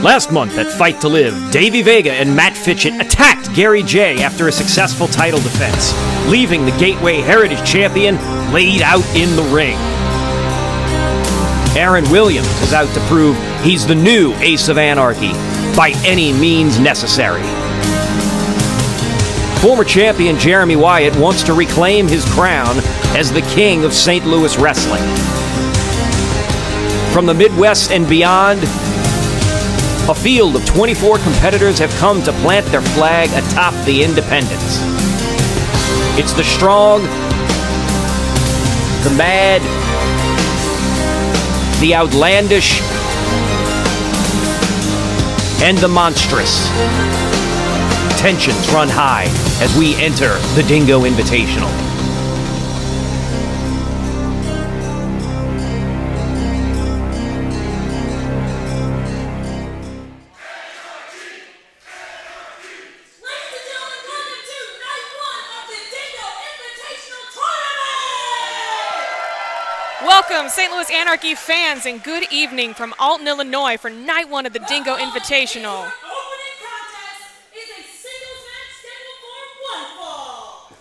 Last month at Fight to Live, Davey, Vega, and Matt Fitchett attacked Gary J after a successful title defense, leaving the Gateway Heritage Champion laid out in the ring. Aaron Williams is out to prove he's the new Ace of Anarchy by any means necessary. Former champion Jeremy Wyatt wants to reclaim his crown as the king of St. Louis wrestling. From the Midwest and beyond, a field of 24 competitors have come to plant their flag atop the independents. It's the strong, the mad, the outlandish, and the monstrous. Tensions run high as we enter the Dingo Invitational. Welcome, St. Louis Anarchy fans, and good evening from Alton, Illinois for night one of the Dingo Invitational. Opening contest is a singles match scheduled for one fall.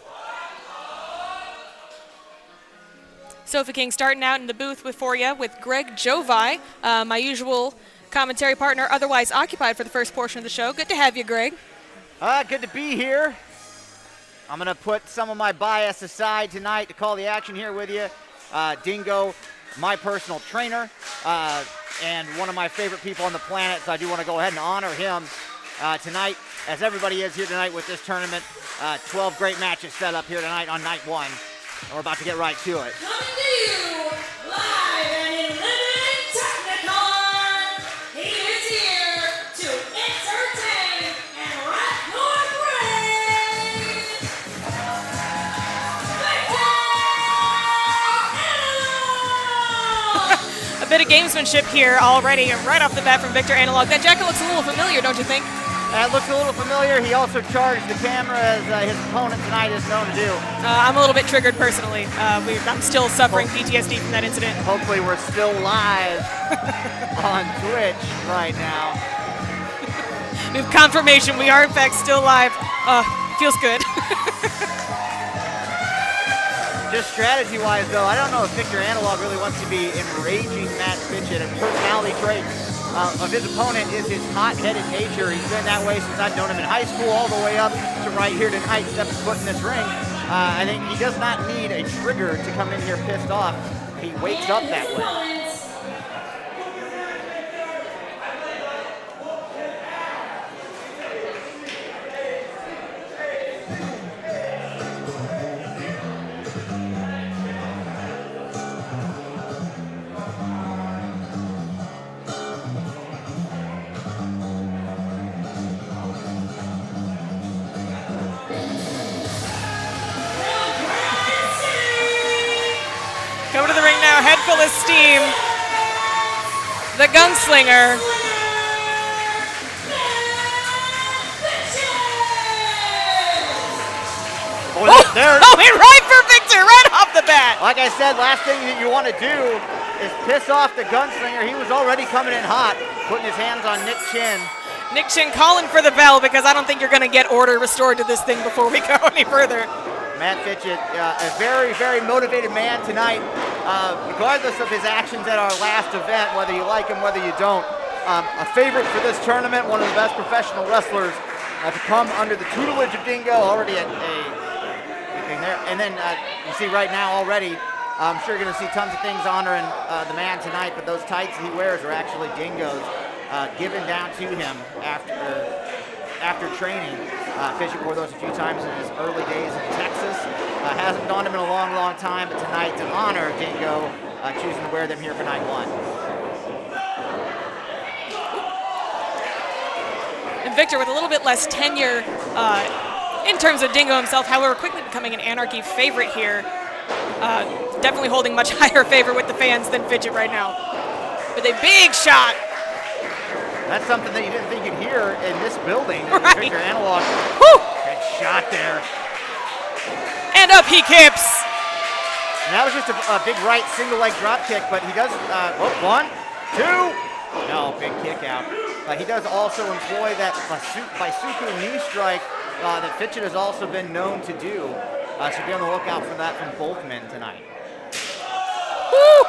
Sofa King starting out in the booth for you with Greg Jovi, my usual commentary partner, otherwise occupied for the first portion of the show. Good to have you, Greg. Good to be here. I'm going to put some of my bias aside tonight to call the action here with you. Dingo, my personal trainer, and one of my favorite people on the planet, so I do want to go ahead and honor him tonight, as everybody is here tonight with this tournament. 12 great matches set up here tonight on night one. We're about to get right to it. Coming to you, live and in living Technicolor, he is here to entertain and rock your brain. A bit of gamesmanship here already, right off the bat from Victor Analog. That jacket looks a little familiar, don't you think? It looks a little familiar. He also charged the camera as his opponent tonight is known to do. I'm a little bit triggered personally. I'm still suffering PTSD from that incident. Hopefully we're still live on Twitch right now. We have confirmation we are in fact still live. Feels good. Just strategy-wise, though, I don't know if Victor Analog really wants to be enraging Matt Fitchett. A personality trait of his opponent is his hot-headed nature. He's been that way since I've known him in high school, all the way up to right here tonight, stepping foot in this ring. I think he does not need a trigger to come in here pissed off. He wakes up that way. Coming to the ring now, head full of steam. The gunslinger. There. Going right for Victor, right off the bat. Like I said, last thing that you want to do is piss off the gunslinger. He was already coming in hot, putting his hands on Nick Chin. Nick Chin calling for the bell because I don't think you're going to get order restored to this thing before we go any further. Matt Fitchett, a very, very motivated man tonight, regardless of his actions at our last event, whether you like him, whether you don't. A favorite for this tournament, one of the best professional wrestlers to come under the tutelage of Dingo, already at thing there. And then you see right now already, I'm sure you're going to see tons of things honoring the man tonight, but those tights he wears are actually Dingo's, given down to him after training. Fitchett wore those a few times in his early days in Texas. Hasn't donned them in a long, long time, but tonight to honor Dingo, choosing to wear them here for night one. And Victor with a little bit less tenure in terms of Dingo himself, however, quickly becoming an Anarchy favorite here. Definitely holding much higher favor with the fans than Fitchett right now. With a big shot. That's something that you didn't think you'd hear in this building. Right. Victor Analog. Woo! Good shot there. And up he kips. And that was just a big right single leg drop kick, but he does, 1, 2. No, big kick out. He does also employ that Baisuku knee strike that Fitchett has also been known to do. So be on the lookout for that from both men tonight. Woo!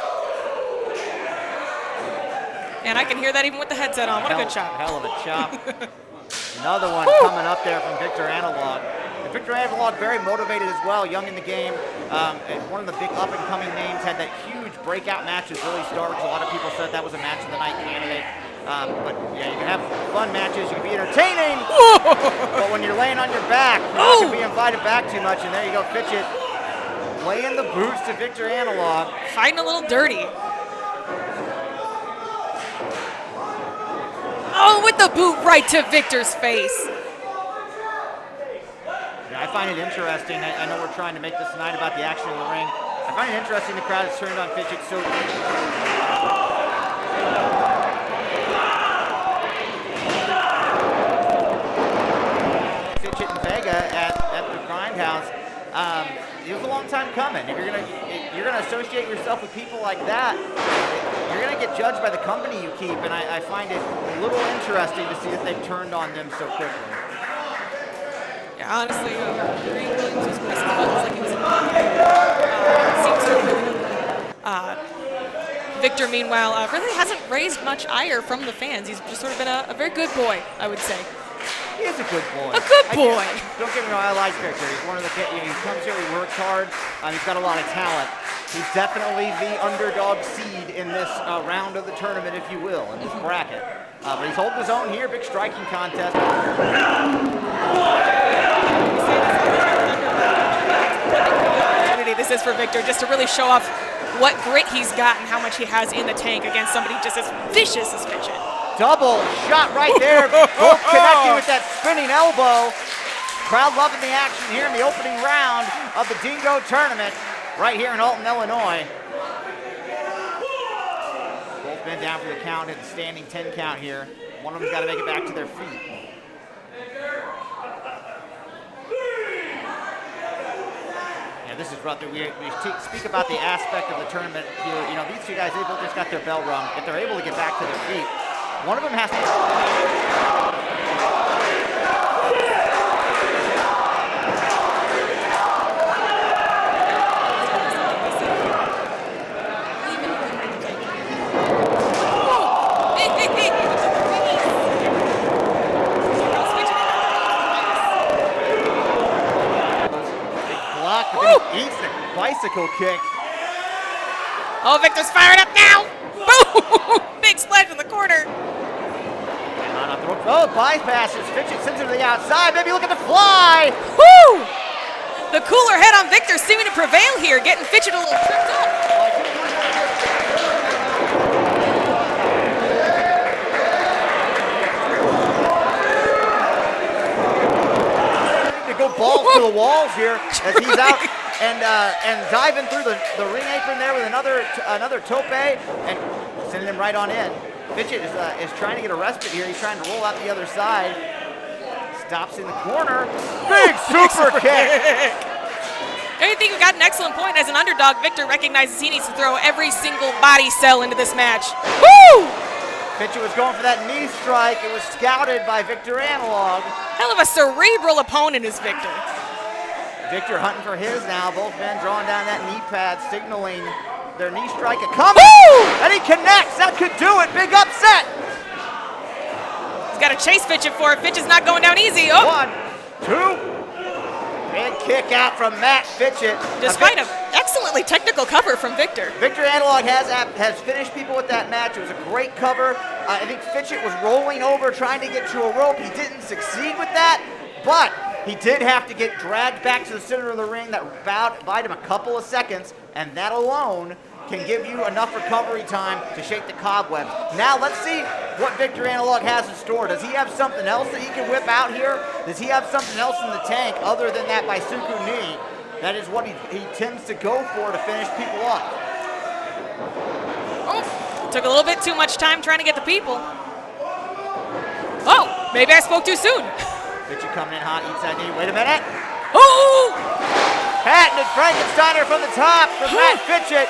And I can hear that even with the headset on. What a good chop. Hell of a chop. Another one coming up there from Victor Analog. And Victor Analog very motivated as well, young in the game. And one of the big up-and-coming names, had that huge breakout match with Billie Starkz. A lot of people said that was a match of the night candidate. But yeah, you can have fun matches, you can be entertaining, but when you're laying on your back, you're not going to be invited back too much. And there you go, Fitchett laying the boots to Victor Analog. Fighting a little dirty. Oh, with the boot right to Victor's face. Yeah, I find it interesting. I know we're trying to make this tonight about the action in the ring. I find it interesting the crowd has turned on Fitchett so. Fitchett and Vega at the Grindhouse. It was a long time coming. If you're gonna associate yourself with people like that, you're gonna get judged by the company you keep, and I find it a little interesting to see that they've turned on them so quickly. Yeah, honestly, Rahim Williams was pressing the buttons like he was in Victor, meanwhile, really hasn't raised much ire from the fans. He's just sort of been a very good boy, I would say. He is a good boy. A good boy. Don't get me wrong, I like Victor. He's one of the, he comes here, he works hard. He's got a lot of talent. He's definitely the underdog seed in this round of the tournament, if you will, in this bracket. But he's holding his own here, big striking contest. This is for Victor, just to really show off what grit he's got and how much he has in the tank against somebody just as vicious as Fitchett. Double shot right there, both connecting with that spinning elbow. Crowd loving the action here in the opening round of the Dingo Tournament, right here in Alton, Illinois. Both men down for the count at the standing 10 count here. One of them's got to make it back to their feet. Yeah, this is rough. We speak about the aspect of the tournament here. You know, these two guys, they both just got their bell rung. If they're able to get back to their feet, one of them has to. Big block, but then he eats the bicycle kick. Oh, Victor's fired up now. Boom! Big splash in the corner. Oh, bypasses. Fitchett sends him to the outside. Maybe look at the fly. Woo! The cooler head on Victor seeming to prevail here, getting Fitchett a little tripped up. To go balls to the walls here as he's out and diving through the ring apron there with another tope and sending him right on in. Fitchett is trying to get a respite here. He's trying to roll out the other side. Stops in the corner. Big super kick. I think we got an excellent point. As an underdog, Victor recognizes he needs to throw every single body cell into this match. Woo! Fitchett was going for that knee strike. It was scouted by Victor Analog. Hell of a cerebral opponent is Victor. Victor hunting for his now. Both men drawing down that knee pad, signaling their knee strike coming. Woo! And he connects. That could do it. Big upset. He's got to chase Fitchett for it. Fitchett's not going down easy. Oh. 1, 2. Big kick out from Matt Fitchett. Despite an excellently technical cover from Victor. Victor Analog has finished people with that match. It was a great cover. I think Fitchett was rolling over trying to get to a rope. He didn't succeed with that, but he did have to get dragged back to the center of the ring. That bought him a couple of seconds, and that alone can give you enough recovery time to shake the cobwebs. Now let's see what Victor Analog has in store. Does he have something else that he can whip out here? Does he have something else in the tank other than that Baisuku knee? That is what he tends to go for to finish people off. Oh, took a little bit too much time trying to get the people. Oh, maybe I spoke too soon. Fitchett coming in hot, eats that knee. Wait a minute. Oh! Patented Frankensteiner from the top from Matt Fitchett.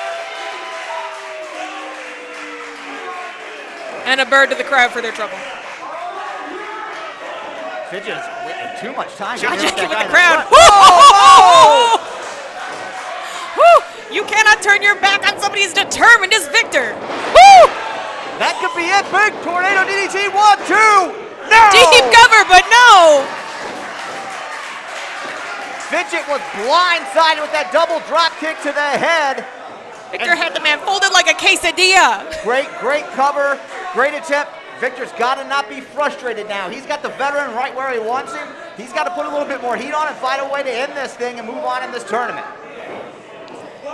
And a bird to the crowd for their trouble. Fitchett is waiting too much time. Judging That with guy the in crowd. front. Oh! Woo! You cannot turn your back on somebody as determined as Victor. Woo! That could be it. Big tornado DDT. 1, 2. No! Deep cover, but no. Fitchett was blindsided with that double drop kick to the head. Victor had the man folded like a quesadilla. Great cover. Great attempt. Victor's got to not be frustrated now. He's got the veteran right where he wants him. He's got to put a little bit more heat on and find a way to end this thing and move on in this tournament.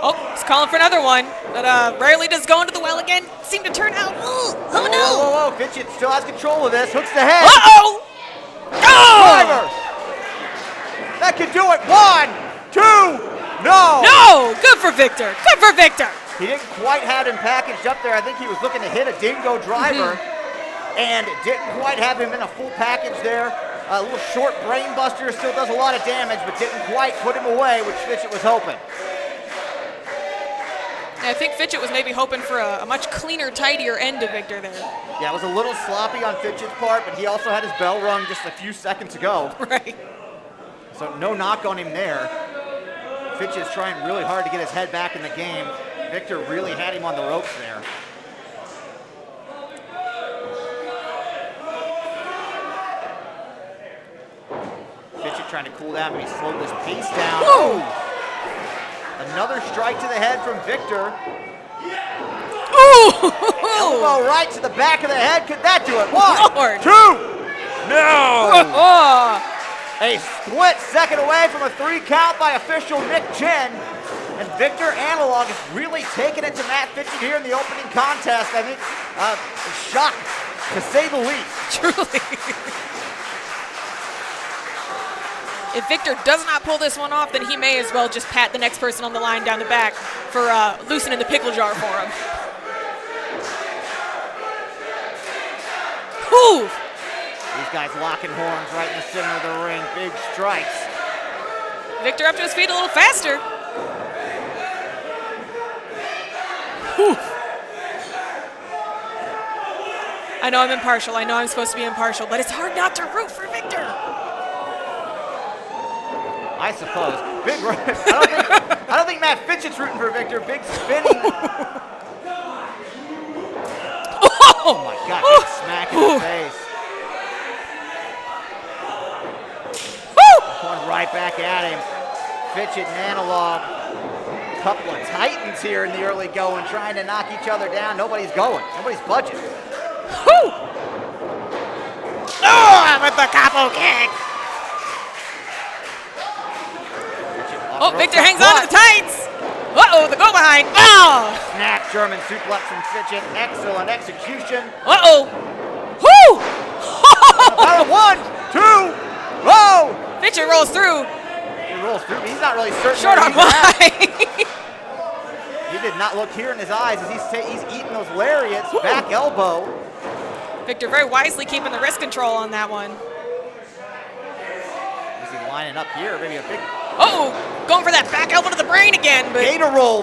Oh, he's calling for another one, but rarely does go into the well again. Seem to turn out. Ooh, oh no! Whoa. Fitchett still has control of this. Hooks the head. Uh-oh! Driver. That could do it. 1, 2. No! No! Good for Victor. Good for Victor. He didn't quite have him packaged up there. I think he was looking to hit a Dingo driver and didn't quite have him in a full package there. A little short brain buster, still does a lot of damage, but didn't quite put him away, which Fitchett was hoping. I think Fitchett was maybe hoping for a much cleaner, tidier end to Victor there. Yeah, it was a little sloppy on Fitchett's part, but he also had his bell rung just a few seconds ago. Right. So no knock on him there. Fitchett's trying really hard to get his head back in the game. Victor really had him on the ropes there. Fitchett trying to cool down, but he slowed his pace down. Whoa. Oh! Another strike to the head from Victor. Ooh! Elbow right to the back of the head. Could that do it? 1, Lord. 2. No! Oh. A split second away from a 3 count by official Nick Chin. And Victor Analog is really taking it to Matt Fitchett here in the opening contest. I think shock, to say the least. Truly. If Victor does not pull this one off, then he may as well just pat the next person on the line down the back for loosening the pickle jar for him. Whew. These guys locking horns right in the center of the ring. Big strikes. Victor up to his feet a little faster. Whew. I know I'm impartial. I know I'm supposed to be impartial, but it's hard not to root for Victor. I suppose. Big. I don't think Matt Fitchett's rooting for Victor. Big spinning. Oh my God! Big smack in the face. One right back at him. Fitchett and Analog. Couple of titans here in the early going, trying to knock each other down. Nobody's going. Nobody's budging. Whew. Oh, with the capo kick. Oh, Victor hangs on to the tights. Uh-oh, the go behind. Oh! Snap German suplex from Fitchett. Excellent execution. Uh-oh. Woo! About a 1, 2. Whoa! Fitchett rolls through. He rolls through. He's not really certain. Short where arm he's at. wide. He did not look here in his eyes as he's eating those lariats. Back elbow. Victor very wisely keeping the wrist control on that one. Is he lining up here? Maybe a big Uh-oh, going for that back elbow to the brain again, but gator roll.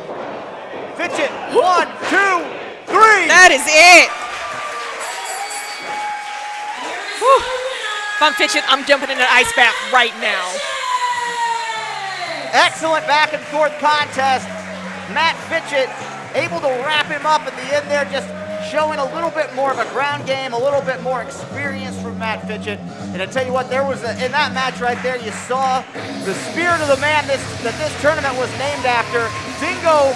Fitchett. 1, 2, 3. that is it. Whew. If I'm Fitchett, I'm jumping in an ice bath right now. Excellent back and forth contest. Matt Fitchett able to wrap him up at the end there, just showing a little bit more of a ground game, a little bit more experience from Matt Fitchett. And I tell you what, there was in that match right there, you saw the spirit of the man that this tournament was named after. Dingo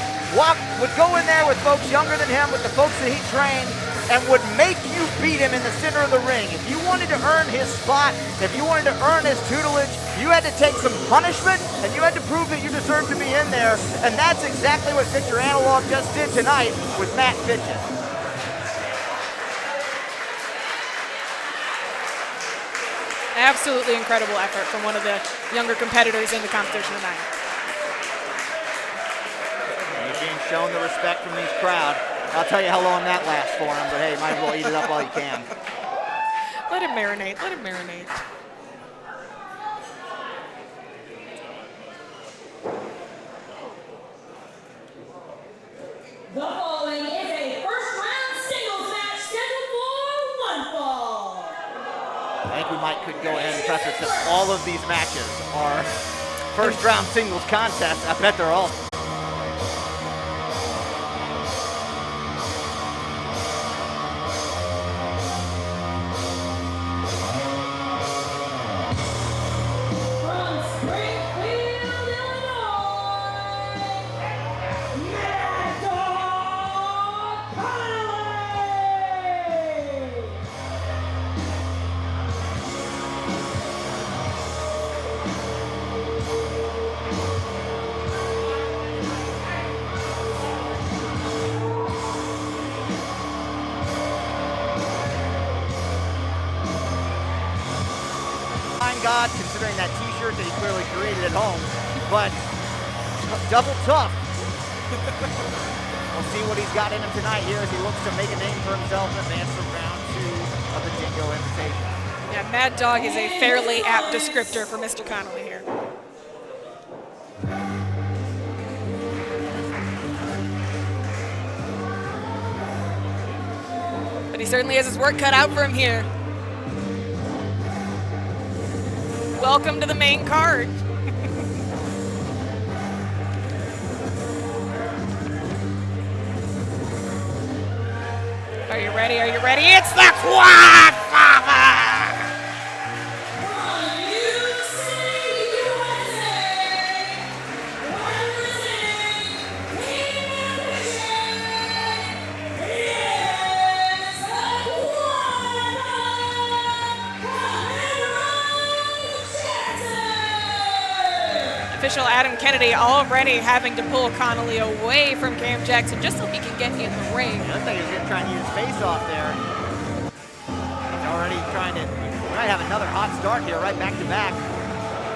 would go in there with folks younger than him, with the folks that he trained, and would make you beat him in the center of the ring. If you wanted to earn his spot, if you wanted to earn his tutelage, you had to take some punishment, and you had to prove that you deserved to be in there. And that's exactly what Victor Analog just did tonight with Matt Fitchett. Absolutely incredible effort from one of the younger competitors in the competition tonight. He's being shown the respect from these crowd. I'll tell you how long that lasts for him, but hey, might as well eat it up while you can. Let him marinate, let him marinate. The following is a first round singles match scheduled for one fall. I think we could go ahead and preface that all of these matches are first round singles contests. I bet they're all. From Springfield, Illinois, Mad Dog Connelly. God, considering that t-shirt that he clearly created at home, but double tough. We'll see what he's got in him tonight here as he looks to make a name for himself and advance from round 2 of the Dingo Invitational. Yeah, Mad Dog is a fairly apt descriptor for Mr. Connelly here. But he certainly has his work cut out for him here. Welcome to the main card. Are you ready? Are you ready? It's the Quad Father! From New City, USA, representing Team Ambition, he is the Official Adam Kennedy already having to pull Connelly away from Cam Jackson just so he can get in the ring. It looks like he's going to try and use his face off there. He's already trying to, we might have another hot start here, right back to back.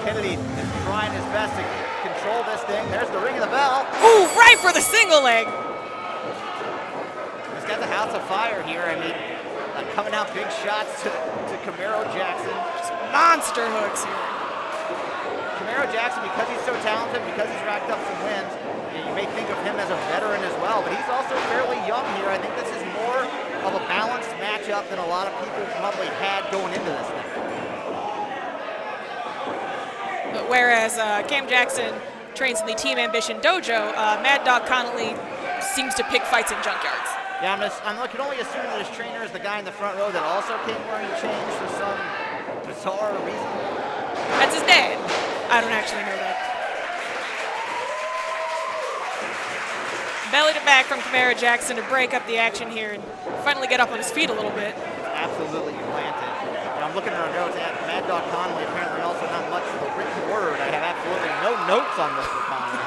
Kennedy is trying his best to control this thing. There's the ring of the bell. Ooh, right for the single leg. He's got the house of fire here. I mean, coming out big shots to Camaro Jackson. Just monster hooks here. Camaro Jackson, because he's so talented, because he's racked up some wins, you may think of him as a veteran as well, but he's also fairly young here. I think this is more of a balanced matchup than a lot of people probably had going into this thing. But whereas Cam Jackson trains in the Team Ambition dojo, Mad Dog Connelly seems to pick fights in junkyards. Yeah, I can only assume that his trainer is the guy in the front row that also came wearing chains for some bizarre reason. That's his dad. I don't actually know that. Belly to back from Camaro Jackson to break up the action here and finally get up on his feet a little bit. Absolutely planted. And I'm looking at our notes. Mad Dog Connelly apparently also not much of a written word. I have absolutely no notes on Mr. Connelly.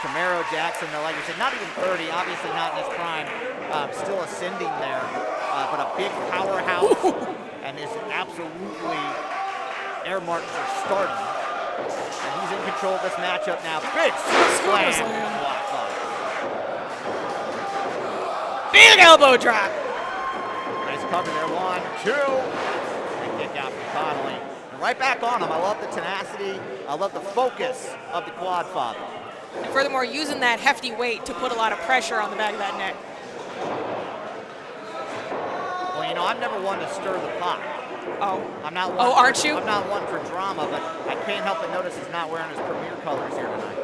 Camaro Jackson, though, like you said, not even 30, obviously not in his prime, still ascending there, but a big powerhouse and is absolutely air marks are starting. And he's in control of this matchup now. Big slam. Big elbow drop. Nice cover there. 1, 2. Big kick out from Connelly. And right back on him. I love the tenacity. I love the focus of the Quad Father. And furthermore, using that hefty weight to put a lot of pressure on the back of that neck. Well, you know, I'm never one to stir the pot. Oh. I'm not one. Oh, aren't you? I'm not one for drama, but I can't help but notice he's not wearing his premier colors here tonight.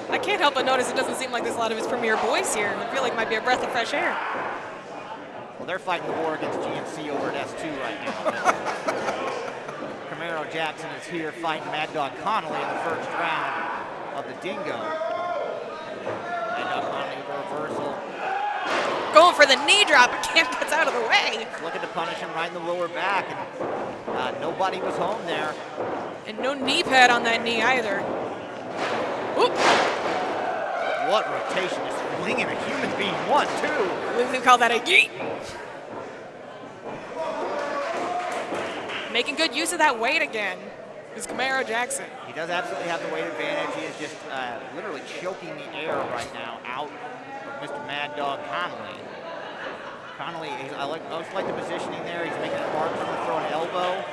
I can't help but notice it doesn't seem like there's a lot of his premier boys here. I feel like it might be a breath of fresh air. Well, they're fighting the war against GNC over at S2 right now. Camaro Jackson is here fighting Mad Dog Connelly in the first round of the Dingo. Mad Dog Connelly with a reversal. Going for the knee drop, but Cam gets out of the way. Looking to punish him right in the lower back, and nobody was home there. And no knee pad on that knee either. Oop. What rotation is flinging a human being? 1, 2. We call that a yeet. Making good use of that weight again is Camaro Jackson. He does absolutely have the weight advantage. He is just literally choking the air right now out of Mr. Mad Dog Connelly. Connelly, I always like the positioning there. He's making it hard for him to throw an elbow.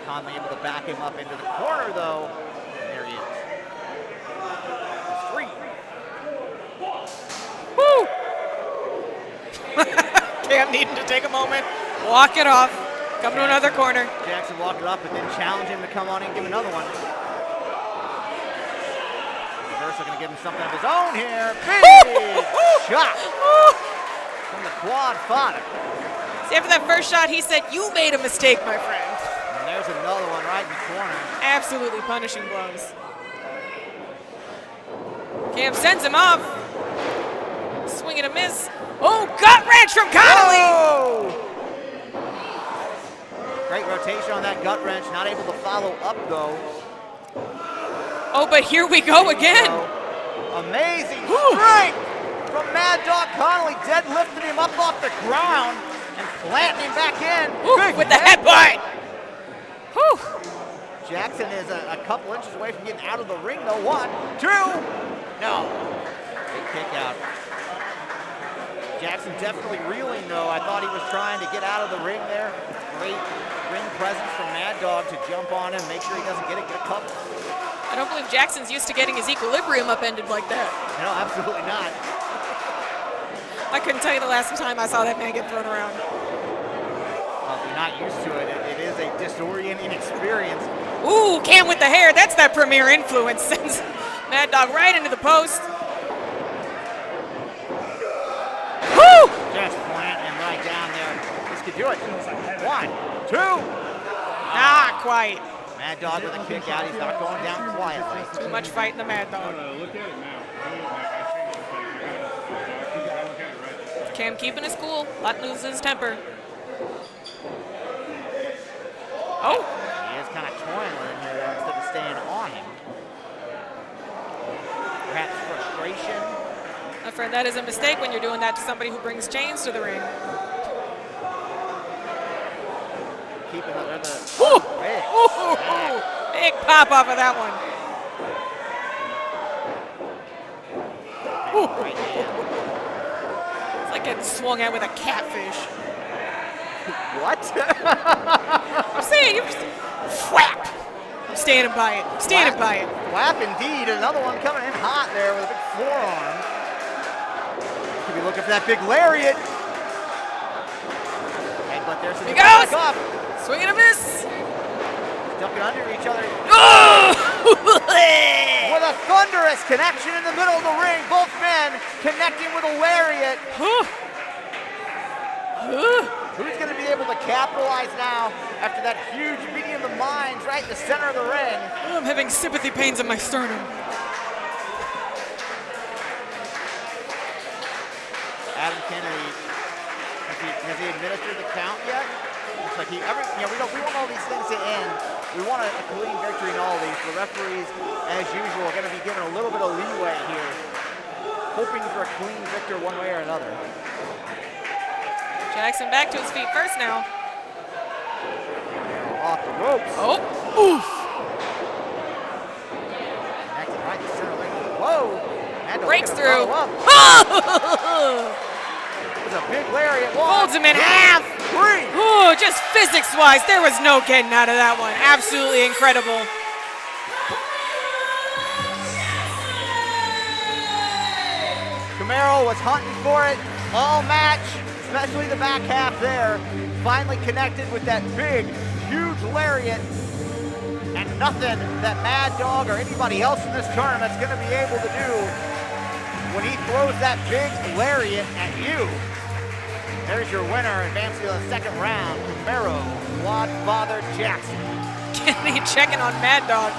Connelly able to back him up into the corner, though. There he is. He's free. Cam needing to take a moment Walk it off. Come to another corner. Jackson walked it up, but then challenge him to come on in and give another one. Reversal going to give him something of his own here. Big shot from the quad father. See, after that first shot, he said, "You made a mistake, my friend." And there's another one right in the corner. Absolutely punishing blows. Cam sends him off. Swing and a miss. Oh, gut wrench from Connelly. Oh! Great rotation on that gut wrench. Not able to follow up, though. Oh, but here we go again. Amazing strength from Mad Dog Connelly. Deadlifting him up off the ground and planting him back in. Ooh, with the headbutt. Whew. Jackson is a couple inches away from getting out of the ring, though. 1, 2. No. Big kick out. Jackson definitely reeling, though. I thought he was trying to get out of the ring there. Great ring presence from Mad Dog to jump on him, make sure he doesn't get a cover. I don't believe Jackson's used to getting his equilibrium upended like that. No, absolutely not. I couldn't tell you the last time I saw that man get thrown around. Well, if you're not used to it, it is a disorienting experience. Ooh, Cam with the hair. That's that premier influence. Sends Mad Dog right into the post. Woo! Just planting him right down there. This could do it. 1, 2. Not quite. Mad Dog with a kick out. He's not going down quietly. Too much fight in the Mad Dog. Look at it now. Cam keeping his cool, not losing his temper. Oh! He is kind of toying with him here instead of staying on him. Perhaps frustration. My friend, that is a mistake when you're doing that to somebody who brings chains to the ring. Keeping the big. Big pop off of that one. Right hand. It's like getting swung at with a catfish. What? I'm saying, you just whap. I'm standing by it. I'm standing by it. Whap indeed. Another one coming in hot there with a big forearm. Could be looking for that big lariat. But there's some He goes. back up. Swing and a miss. Ducking under each other. Oh! With a thunderous connection in the middle of the ring. Both men connecting with a lariat. Who's going to be able to capitalize now after that huge meeting of the minds right in the center of the ring? I'm having sympathy pains in my sternum. Adam Kennedy, has he administered the count yet? Looks like we want all these things to end. We want a clean victory in all these. The referees, as usual, are going to be given a little bit of leeway here, hoping for a clean victor one way or another. Jackson back to his feet first now. Off the ropes. Oh, oof. Connected right to the center of the ring. Whoa! Breaks through. There's a big lariat. Folds him in half. 3. Ooh, just physics-wise, there was no getting out of that one. Absolutely incredible. Camaro was hunting for it all match, especially the back half there. Finally connected with that big, huge lariat. And nothing that Mad Dog or anybody else in this tournament's going to be able to do when he throws that big lariat at you. There's your winner, advancing to the second round, Camaro, Quadfather Jackson. Kennedy checking on Mad Dog,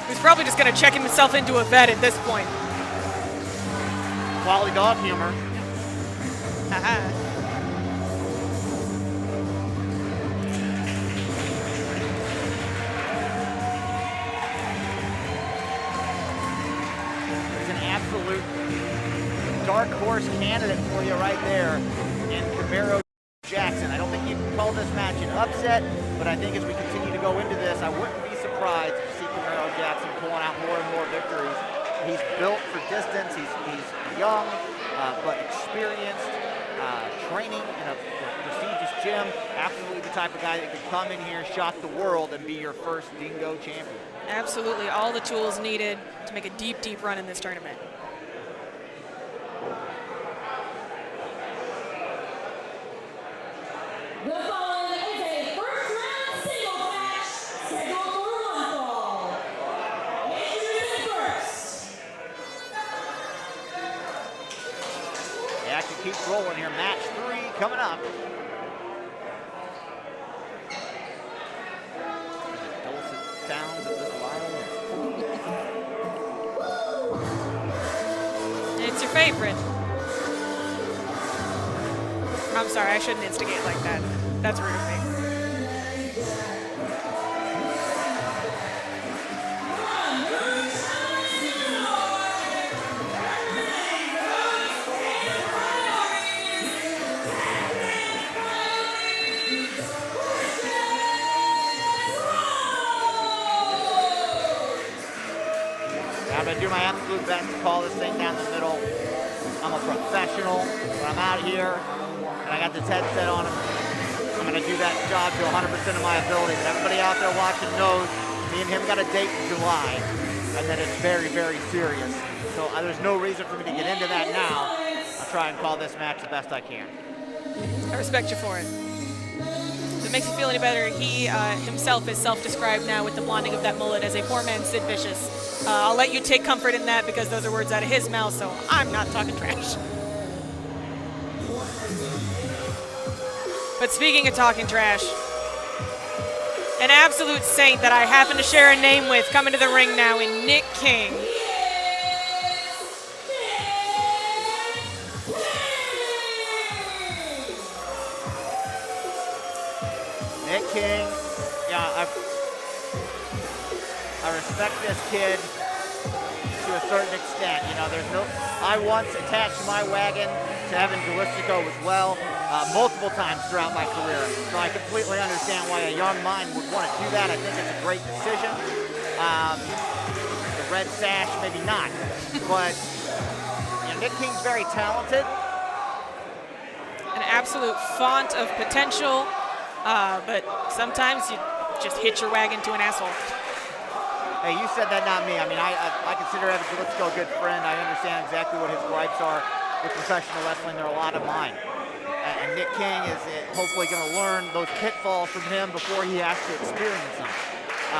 who's probably just going to check himself into a vet at this point. Quality dog humor. There's an absolute dark horse candidate for you right there in Camaro Jackson. I don't think you can call this match an upset, but I think as we continue to go into this, I wouldn't be surprised to see Camaro Jackson pulling out more and more victories. He's built for distance. He's young, but experienced, training in a prestigious gym. Absolutely the type of guy that can come in here, shock the world, and be your first Dingo champion. Absolutely all the tools needed to make a deep, deep run in this tournament. The following is a first round single match scheduled for one fall. Introducing first. The action keeps rolling here. Match 3 coming up. Dulcet sounds of this violin. It's your favorite. I'm sorry, I shouldn't instigate like that. That's rude of me. I'm going to do my absolute best to call this thing down the middle. I'm a professional. When I'm out here and I got this headset on, I'm going to do that job to 100% of my ability. But everybody out there watching knows me and him got a date in July, and that it's very, very serious. So there's no reason for me to get into that now. I'll try and call this match the best I can. I respect you for it. If it makes you feel any better, he himself is self-described now with the blonding of that mullet as a poor man's Sid Vicious. I'll let you take comfort in that because those are words out of his mouth, so I'm not talking trash. But speaking of talking trash, an absolute saint that I happen to share a name with coming to the ring now in Nick King. Nick King, yeah, I respect this kid to a certain extent. You know, I once attached my wagon to Evan Gelistico as well, multiple times throughout my career. So I completely understand why a young mind would want to do that. I think it's a great decision. The red sash, maybe not. But you know, Nick King's very talented. An absolute font of potential, but sometimes you just hit your wagon to an asshole. Hey, you said that, not me. I mean, I consider Evan Gelistico a good friend. I understand exactly what his gripes are with professional wrestling. There are a lot of mine. And Nick King is hopefully going to learn those pitfalls from him before he has to experience them.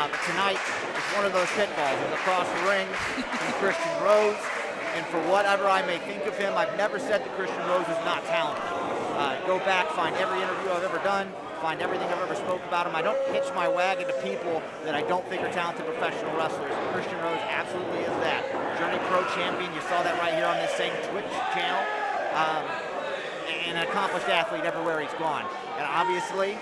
But tonight is one of those pitfalls. He's across the ring from Christian Rose. And for whatever I may think of him, I've never said that Christian Rose is not talented. Go back, find every interview I've ever done, find everything I've ever spoke about him. I don't hitch my wagon to people that I don't think are talented professional wrestlers. Christian Rose absolutely is that. Journey Pro champion, you saw that right here on this same Twitch channel. And an accomplished athlete everywhere he's gone. And obviously,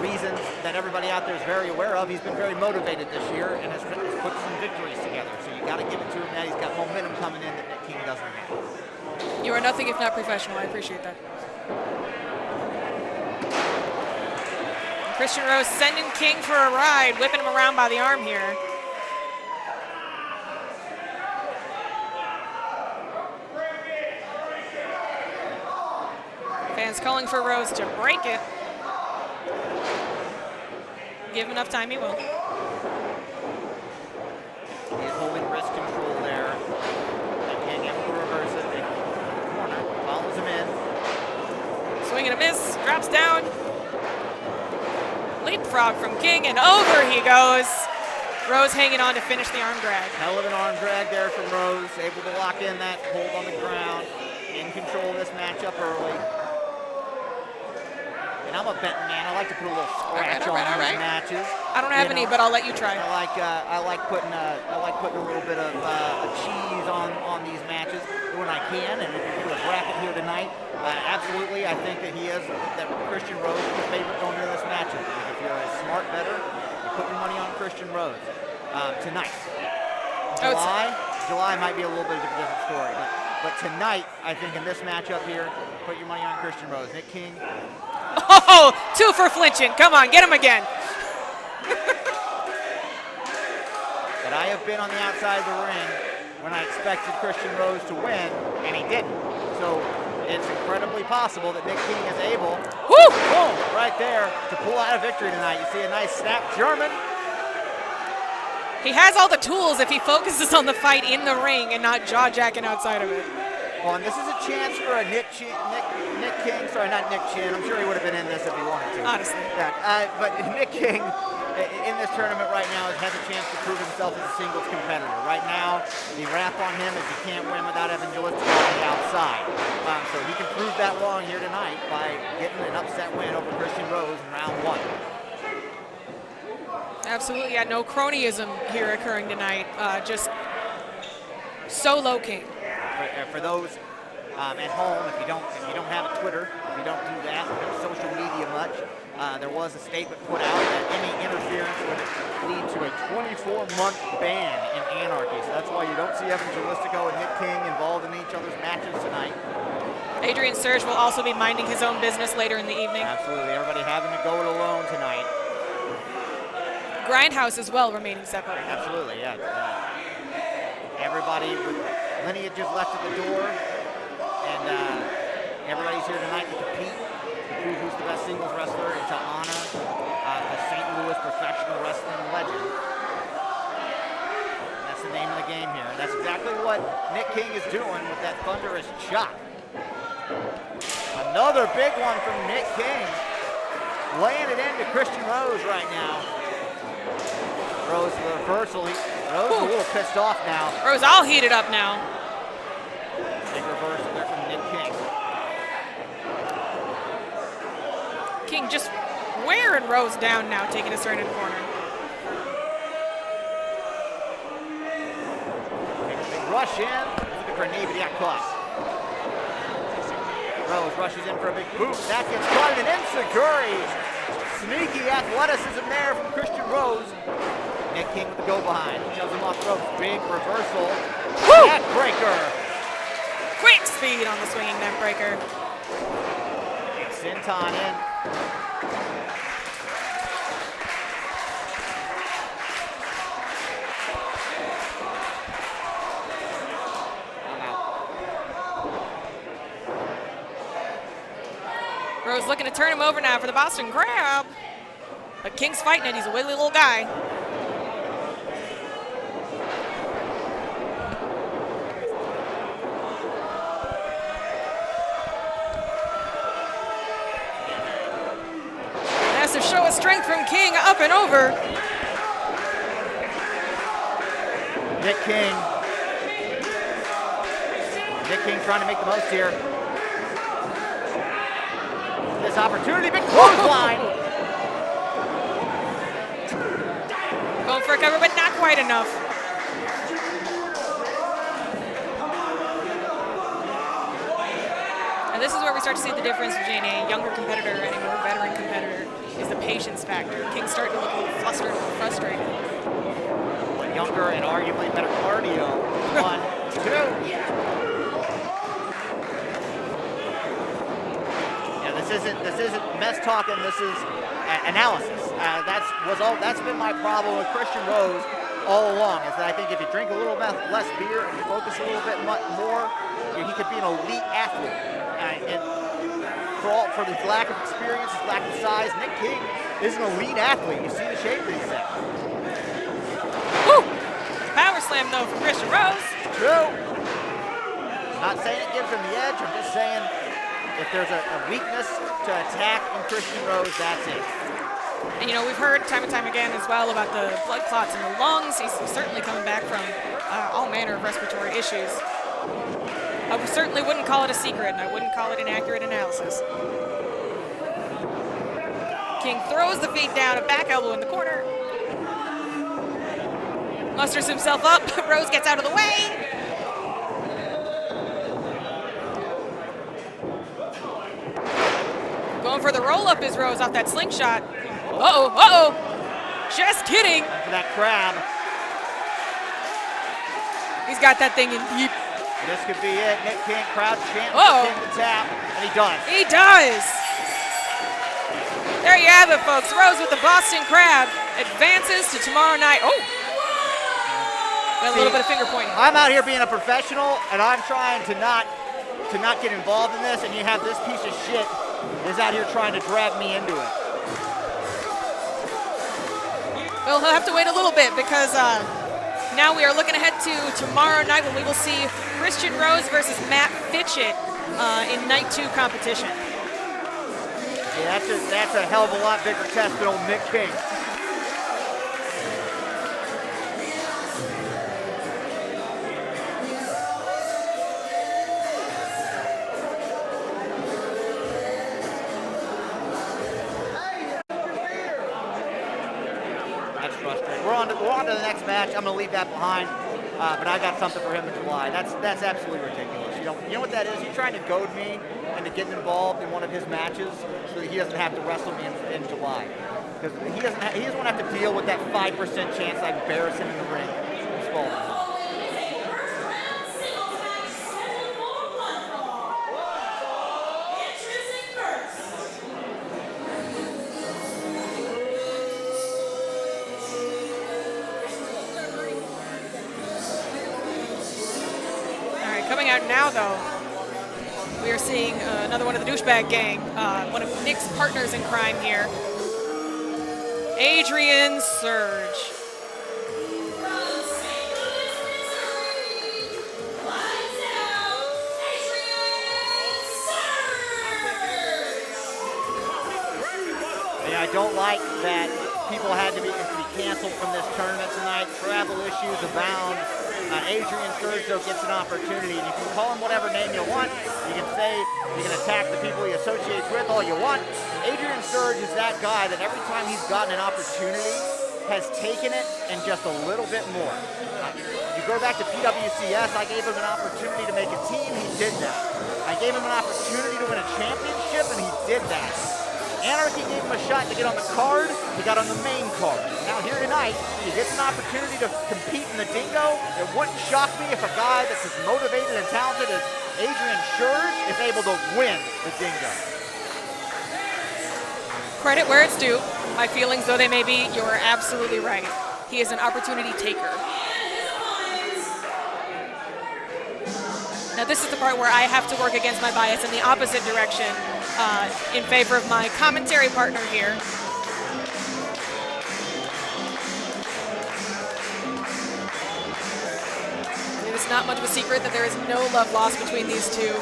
reasons that everybody out there is very aware of, he's been very motivated this year and has put some victories together. So you got to give it to him that he's got momentum coming in that Nick King doesn't have. You are nothing if not professional. I appreciate that. Christian Rose sending King for a ride, whipping him around by the arm here. Fans calling for Rose to break it. Give him enough time, he will. He's holding wrist control there. And King able to reverse it. In the corner, follows him in. Swing and a miss, drops down. Leapfrog from King, and over he goes. Rose hanging on to finish the arm drag. Hell of an arm drag there from Rose. Able to lock in that hold on the ground. In control of this matchup early. And I'm a betting man. I like to put a little scratch on these matches. I don't have any, but I'll let you try. I like putting a little bit of cheese on these matches when I can. And if you do a bracket here tonight, absolutely, I think that that Christian Rose is the favorite going into this matchup. If you're a smart bettor, you put your money on Christian Rose tonight. July might be a little bit of a different story, but tonight, I think in this matchup here, put your money on Christian Rose. Nick King. Oh, 2 for flinching. Come on, get him again. But I have been on the outside of the ring when I expected Christian Rose to win, and he didn't. So it's incredibly possible that Nick King is able, boom, right there, to pull out a victory tonight. You see a nice snap German. He has all the tools if he focuses on the fight in the ring and not jaw-jacking outside of it. Well, and this is a chance for a Nick Nick King, sorry, not Nick Chin. I'm sure he would have been in this if he wanted to. Honestly. Yeah, but Nick King in this tournament right now has a chance to prove himself as a singles competitor. Right now, the rap on him is he can't win without having Gelistico on the outside. So he can prove that wrong here tonight by getting an upset win over Christian Rose in round 1. Absolutely, yeah, no cronyism here occurring tonight. Just solo King. For those at home, if you don't have a Twitter, if you don't do that, social media much, there was a statement put out that any interference would lead to a 24-month ban in Anarchy. So that's why you don't see Evan Gelistico and Nick King involved in each other's matches tonight. Adrian Surge will also be minding his own business later in the evening. Absolutely, everybody having to go it alone tonight. Grindhouse as well remaining separate. Absolutely, yeah. Everybody with lineage just left at the door, and everybody's here tonight to compete, to prove who's the best singles wrestler, and to honor the St. Louis professional wrestling legend. And that's the name of the game here. And that's exactly what Nick King is doing with that thunderous chop. Another big one from Nick King, laying it into Christian Rose right now. Rose the reversal. Rose a little pissed off now. Rose all heated up now. Big reversal there from Nick King. King just wearing Rose down now, taking his turn in the corner. Takes a big rush in. Looking for a knee, but he got caught. Rose rushes in for a big boot. That gets caught in an enziguri. Sneaky athleticism there from Christian Rose. Nick King with the go behind. Shoves him off the rope. Big reversal. Neck breaker. Quick speed on the swinging neck breaker. Sinton in. Rose looking to turn him over now for the Boston Grab. But King's fighting it. He's a wiggly little guy. Massive show of strength from King, up and over. Nick King trying to make the most here. This opportunity, big clothesline. Going for a cover, but not quite enough. And this is where we start to see the difference between a younger competitor and a more veteran competitor, is the patience factor. King's starting to look a little flustered and frustrated. Younger and arguably better cardio. 1, 2. Yeah, this isn't mess talking. This is analysis. That's been my problem with Christian Rose all along. Is that I think if you drink a little less beer and you focus a little bit more, he could be an elite athlete. And for his lack of experience, his lack of size, Nick King is an elite athlete. You see the shape that he's in. Woo! Power slam though from Christian Rose. True. Not saying it gives him the edge. I'm just saying if there's a weakness to attack in Christian Rose, that's it. And you know, we've heard time and time again as well about the blood clots in the lungs. He's certainly coming back from all manner of respiratory issues. I certainly wouldn't call it a secret, and I wouldn't call it an accurate analysis. King throws the feet down, a back elbow in the corner. Musters himself up, Rose gets out of the way. Going for the roll-up is Rose off that slingshot. Uh-oh. Just kidding. For that crab. He's got that thing in deep. This could be it. Nick King, crowd chant, King to tap, and he does. He does. There you have it, folks. Rose with the Boston Crab advances to tomorrow night. Oh. Got a little bit of finger pointing. I'm out here being a professional, and I'm trying to not get involved in this, and you have this piece of shit is out here trying to drag me into it. Well, he'll have to wait a little bit because now we are looking ahead to tomorrow night when we will see Christian Rose versus Matt Fitchett in Night 2 competition. Yeah, that's a hell of a lot bigger test than old Nick King. That's frustrating. We're on to the next match. I'm going to leave that behind, but I got something for him in July. That's absolutely ridiculous. You know what that is? He's trying to goad me into getting involved in one of his matches so that he doesn't have to wrestle me in July. Because he doesn't want to have to deal with that 5% chance I embarrass him in the ring. It's false. Coming out now, though, we are seeing another one of the douchebag gang, one of Nick's partners in crime here, Adrian Surge. Yeah, I don't like that people had to be canceled from this tournament tonight. Travel issues abound. Adrian Surge, though, gets an opportunity, and you can call him whatever name you want. You can say, you can attack the people he associates with all you want. Adrian Surge is that guy that every time he's gotten an opportunity has taken it and just a little bit more. You go back to PWCS, I gave him an opportunity to make a team, he did that. I gave him an opportunity to win a championship, and he did that. Anarchy gave him a shot to get on the card, he got on the main card. Now here tonight, he gets an opportunity to compete in the Dingo. It wouldn't shock me if a guy that's as motivated and talented as Adrian Surge is able to win the Dingo. Credit where it's due. My feelings, though they may be, you're absolutely right. He is an opportunity taker. Now this is the part where I have to work against my bias in the opposite direction in favor of my commentary partner here. It's not much of a secret that there is no love lost between these two.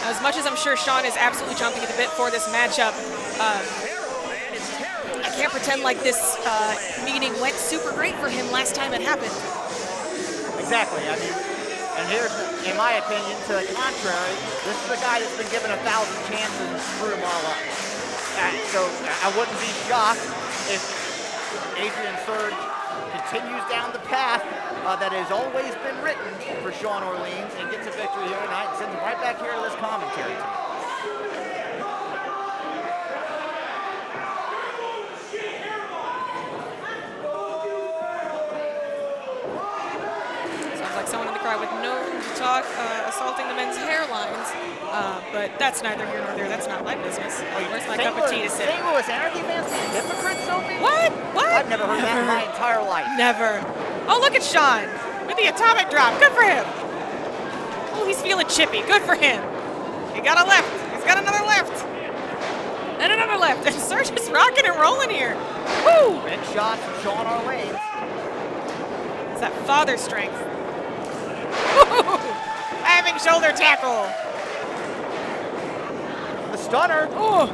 As much as I'm sure Sean is absolutely chomping at the bit for this matchup, I can't pretend like this meeting went super great for him last time it happened. Exactly. I mean, and here's, in my opinion, to the contrary, this is a guy that's been given 1,000 chances and screwed them all up. So I wouldn't be shocked if Adrian Surge continues down the path that has always been written for Sean Orleans and gets a victory here tonight and sends him right back here to this commentary team. Sounds like someone in the crowd with no talk assaulting the men's hairlines, but that's neither here nor there. That's not my business. Where's my cup of tea to sit? St. Louis Anarchy fans being hypocrites, Sophie? What? What? I've never heard that in my entire life. Never. Oh, look at Sean with the atomic drop. Good for him. Oh, he's feeling chippy. Good for him. He got a left. He's got another left. And another left. And Surge is rocking and rolling here. Woo! Big shots from Sean Orleans. It's that father strength. Woo! Having shoulder tackle. The stunner. Oh.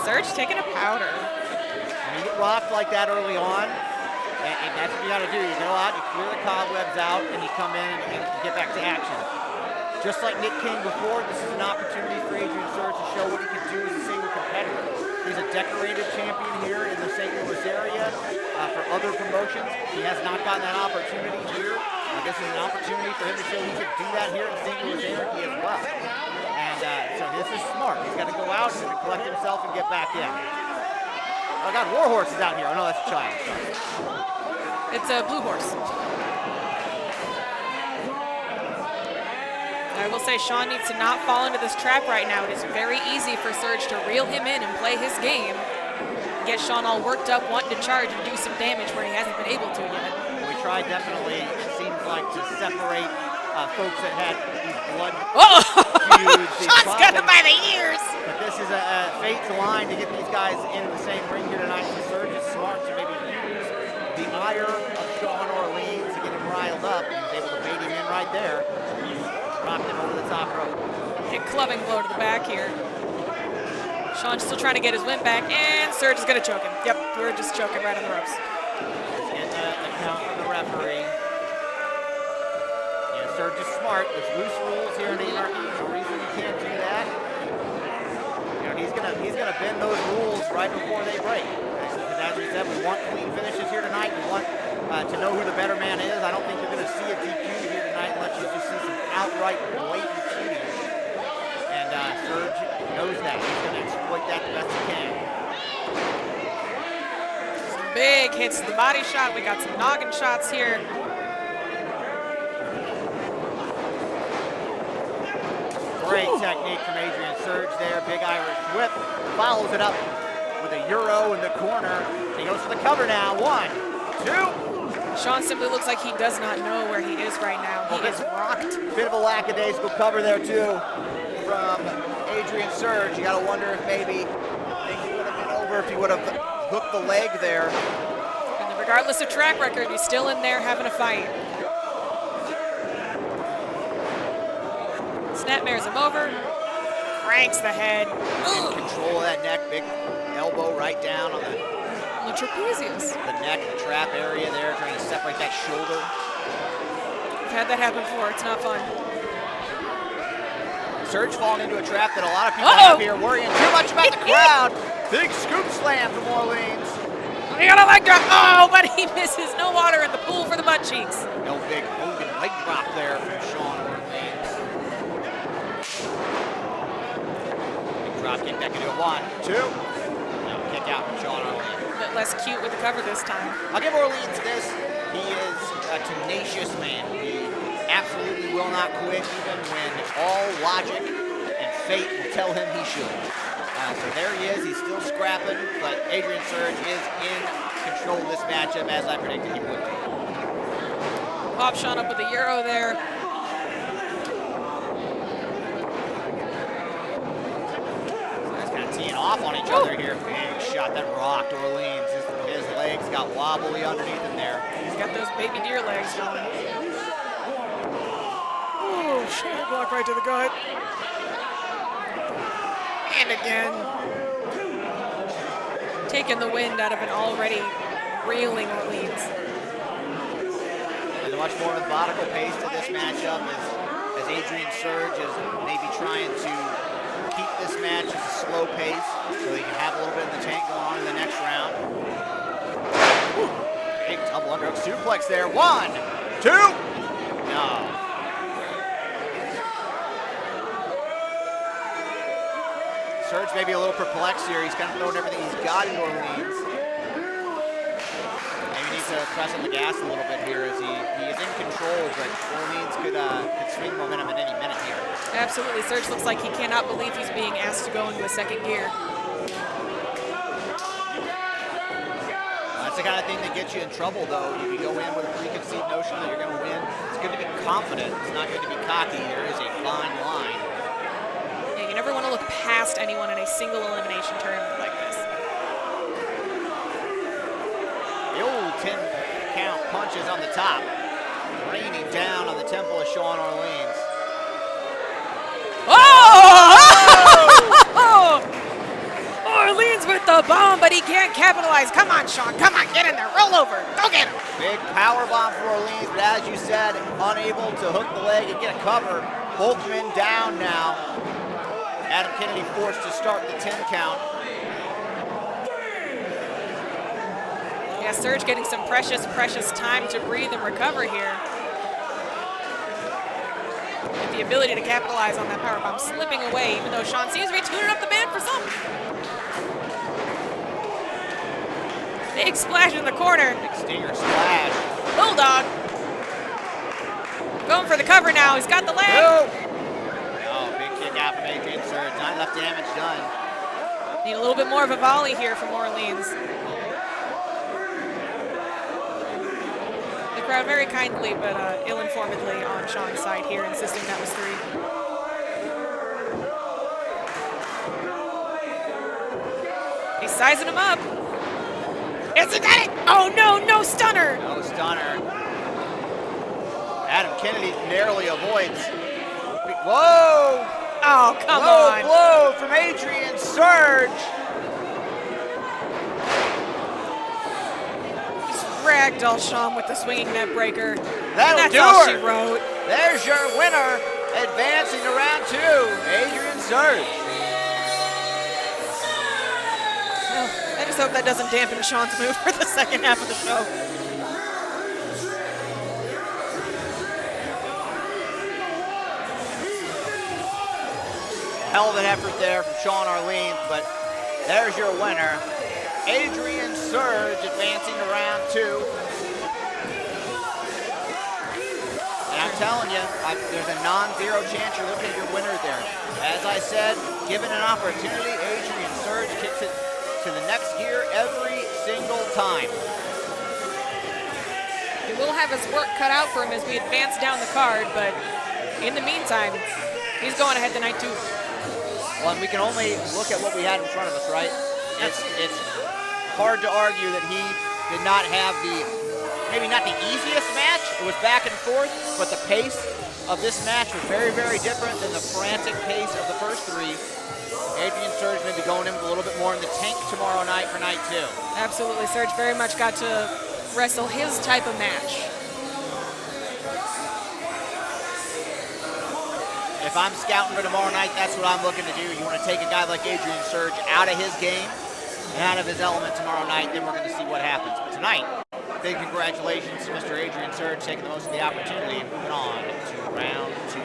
Surge taking a powder. When you get rocked like that early on, and that's what you got to do. You go out, you clear the cobwebs out, and you come in and get back to action. Just like Nick King before, this is an opportunity for Adrian Surge to show what he can do as a single competitor. He's a decorated champion here in the St. Louis area for other promotions. He has not gotten that opportunity here. This is an opportunity for him to show he could do that here in St. Louis Anarchy as well. And so this is smart. He's got to go out and collect himself and get back in. Oh God, WARHORSE is out here. Oh no, that's a child. It's a blue horse. I will say Sean needs to not fall into this trap right now. It is very easy for Surge to reel him in and play his game. Get Sean all worked up, wanting to charge and do some damage where he hasn't been able to yet. We tried definitely, it seems like, to separate folks that had these blood Oh! feuds. these Sean's got him problems. by the ears. But this is a fate's line to get these guys into the same ring here tonight. So Surge is smart to maybe use the ire of Sean Orleans to get him riled up. He was able to bait him in right there. Dropped him over the top rope. And clubbing blow to the back here. Sean's still trying to get his win back, and Surge is going to choke him. Yep, we're just choking right on the ropes. Getting a count from the referee. Yeah, Surge is smart. There's loose rules here in Anarchy. No reason you can't do that. You know, he's gonna bend those rules right before they break. Because as we said, we want clean finishes here tonight. We want to know who the better man is. I don't think you're gonna see a DQ here tonight unless you just see some outright blatant cheating. And Surge knows that. He's gonna exploit that the best he can. Some big hits to the body shot. We got some noggin shots here. Great technique from Adrian. Surge there, big Irish whip. Follows it up with a Euro in the corner. He goes for the cover now. 1, 2. Sean simply looks like he does not know where he is right now. He is rocked. Bit of a lackadaisical cover there too from Adrian Surge. You gotta wonder if maybe things would have been over if he would have hooked the leg there. And regardless of track record, he's still in there having a fight. Snapmares him over, cranks the head. In control of that neck, big elbow right down on the trapezius. the neck, the trap area there, trying to separate that shoulder. I've had that happen before. It's not fun. Surge falling into a trap that a lot of people have here, worrying too much about the crowd. Big scoop slam from Orleans. He got a leg drop. Oh, but he misses. No water in the pool for the butt cheeks. No big Hogan leg drop there from Sean Orleans. Big drop kick back into a 1, 2. No, kick out from Sean Orleans. A bit less cute with the cover this time. I'll give Orleans this. He is a tenacious man. He absolutely will not quit even when all logic and fate will tell him he should. So there he is. He's still scrapping, but Adrian Surge is in control of this matchup as I predicted he would be. Pop Sean up with a Euro there. So that's kind of teeing off on each other here. Big shot that rocked Orleans. His legs got wobbly underneath him there. He's got those baby deer legs going. Oh, shoulder block right to the gut. And again. Taking the wind out of an already reeling Orleans. There's a much more methodical pace to this matchup as Adrian Surge is maybe trying to keep this match at a slow pace so he can have a little bit of the tank going on in the next round. Big double underhook suplex there. 1, 2. No. Surge may be a little perplexed here. He's kind of throwing everything he's got in Orleans. Maybe needs to press on the gas a little bit here as he is in control, but Orleans could swing momentum at any minute here. Absolutely. Surge looks like he cannot believe he's being asked to go into a second gear. That's the kind of thing that gets you in trouble, though. You can go in with a preconceived notion that you're going to win. It's good to be confident. It's not good to be cocky. There is a fine line. Yeah, you never want to look past anyone in a single elimination tournament like this. The old 10 count punches on the top, raining down on the temple of Sean Orleans. Oh! Orleans with the bomb, but he can't capitalize. Come on, Sean. Come on, get in there. Roll over. Go get him. Big power bomb for Orleans, but as you said, unable to hook the leg and get a cover. Both men down now. Adam Kennedy forced to start the 10 count. Yeah, Surge getting some precious time to breathe and recover here. With the ability to capitalize on that powerbomb slipping away, even though Sean seems to be tuning up the band for something. Big splash in the corner. Big stinger splash. Bulldog. Going for the cover now. He's got the leg. Oh, big kick out from Adrian Surge. Not enough damage done. Need a little bit more of a volley here from Orleans. The crowd very kindly but ill-informedly on Sean's side here, insisting that was 3. He's sizing him up. Is he got it? Oh no, no stunner. No stunner. Adam Kennedy narrowly avoids. Whoa! Oh, come Low on. blow from Adrian Surge. Just ragdoll Sean with the swinging net breaker. That'll And that's do all her. she wrote. There's your winner, advancing to round 2, Adrian Surge. Well, I just hope that doesn't dampen Sean's mood for the second half of the show. Hell of an effort there from Sean Arlene, but there's your winner, Adrian Surge, advancing to round 2. And I'm telling you, there's a non-zero chance you're looking at your winner there. As I said, given an opportunity, Adrian Surge kicks it to the next gear every single time. He will have his work cut out for him as we advance down the card, but in the meantime, he's going ahead tonight too. Well, and we can only look at what we had in front of us, right? It's hard to argue that he did not have maybe not the easiest match. It was back and forth, but the pace of this match was very, very different than the frantic pace of the first 3. Adrian Surge may be going in with a little bit more in the tank tomorrow night for night 2. Absolutely, Surge very much got to wrestle his type of match. If I'm scouting for tomorrow night, that's what I'm looking to do. You want to take a guy like Adrian Surge out of his game and out of his element tomorrow night, then we're going to see what happens. But tonight, big congratulations to Mr. Adrian Surge taking the most of the opportunity and moving on to round 2.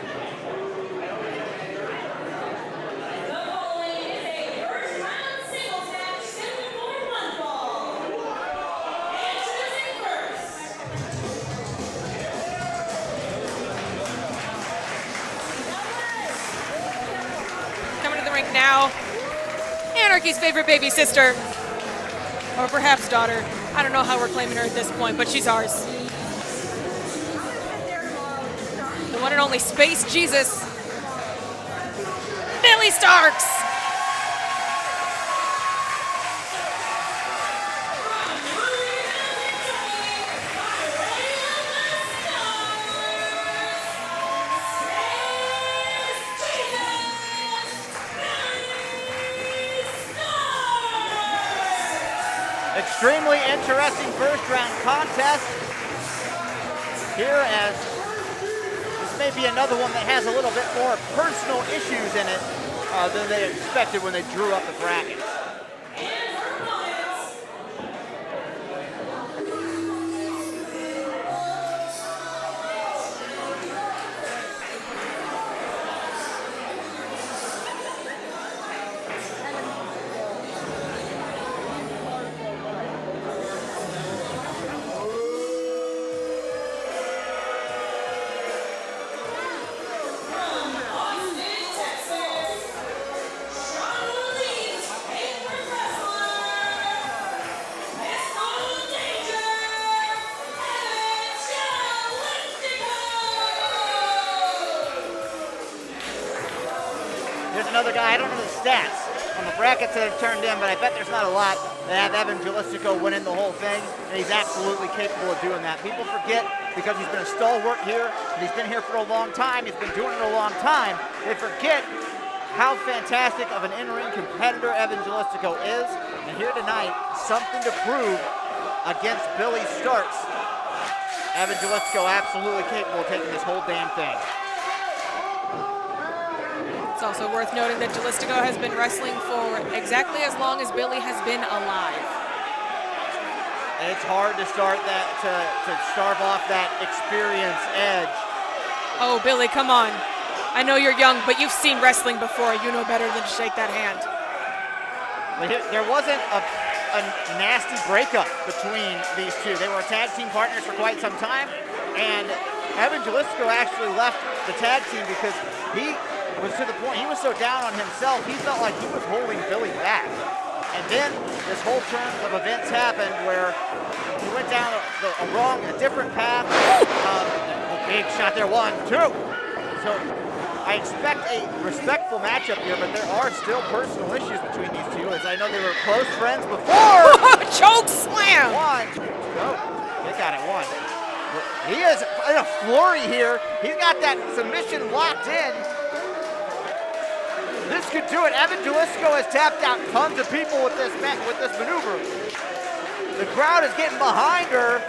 Now, Anarchy's favorite baby sister, or perhaps daughter. I don't know how we're claiming her at this point, but she's ours. The one and only Space Jesus, Billie Starkz. Extremely interesting first round contest here, as this may be another one that has a little bit more personal issues in it than they expected when they drew up the brackets. Another guy, I don't know the stats on the brackets that have turned in, but I bet there's not a lot that have Evan Gelistico winning the whole thing, and he's absolutely capable of doing that. People forget, because he's been a stalwart here, and he's been here for a long time, he's been doing it a long time, they forget how fantastic of an in-ring competitor Evan Gelistico is, and here tonight, something to prove against Billie Starkz. Evan Gelistico absolutely capable of taking this whole damn thing. It's also worth noting that Gelistico has been wrestling for exactly as long as Billie has been alive. It's hard to start that to starve off that experience edge. Oh, Billie, come on. I know you're young, but you've seen wrestling before. You know better than to shake that hand. But there wasn't a nasty breakup between these two. They were tag team partners for quite some time, and Evan Gelistico actually left the tag team because he was to the point, he was so down on himself, he felt like he was holding Billie back. And then this whole turn of events happened where he went down a different path. Big shot there, 1, 2. So I expect a respectful matchup here, but there are still personal issues between these two, as I know they were close friends before. Choke slam! 1. Oh, they got it, 1. He is in a flurry here. He's got that submission locked in. This could do it. Evan Gelistico has tapped out tons of people with this maneuver. The crowd is getting behind her,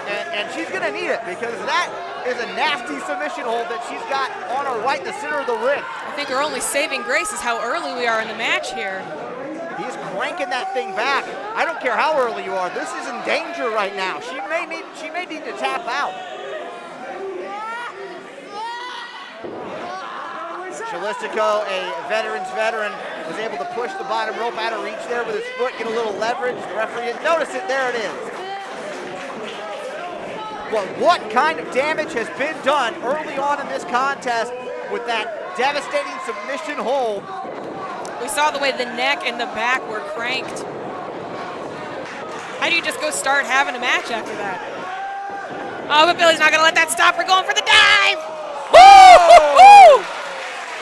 and she's going to need it because that is a nasty submission hold that she's got on her right in the center of the ring. I think her only saving grace is how early we are in the match here. He's cranking that thing back. I don't care how early you are. This is in danger right now. She may need to tap out. Gelistico, a veteran's veteran, was able to push the bottom rope out of reach there with his foot, get a little leverage. The referee didn't notice it. There it is. Well, what kind of damage has been done early on in this contest with that devastating submission hold? We saw the way the neck and the back were cranked. How do you just go start having a match after that? Oh, but Billie's not going to let that stop her going for the dive. Woo!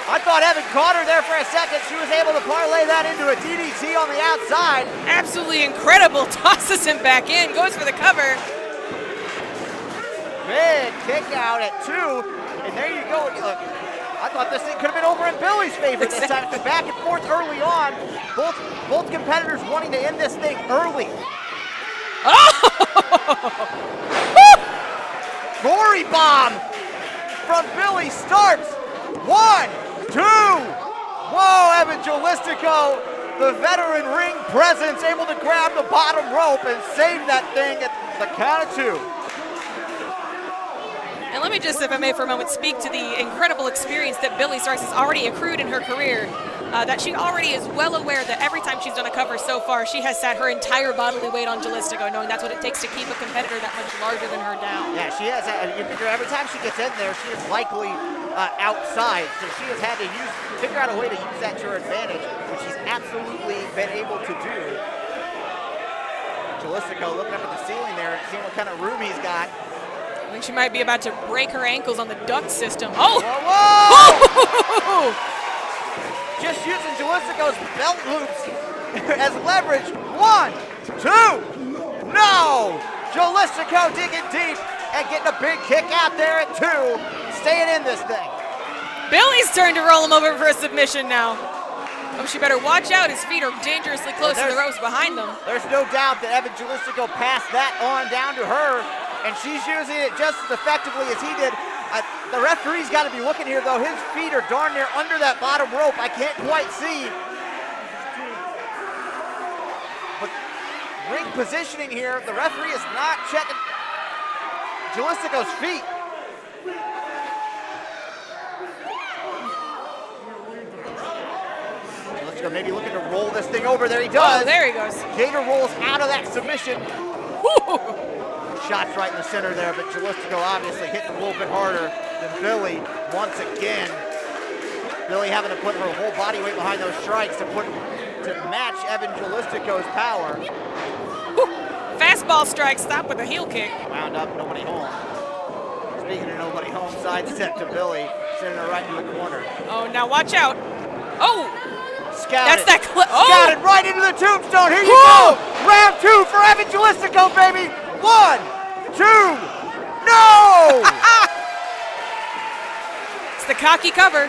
I thought Evan caught her there for a second. She was able to parlay that into a DDT on the outside. Absolutely incredible. Tosses him back in. Goes for the cover. Big kick out at 2. And there you go. Look, I thought this thing could have been over in Billie's favor this time. It's back and forth early on. Both competitors wanting to end this thing early. Oh! Gory bomb from Billie Starkz. 1, 2. Whoa, Evan Gelistico, the veteran ring presence, able to grab the bottom rope and save that thing at the count of 2. And let me just, if I may for a moment, speak to the incredible experience that Billie Starkz has already accrued in her career. That she already is well aware that every time she's done a cover so far, she has sat her entire bodily weight on Gelistico, knowing that's what it takes to keep a competitor that much larger than her down. Yeah, she has. You figure every time she gets in there, she is likely outside, so she has had to figure out a way to use that to her advantage, which she's absolutely been able to do. Gelistico looking up at the ceiling there, seeing what kind of room he's got. I think she might be about to break her ankles on the duct system. Oh! Whoa! Just using Gelistico's belt loops as leverage. 1, 2. No! Gelistico digging deep and getting a big kick out there at 2. Staying in this thing. Billie's turn to roll him over for a submission now. Oh, she better watch out. His feet are dangerously close to the ropes behind them. There's no doubt that Evan Gelistico passed that on down to her, and she's using it just as effectively as he did. The referee's got to be looking here, though. His feet are darn near under that bottom rope. I can't quite see. But ring positioning here, the referee is not checking Gelistico's feet. Gelistico maybe looking to roll this thing over. There he does. Oh, there he goes. Gator rolls out of that submission. Shots right in the center there, but Gelistico obviously hitting a little bit harder than Billie once again. Billie having to put her whole body weight behind those strikes to match Evan Gelistico's power. Fastball strike, stop with a heel kick. Wound up, nobody home. Speaking of nobody home, side step to Billie, sending her right into the corner. Oh, now watch out. Oh! Scouted. That's that clip. Oh! Scouted right into the tombstone. Here you go. Round 2 for Evan Gelistico, baby. 1, 2, no! It's the cocky cover.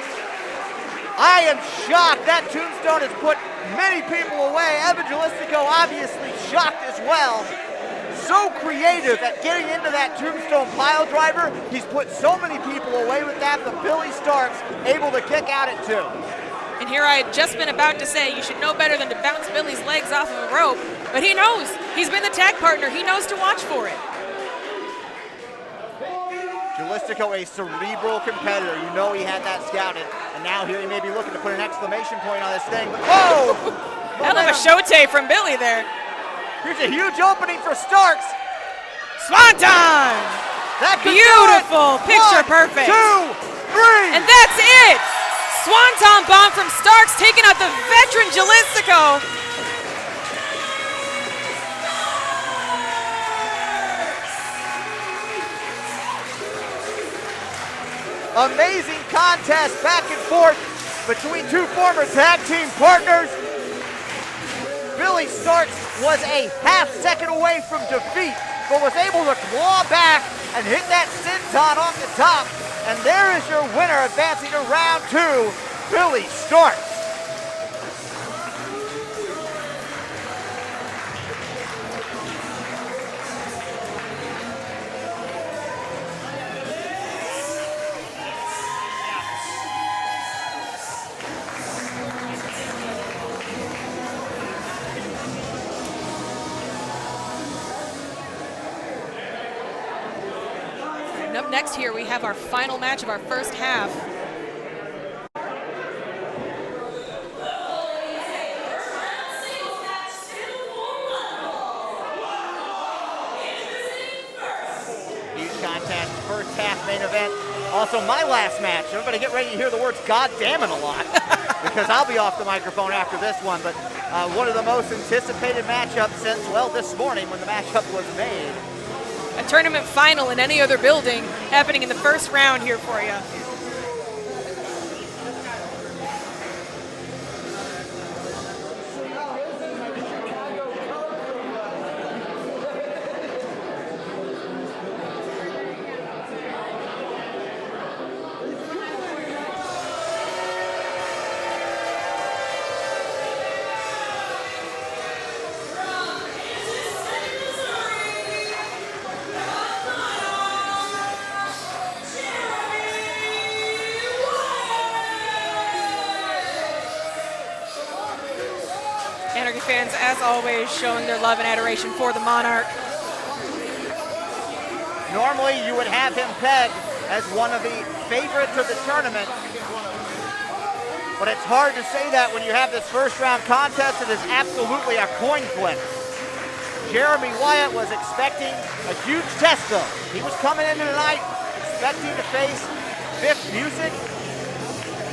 I am shocked. That tombstone has put many people away. Evan Gelistico obviously shocked as well. So creative at getting into that tombstone pile driver. He's put so many people away with that, but Billie Starkz able to kick out at 2. And here I had just been about to say, you should know better than to bounce Billie's legs off of a rope, but he knows. He's been the tag partner. He knows to watch for it. Gelistico, a cerebral competitor. You know he had that scouted. And now here he may be looking to put an exclamation point on this thing. But whoa! Hell of a shote from Billie there. Here's a huge opening for Starkz. Swanton! That could beautiful, picture 1, perfect. 2, 3. And that's it! Swanton bomb from Starkz taking out the veteran Gelistico. amazing contest back and forth between two former tag team partners. Billie Starkz was a half-second away from defeat, but was able to claw back and hit that senton on the top. And there is your winner, advancing to round 2, Billie Starkz. And up next here, we have our final match of our first half. Huge contest, first half main event. Also my last match. Everybody get ready to hear the words "God damn it" a lot because I'll be off the microphone after this one. But one of the most anticipated matchups since, well, this morning when the matchup was made. A tournament final in any other building happening in the first round here for you. Anarchy fans, as always, showing their love and adoration for the Monarch. Normally you would have him pegged as one of the favorites of the tournament, but it's hard to say that when you have this first round contest. It is absolutely a coin flip. Jeremy Wyatt was expecting a huge test though. He was coming into tonight expecting to face Fifth Music,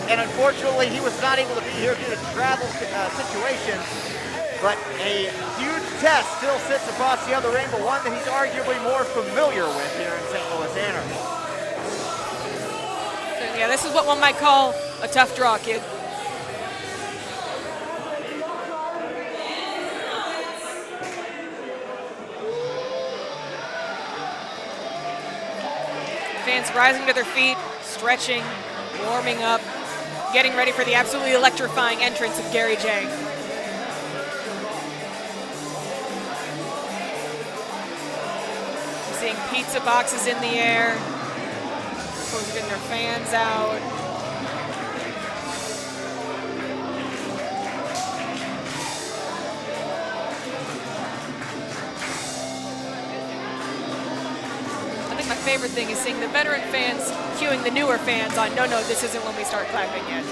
and unfortunately he was not able to be here due to travel situation. But a huge test still sits across the other ring, but one that he's arguably more familiar with here in St. Louis Anarchy. So, yeah, this is what one might call a tough draw, kid. Fans rising to their feet, stretching, warming up, getting ready for the absolutely electrifying entrance of Gary J. Seeing pizza boxes in the air, folks getting their fans out. I think my favorite thing is seeing the veteran fans cueing the newer fans on, no, this isn't when we start clapping yet.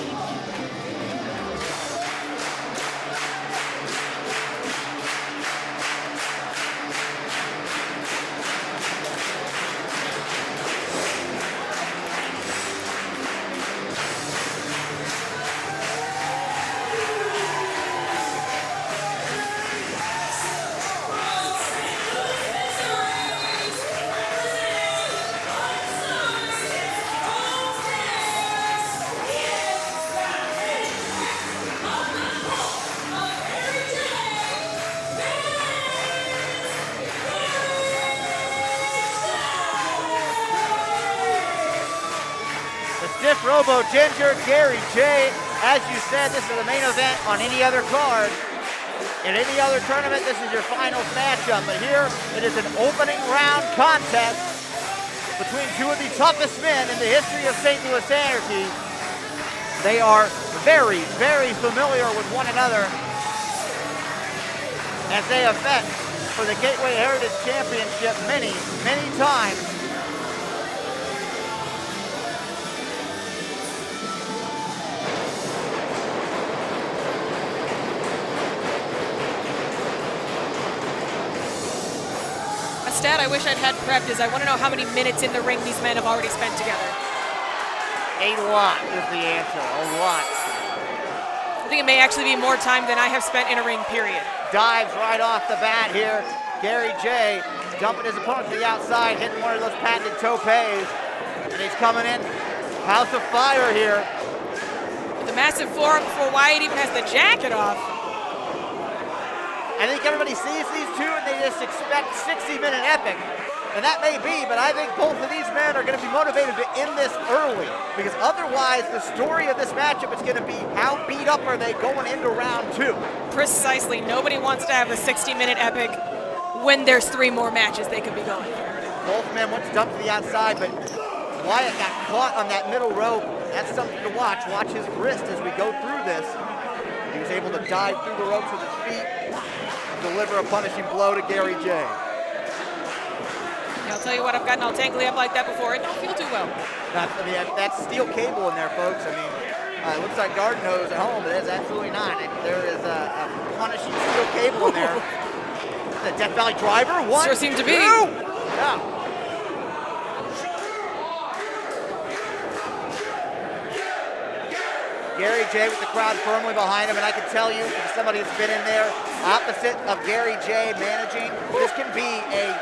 Robo Ginger, Gary J. As you said, this is the main event on any other card. In any other tournament, this is your finals matchup. But here, it is an opening round contest between two of the toughest men in the history of St. Louis Anarchy. They are very, very familiar with one another as they have met for the Gateway Heritage Championship many, many times. Stat I wish I'd had prepped is I want to know how many minutes in the ring these men have already spent together. A lot is the answer, a lot. I think it may actually be more time than I have spent in a ring, period. Dives right off the bat here. Gary J dumping his opponent to the outside, hitting one of those patented topes. And he's coming in House of Fire here. The massive forearm before Wyatt even has the jacket off. I think everybody sees these two and they just expect 60-minute epic. And that may be, but I think both of these men are going to be motivated to end this early. Because otherwise, the story of this matchup is going to be how beat up are they going into round 2. Precisely. Nobody wants to have a 60-minute epic when there's 3 more matches they could be going for. Both men went to dump to the outside, but Wyatt got caught on that middle rope. That's something to watch. Watch his wrist as we go through this. He was able to dive through the ropes with his feet, deliver a punishing blow to Gary J. I'll tell you what, I've gotten all tangly up like that before. It don't feel too well. That's steel cable in there, folks. I mean, it looks like garden hose at home, but it's absolutely not. There is a punishing steel cable in there. The Death Valley driver, 1, Sure seemed to be. 2. Yeah. Gary J with the crowd firmly behind him, and I can tell you, from somebody that's been in there, opposite of Gary J managing, this can be a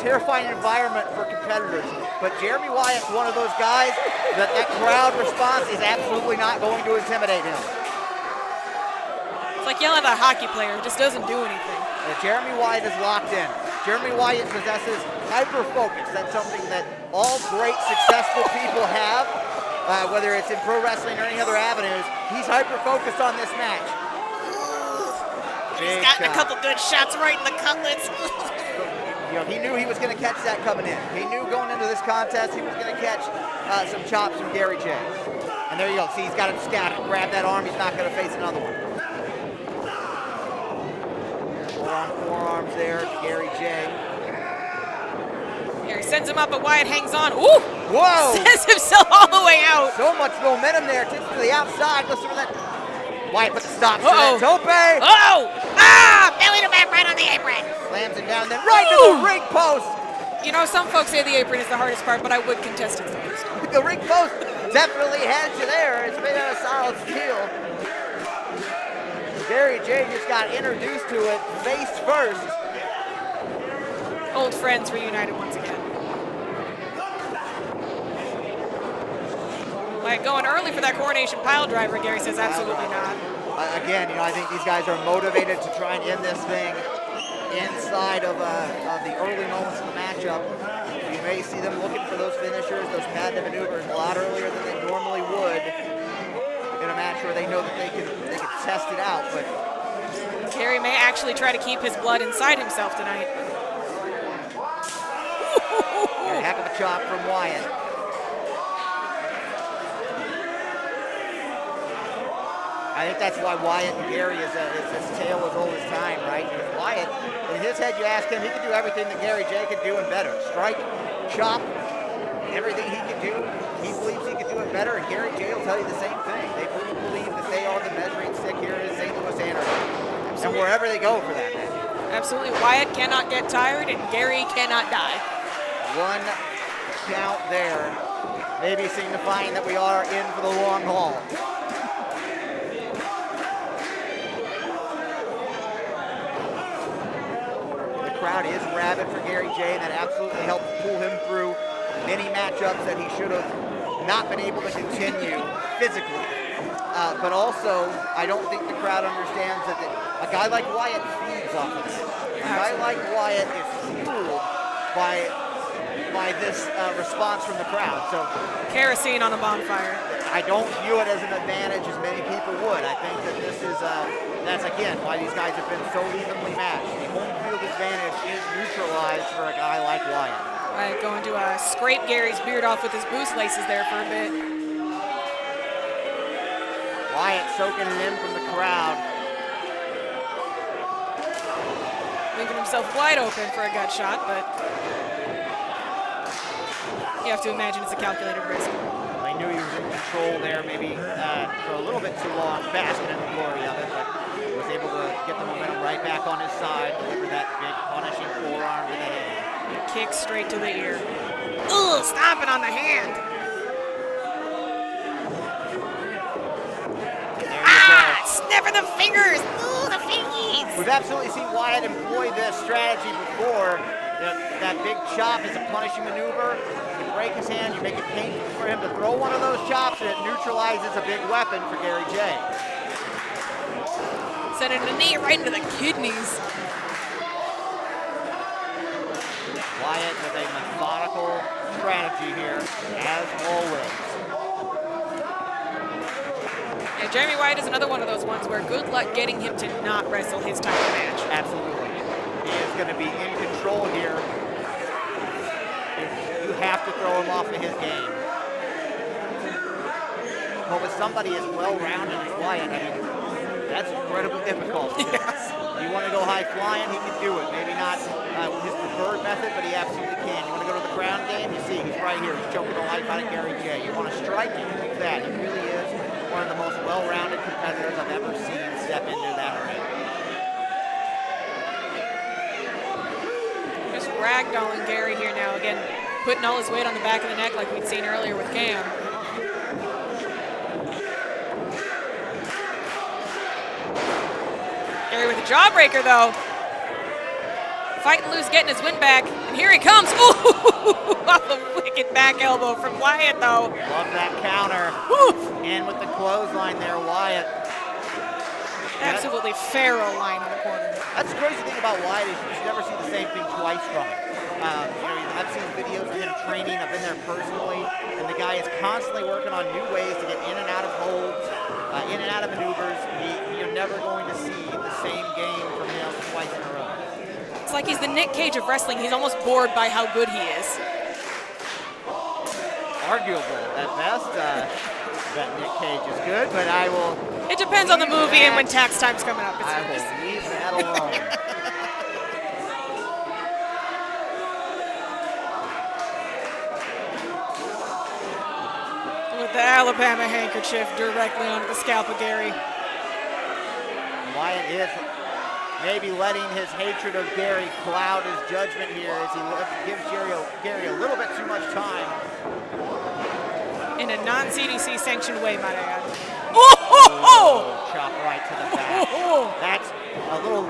terrifying environment for competitors. But Jeremy Wyatt's one of those guys that crowd response is absolutely not going to intimidate him. It's like yelling at a hockey player. It just doesn't do anything. Jeremy Wyatt is locked in. Jeremy Wyatt possesses hyper-focus. That's something that all great, successful people have, whether it's in pro wrestling or any other avenues. He's hyper-focused on this match. He's gotten a couple good shots right in the cutlets. You know, he knew he was going to catch that coming in. He knew going into this contest he was going to catch some chops from Gary J. And there you go. See, he's got him scouted. Grab that arm. He's not going to face another one. Forearms there to Gary J. Here he sends him up, but Wyatt hangs on. Ooh! Whoa! Sends himself all the way out. So much momentum there. Tips to the outside. Listen to that. Wyatt put the stop to that tope. Oh! Ah! Belly to back right on the apron. Slams it down, then right to the ring post. You know, some folks say the apron is the hardest part, but I would contest it's the hardest. The ring post definitely has you there. It's made out of solid steel. Gary J just got introduced to it face first. Old friends reunited once again. Wyatt going early for that coronation pile driver. Gary says absolutely not. Again, you know, I think these guys are motivated to try and end this thing inside of the early moments of the matchup. You may see them looking for those finishers, those patented maneuvers a lot earlier than they normally would in a match where they know that they can test it out. But Gary may actually try to keep his blood inside himself tonight. a heck of a chop from Wyatt. I think that's why Wyatt and Gary is his tale as old as time, right? Because Wyatt, in his head, you ask him, he can do everything that Gary J could do and better. Strike, chop, everything he can do. He believes he can do it better, and Gary J will tell you the same thing. They believe that they are the measuring stick here in St. Louis Anarchy, and wherever they go for that matter. Absolutely. Wyatt cannot get tired, and Gary cannot die. 1 count there, maybe signifying that we are in for the long haul. Crowd is rabid for Gary J, and that absolutely helps pull him through many matchups that he should have not been able to continue physically. But also, I don't think the crowd understands that a guy like Wyatt feeds off of it. A guy like Wyatt is fueled by this response from the crowd. So kerosene on a bonfire. I don't view it as an advantage as many people would. I think that this is, that's again why these guys have been so evenly matched. The home field advantage is neutralized for a guy like Wyatt. Wyatt going to scrape Gary's beard off with his boost laces there for a bit. Wyatt soaking it in from the crowd. Leaving himself wide open for a gut shot, but you have to imagine it's a calculated risk. I knew he was in control there, maybe for a little bit too long, basking in the glory of it, but was able to get the momentum right back on his side, deliver that big punishing forearm to the hand. Kick straight to the ear. Ugh, stomping on the hand. Sniffing the fingers. Ooh, the fingies. We've absolutely seen Wyatt employ this strategy before. That big chop is a punishing maneuver. You break his hand, you make it painful for him to throw one of those chops, and it neutralizes a big weapon for Gary J. Sending a knee right into the kidneys. Wyatt with a methodical strategy here, as always. Yeah, Jeremy Wyatt is another one of those ones where good luck getting him to not wrestle his title match. Absolutely. He is going to be in control here. You have to throw him off of his game. But with somebody as well-rounded as Wyatt, I mean, that's incredibly difficult. Yes. You want to go high flying, he can do it. Maybe not his preferred method, but he absolutely can. You want to go to the ground game, you see he's right here. He's choking the life out of Gary J. You want to strike, you can do that. He really is one of the most well-rounded competitors I've ever seen step into that ring. Just ragdolling Gary here now. Again, putting all his weight on the back of the neck like we'd seen earlier with Cam. Gary with a jawbreaker, though. Fight and lose, getting his win back. And here he comes. Ooh, off a wicked back elbow from Wyatt, though. Love that counter. Oof. And with the clothesline there, Wyatt. Absolutely feral line in the corner. That's the crazy thing about Wyatt is you just never see the same thing twice from him. I've seen videos of him training. I've been there personally. And the guy is constantly working on new ways to get in and out of holds, in and out of maneuvers. You're never going to see the same game from him twice in a row. It's like he's the Nick Cage of wrestling. He's almost bored by how good he is. Arguable at best. That Nick Cage is good, but I will. It depends on the movie and when tax time's coming up. I will leave that alone. With the Alabama handkerchief directly onto the scalp of Gary. Wyatt is maybe letting his hatred of Gary cloud his judgment here as he gives Gary a little bit too much time. In a non-CDC sanctioned way, might I add. Oh! Chop right to the back. That's a little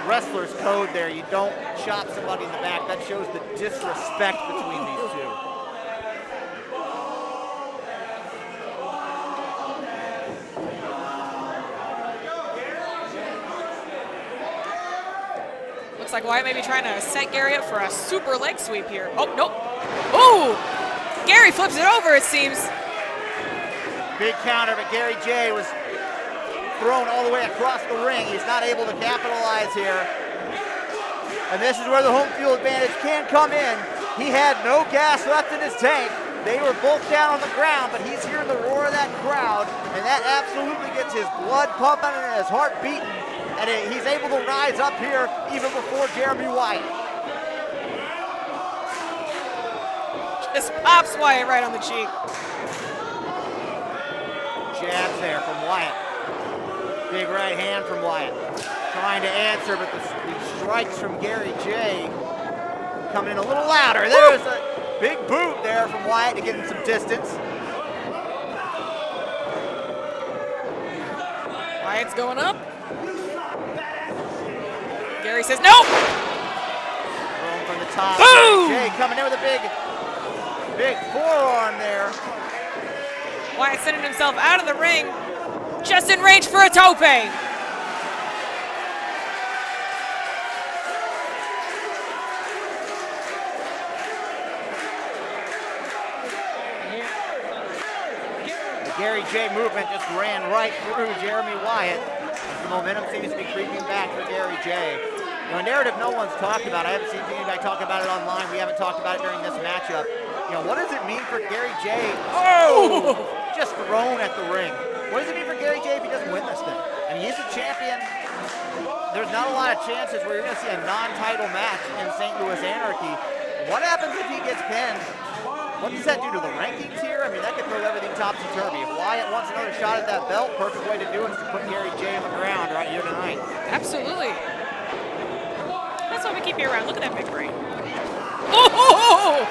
wrestler's code there. You don't chop somebody in the back. That shows the disrespect between these two. Looks like Wyatt may be trying to set Gary up for a super leg sweep here. Oh, nope. Oh! Gary flips it over, it seems. Big counter, but Gary J was thrown all the way across the ring. He's not able to capitalize here. And this is where the home field advantage can come in. He had no gas left in his tank. They were both down on the ground, but he's hearing the roar of that crowd, and that absolutely gets his blood pumping and his heart beating. And he's able to rise up here even before Jeremy Wyatt. Just pops Wyatt right on the cheek. Jabs there from Wyatt. Big right hand from Wyatt. Trying to answer, but the strikes from Gary J coming in a little louder. There's a big boot there from Wyatt to get him some distance. Wyatt's going up. Gary says no. Thrown from the top. Boom! Jay coming in with a big forearm there. Wyatt sending himself out of the ring, just in range for a tope. The Gary J movement just ran right through Jeremy Wyatt. The momentum seems to be creeping back for Gary J. A narrative no one's talked about. I haven't seen anybody talk about it online. We haven't talked about it during this matchup. What does it mean for Gary J? Oh! Just thrown at the ring. What does it mean for Gary J if he doesn't win this thing? I mean, he's a champion. There's not a lot of chances where you're going to see a non-title match in St. Louis Anarchy. What happens if he gets pinned? What does that do to the rankings here? I mean, that could throw everything topsy-turvy. If Wyatt wants another shot at that belt, perfect way to do it is to put Gary J on the ground right here tonight. Absolutely. That's why we keep you around. Look at that big brain. Oh!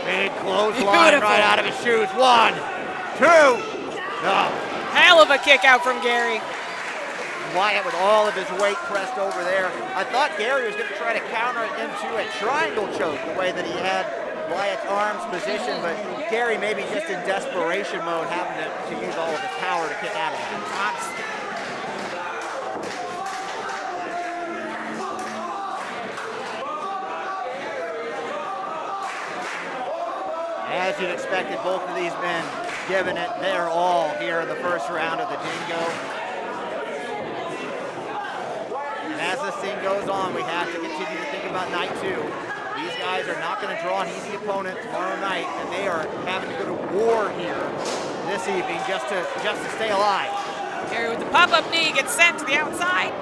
Big clothesline right out of his shoes. 1, 2. No. Hell of a kick out from Gary. Wyatt with all of his weight pressed over there. I thought Gary was going to try to counter it into a triangle choke the way that he had Wyatt's arms positioned, but Gary maybe just in desperation mode having to use all of his power to kick out of it. As you'd expected, both of these men giving it their all here in the first round of the Dingo. And as this thing goes on, we have to continue to think about night 2. These guys are not going to draw an easy opponent tomorrow night, and they are having to go to war here this evening just to stay alive. Gary with the pop-up knee gets sent to the outside.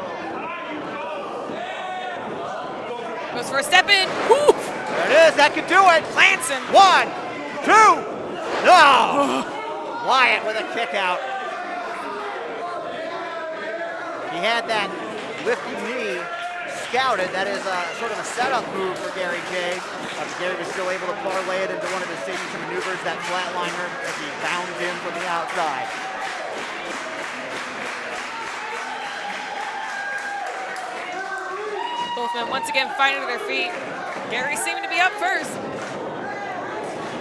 Goes for a step in. Woo! There it is. That could do it. Plants him. 1, 2. No! Wyatt with a kick out. He had that lifting knee scouted. That is sort of a setup move for Gary J. Gary was still able to parlay it into one of his signature maneuvers, that flatliner, as he bounds in from the outside. Both men once again fighting to their feet. Gary seeming to be up first.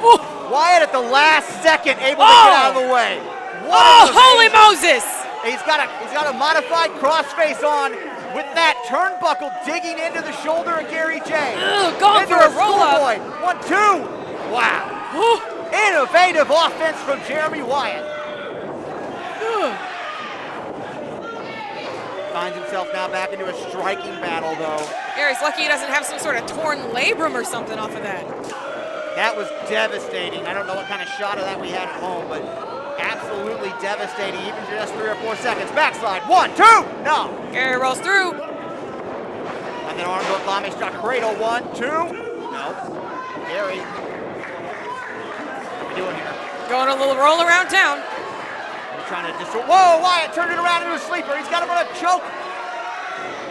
Ooh. Wyatt at the last second able to get out of the way. Holy Moses! He's got a modified crossface on with that turnbuckle digging into the shoulder of Gary J. Going for a roll-up. 1, 2. Wow. Innovative offense from Jeremy Wyatt. Finds himself now back into a striking battle, though. Gary's lucky he doesn't have some sort of torn labrum or something off of that. That was devastating. I don't know what kind of shot of that we had at home, but absolutely devastating, even just 3 or 4 seconds. Backslide, 1, 2, no. Gary rolls through. And then arm hook Lame shot cradle, 1, 2. No. Gary. What are we doing here? Going a little roll around town. He's trying to just, whoa, Wyatt turned it around into a sleeper. He's got him on a choke.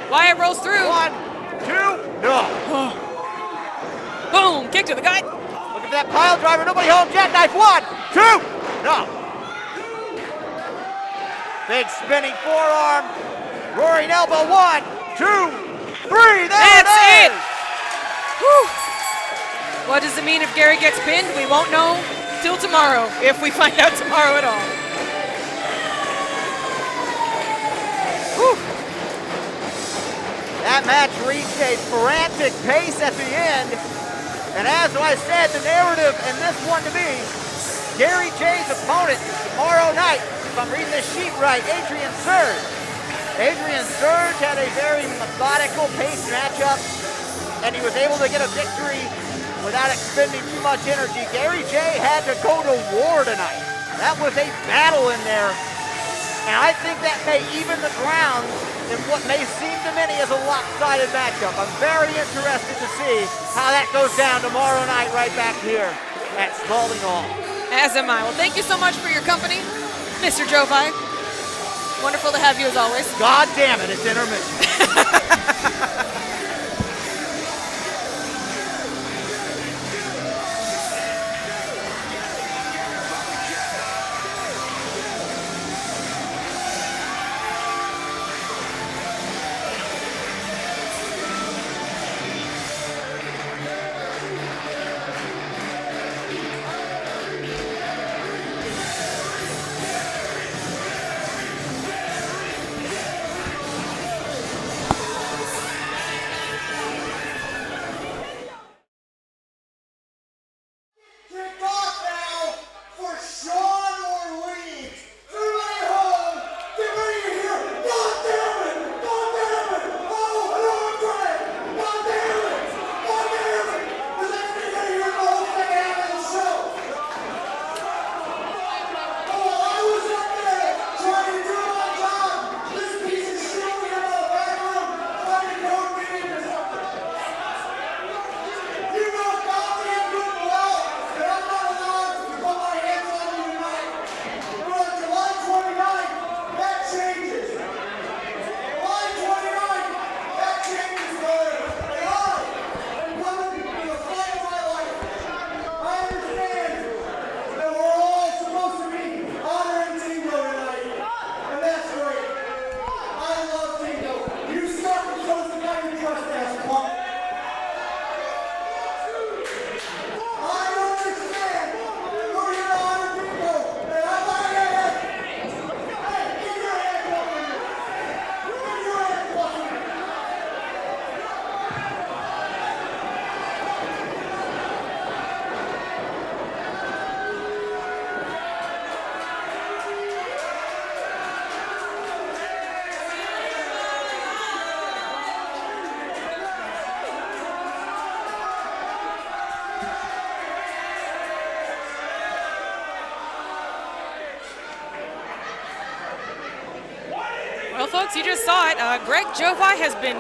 Wyatt rolls through. 1, 2, no. Boom, kick to the gut. Look at that pile driver, nobody home, jackknife, 1, 2, no. Big spinning forearm, roaring elbow, 1, 2, 3, That's it is. Whew. What does it mean if Gary gets pinned? We won't know till tomorrow, if we find out tomorrow at all. Whew. That match reached a frantic pace at the end. And as I said, the narrative in this one to be, Gary J's opponent tomorrow night, if I'm reading this sheet right, Adrian Surge. Adrian Surge had a very methodical paced matchup, and he was able to get a victory without expending too much energy. Gary J had to go to war tonight. That was a battle in there, and I think that may even the ground in what may seem to many as a lopsided matchup. I'm very interested to see how that goes down tomorrow night right back here at Spalding Hall. As am I. Well, thank you so much for your company, Mr. Jovi. Wonderful to have you as always. God damn it, it's intermission. Folks, you just saw it. Greg Jovi has been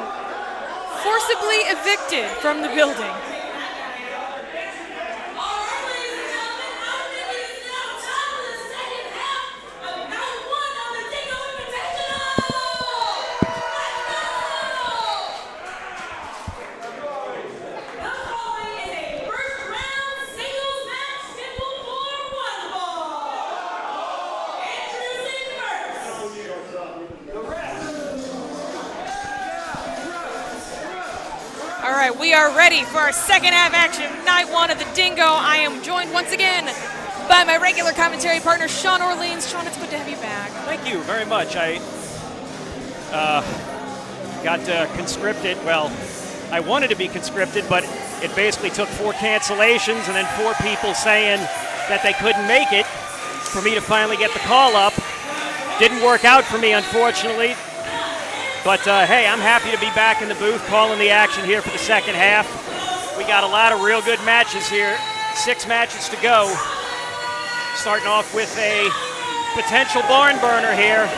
forcibly evicted from the building. All right, we are ready for our second half action, night one of the Dingo. I am joined once again by my regular commentary partner, Sean Orleans. Sean, it's good to have you back. Thank you very much. I got conscripted. Well, I wanted to be conscripted, but it basically took 4 cancellations and then 4 people saying that they couldn't make it for me to finally get the call up. Didn't work out for me, unfortunately. But, hey, I'm happy to be back in the booth calling the action here for the second half. We got a lot of real good matches here. 6 matches to go. Starting off with a potential barn burner here.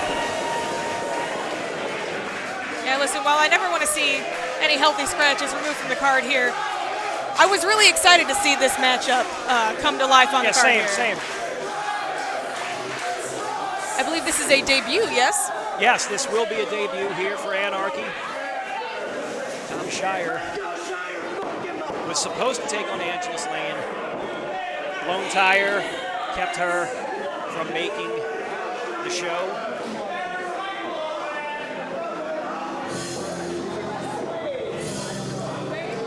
Yeah, listen, while I never want to see any healthy scratches removed from the card here, I was really excited to see this matchup come to life on the card here. Same. I believe this is a debut, yes? Yes, this will be a debut here for Anarchy. Tom Shire was supposed to take on Angela's Lane. Blown tire kept her from making the show.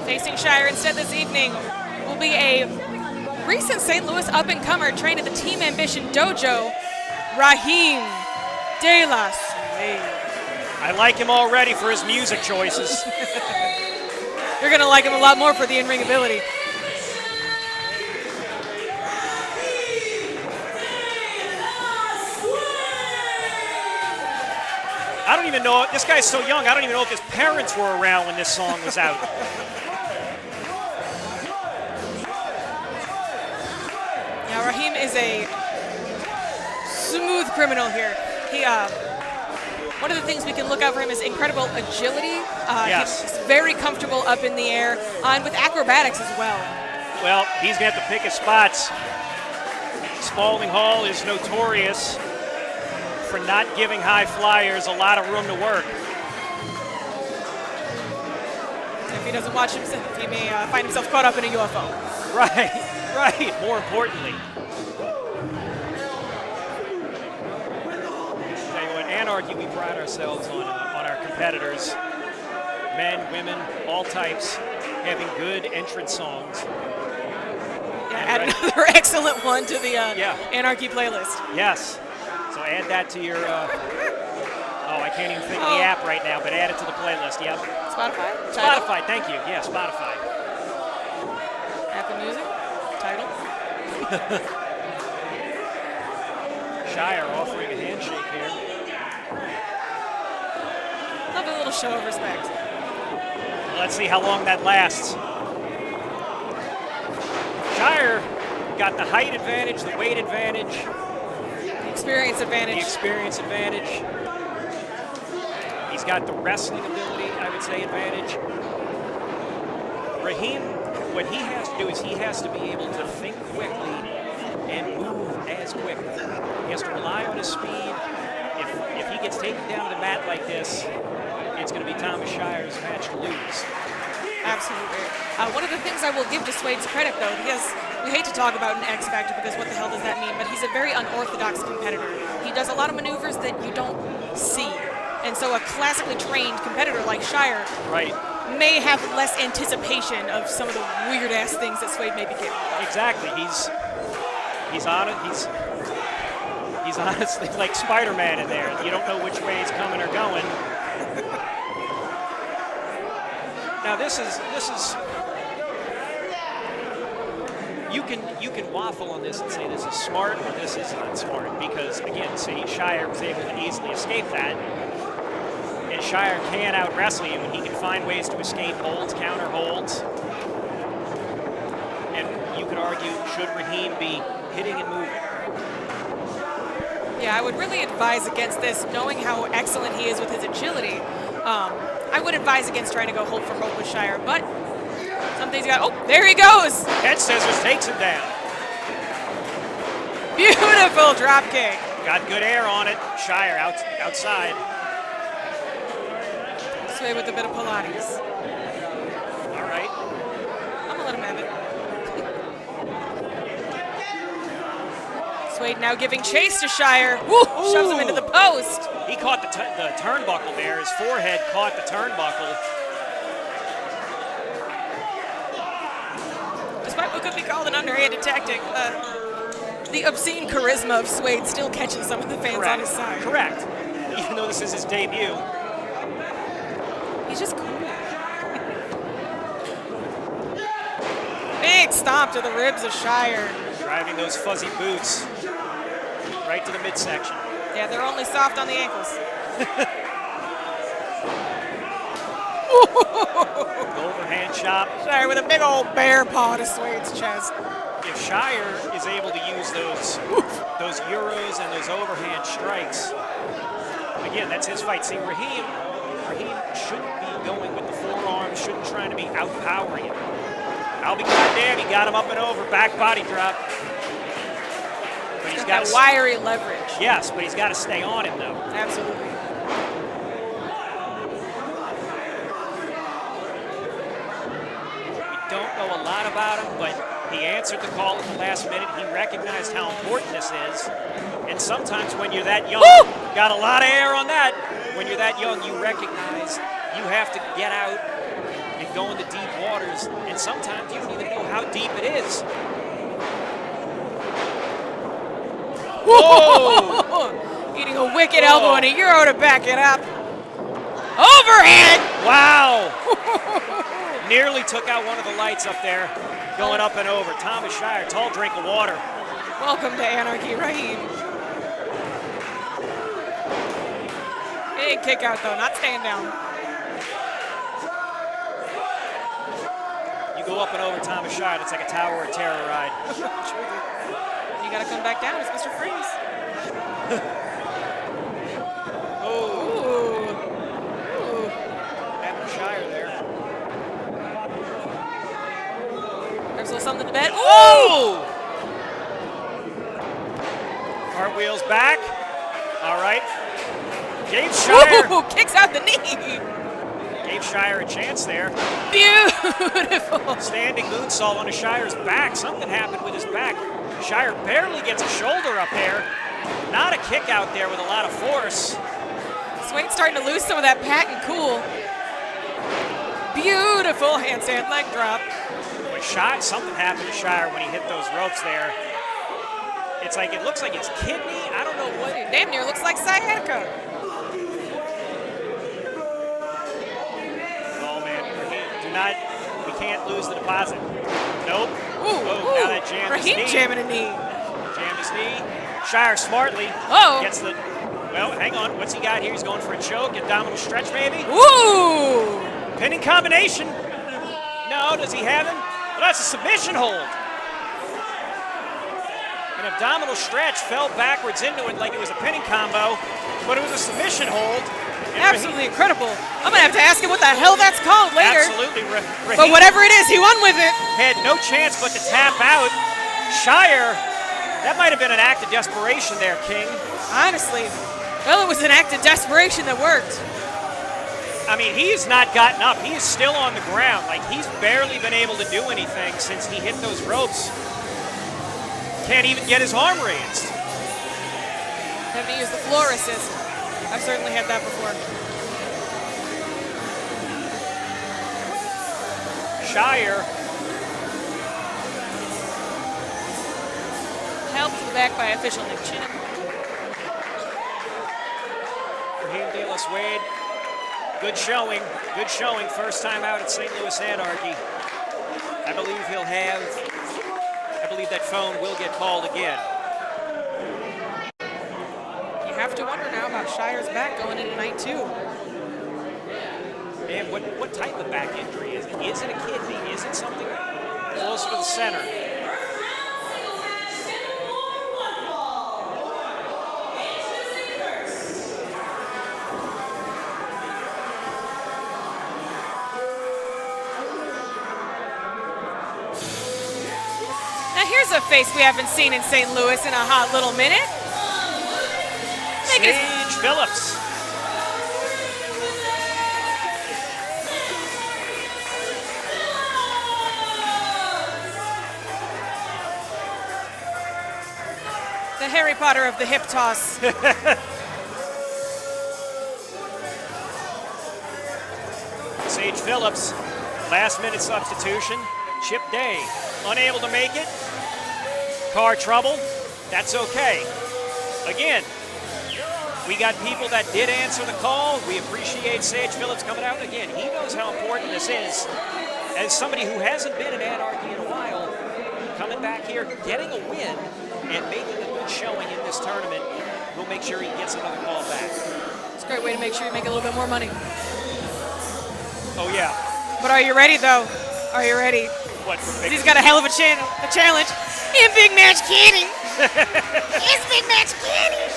Facing Shire instead this evening will be a recent St. Louis up-and-comer trained at the Team Ambition Dojo, Rahim de la Suade. I like him already for his music choices. You're going to like him a lot more for the in-ring ability. I don't even know, this guy's so young, I don't even know if his parents were around when this song was out. Now, Rahim is a smooth criminal here. He, one of the things we can look out for him is incredible agility. Yes. He's very comfortable up in the air, and with acrobatics as well. Well, he's going to have to pick his spots. Spalding Hall is notorious for not giving high flyers a lot of room to work. If he doesn't watch himself, he may find himself caught up in a UFO. Right, more importantly. Tell you what, Anarchy, we pride ourselves on our competitors, men, women, all types, having good entrance songs. Yeah, add another excellent one to the Anarchy playlist. Yes. So add that to your, I can't even think of the app right now, but add it to the playlist, yep. Spotify? Spotify, thank you. Yeah, Spotify. Apple Music? Tidal? Shire offering a handshake here. Love a little show of respect. Let's see how long that lasts. Shire got the height advantage, the weight advantage. Experience advantage. The experience advantage. He's got the wrestling ability, I would say, advantage. Rahim, what he has to do is he has to be able to think quickly and move as quick. He has to rely on his speed. If he gets taken down to the mat like this, it's going to be Thomas Shire's match to lose. Absolutely. One of the things I will give to Suade's credit, though, because we hate to talk about an X Factor because what the hell does that mean? But he's a very unorthodox competitor. He does a lot of maneuvers that you don't see. And so a classically trained competitor like Shire may have less anticipation of some of the weird-ass things that Suade may be capable of. Exactly. He's honestly like Spider-Man in there. You don't know which way he's coming or going. Now this is you can waffle on this and say this is smart or this is not smart because again, see, Shire was able to easily escape that, and Shire can out wrestle you, and he can find ways to escape holds, counter holds, and you could argue should Rahim be hitting and moving? Yeah, I would really advise against this, knowing how excellent he is with his agility. I would advise against trying to go hold for hope with Shire, but some things you got. Oh, there he goes! Head scissors takes him down. Beautiful drop kick. Got good air on it. Shire outside. Suade with a bit of Pilates. All right. I'm gonna let him have it. Suade now giving chase to Shire. Woo! Shoves him into the post. He caught the turnbuckle there. His forehead caught the turnbuckle. Despite what could be called an underhanded tactic, the obscene charisma of Suade still catching some of the fans on his side. Correct. Even though this is his debut. He's just cool. Big stomp to the ribs of Shire. Driving those fuzzy boots right to the midsection. Yeah, they're only soft on the ankles. Overhand chop. Shire with a big old bear paw to Suade's chest. If Shire is able to use those euros and those overhand strikes, again, that's his fight. See, Rahim shouldn't be going with the forearm, shouldn't try to be outpowering him. I'll be goddamn, he got him up and over, back body drop. But he's got that wiry leverage. Yes, but he's got to stay on him, though. Absolutely. We don't know a lot about him, but he answered the call at the last minute. He recognized how important this is. And sometimes when you're that young, got a lot of air on that. When you're that young, you recognize you have to get out and go into deep waters. And sometimes you don't even know how deep it is. Whoa! Eating a wicked elbow and a euro to back it up. Overhand! Wow! Nearly took out one of the lights up there, going up and over. Thomas Shire, tall drink of water. Welcome to Anarchy, Rahim. Big kick out though, not staying down. You go up and over Thomas Shire, it's like a Tower of Terror ride. You gotta come back down, it's Mr. Freeze. Ooh. Having Shire there. There's a little something to bet. Ooh! Cartwheels back. All right. Gave Shire. Ooh, kicks out the knee. Gave Shire a chance there. Beautiful. Standing moonsault onto Shire's back. Something happened with his back. Shire barely gets a shoulder up there. Not a kick out there with a lot of force. Suade's starting to lose some of that patent cool. Beautiful handstand leg drop. But something happened to Shire when he hit those ropes there. It's like, it looks like it's kidney. I don't know what. Damn near looks like sciatica. Oh man, we can't lose the deposit. Nope. Ooh, now that jammed his Rahim knee. jamming a knee. Jammed his knee. Shire smartly gets the, well, hang on. What's he got here? He's going for a choke, abdominal stretch maybe? Ooh! Pinning combination. No, does he have him? Well, that's a submission hold. An abdominal stretch fell backwards into it like it was a pinning combo, but it was a submission hold. Absolutely incredible. I'm going to have to ask him what the hell that's called later. Absolutely. But whatever it is, he won with it. Had no chance but to tap out. Shire, that might have been an act of desperation there, King. Honestly, well, it was an act of desperation that worked. I mean, he has not gotten up. He is still on the ground. Like, he's barely been able to do anything since he hit those ropes. Can't even get his arm raised. Having to use the floor assist. I've certainly had that before. Shire. Helped back by official Nick Chinham. Rahim de la Suade. Good showing. Good showing. First time out at St. Louis Anarchy. I believe that phone will get called again. You have to wonder now about Shire's back going into night 2. And what type of back injury is it? Is it a kidney? Is it something closer to the center? Now here's a face we haven't seen in St. Louis in a hot little minute. Sage Phillips. The Harry Potter of the hip toss. Sage Phillips, last minute substitution. Chip Day, unable to make it. Car trouble, that's okay. Again, we got people that did answer the call. We appreciate Sage Phillips coming out. Again, he knows how important this is. As somebody who hasn't been in Anarchy in a while, coming back here, getting a win, and making a good showing in this tournament, we'll make sure he gets another call back. It's a great way to make sure you make a little bit more money. Oh, yeah. But are you ready, though? Are you ready? What? He's got a hell of a challenge. In Big Match Canning. It's Big Match Canning.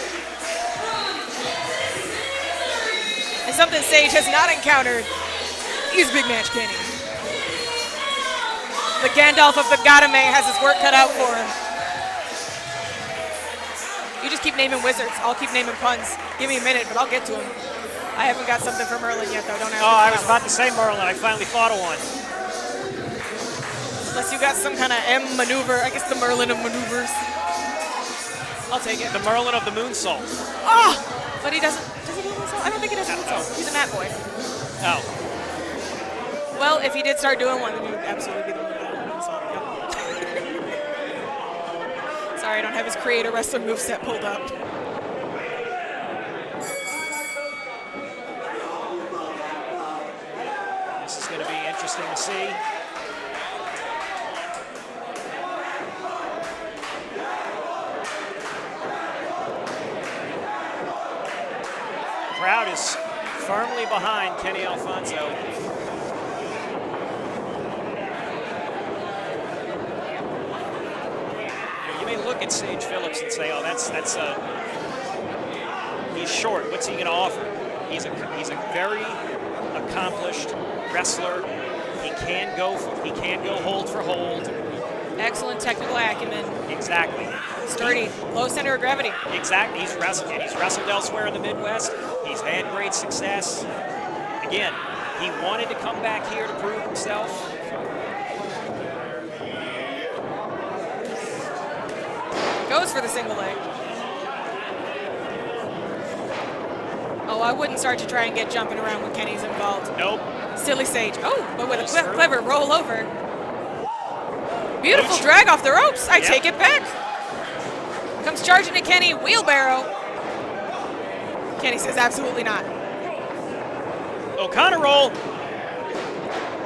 And something Sage has not encountered is Big Match Canning. The Gandalf of the Godame has his work cut out for him. You just keep naming wizards. I'll keep naming puns. Give me a minute, but I'll get to them. I haven't got something for Merlin yet, though. Don't ask me. Oh, I was about to say Merlin. I finally thought of one. Unless you got some kind of M maneuver. I guess the Merlin of maneuvers. I'll take it. The Merlin of the Moonsault. Oh! But he doesn't. Does he do moonsault? I don't think he does moonsault. He's a mat boy. Oh. Well, if he did start doing one, then he would absolutely be the moonsault. Yep. Sorry, I don't have his creator wrestler moveset pulled up. This is going to be interesting to see. Crowd is firmly behind Kenny Alfonso. You may look at Sage Phillips and say, "Oh, he's short. What's he going to offer?" He's a very accomplished wrestler. He can go hold for hold. Excellent technical acumen. Exactly. Sturdy. Low center of gravity. Exactly. He's wrestled elsewhere in the Midwest. He's had great success. Again, he wanted to come back here to prove himself. Goes for the single leg. Oh, I wouldn't start to try and get jumping around when Kenny's involved. Nope. Silly Sage. Oh, but with a clever roll over. Beautiful drag off the ropes. I take it back. Comes charging to Kenny. Wheelbarrow. Kenny says absolutely not. O'Connor roll.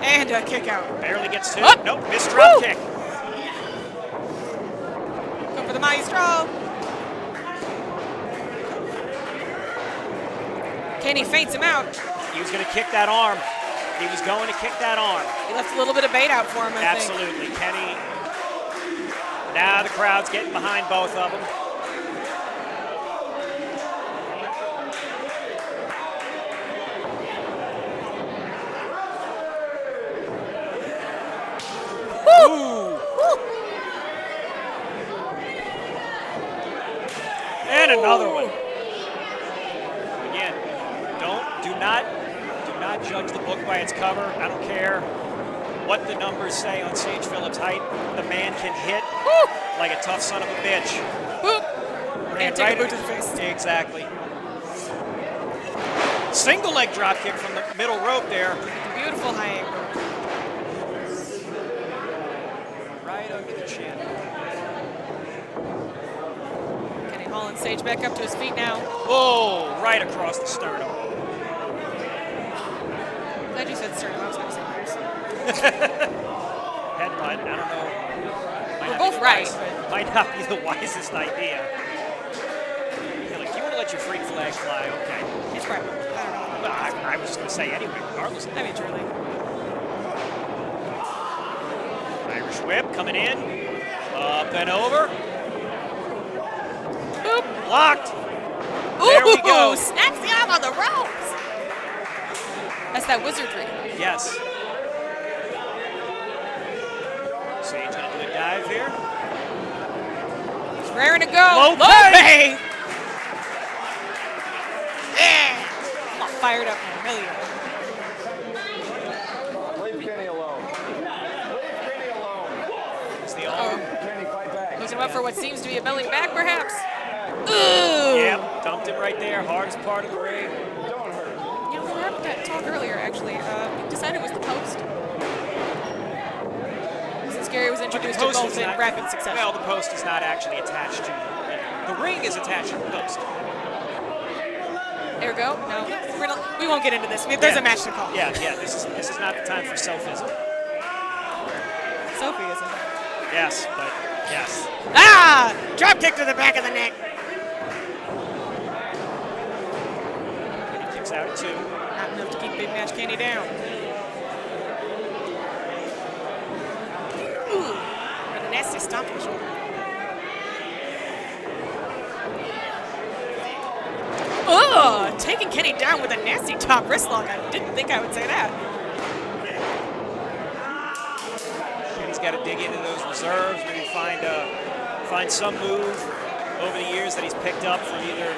And a kick out. Barely gets two. Up. Nope, missed drop kick. Go for the maestro. Kenny feints him out. He was going to kick that arm. He was going to kick that arm. He left a little bit of bait out for him, I think. Absolutely. Kenny. Now the crowd's getting behind both of them. Ooh. And another one. Again, do not judge the book by its cover. I don't care what the numbers say on Sage Phillips' height. The man can hit like a tough son of a bitch. Boop. And take a boot to the face. Exactly. Single leg drop kick from the middle rope there. Beautiful high angle. Right under the chin. Kenny hauling Sage back up to his feet now. Oh, right across the sternum. Glad you said sternum. I was going to say ears. Headbutt, I don't know. We're both right. Might not be the wisest idea. Yeah, like, you want to let your freak flag fly, okay. It's right. I don't know. Well, I was just going to say anyway, regardless. I mean, truly. Irish whip coming in. Up and over. Boop. Blocked. Ooh, There we go. Snaps the arm on the ropes. That's that wizardry. Yes. Sage on a good dive here. Raring to go. Lope! Yeah! I'm all fired up now. Hell yeah. Leave Kenny alone. Leave Kenny alone. It's the arm. Kenny, fight back. Hooking him up for what seems to be a belly back, perhaps. Ooh! Yep, dumped him right there. Hardest part of the ring. Don't hurt. You know, we were having that talk earlier, actually. We decided it was the post. Since Gary was introduced to both in rapid succession. Well, the post is not actually attached to the ring is attached to the post. There we go. No, we won't get into this. There's a match to call. Yeah. This is not the time for sophism. Sophism. Yes, but yes. Ah! Drop kick to the back of the neck. And he kicks out at 2. Not enough to keep Big Match Kenny down. Ooh, with a nasty stomp on the shoulder. Oh, taking Kenny down with a nasty top wrist lock. I didn't think I would say that. Kenny's got to dig into those reserves, maybe find some move over the years that he's picked up from either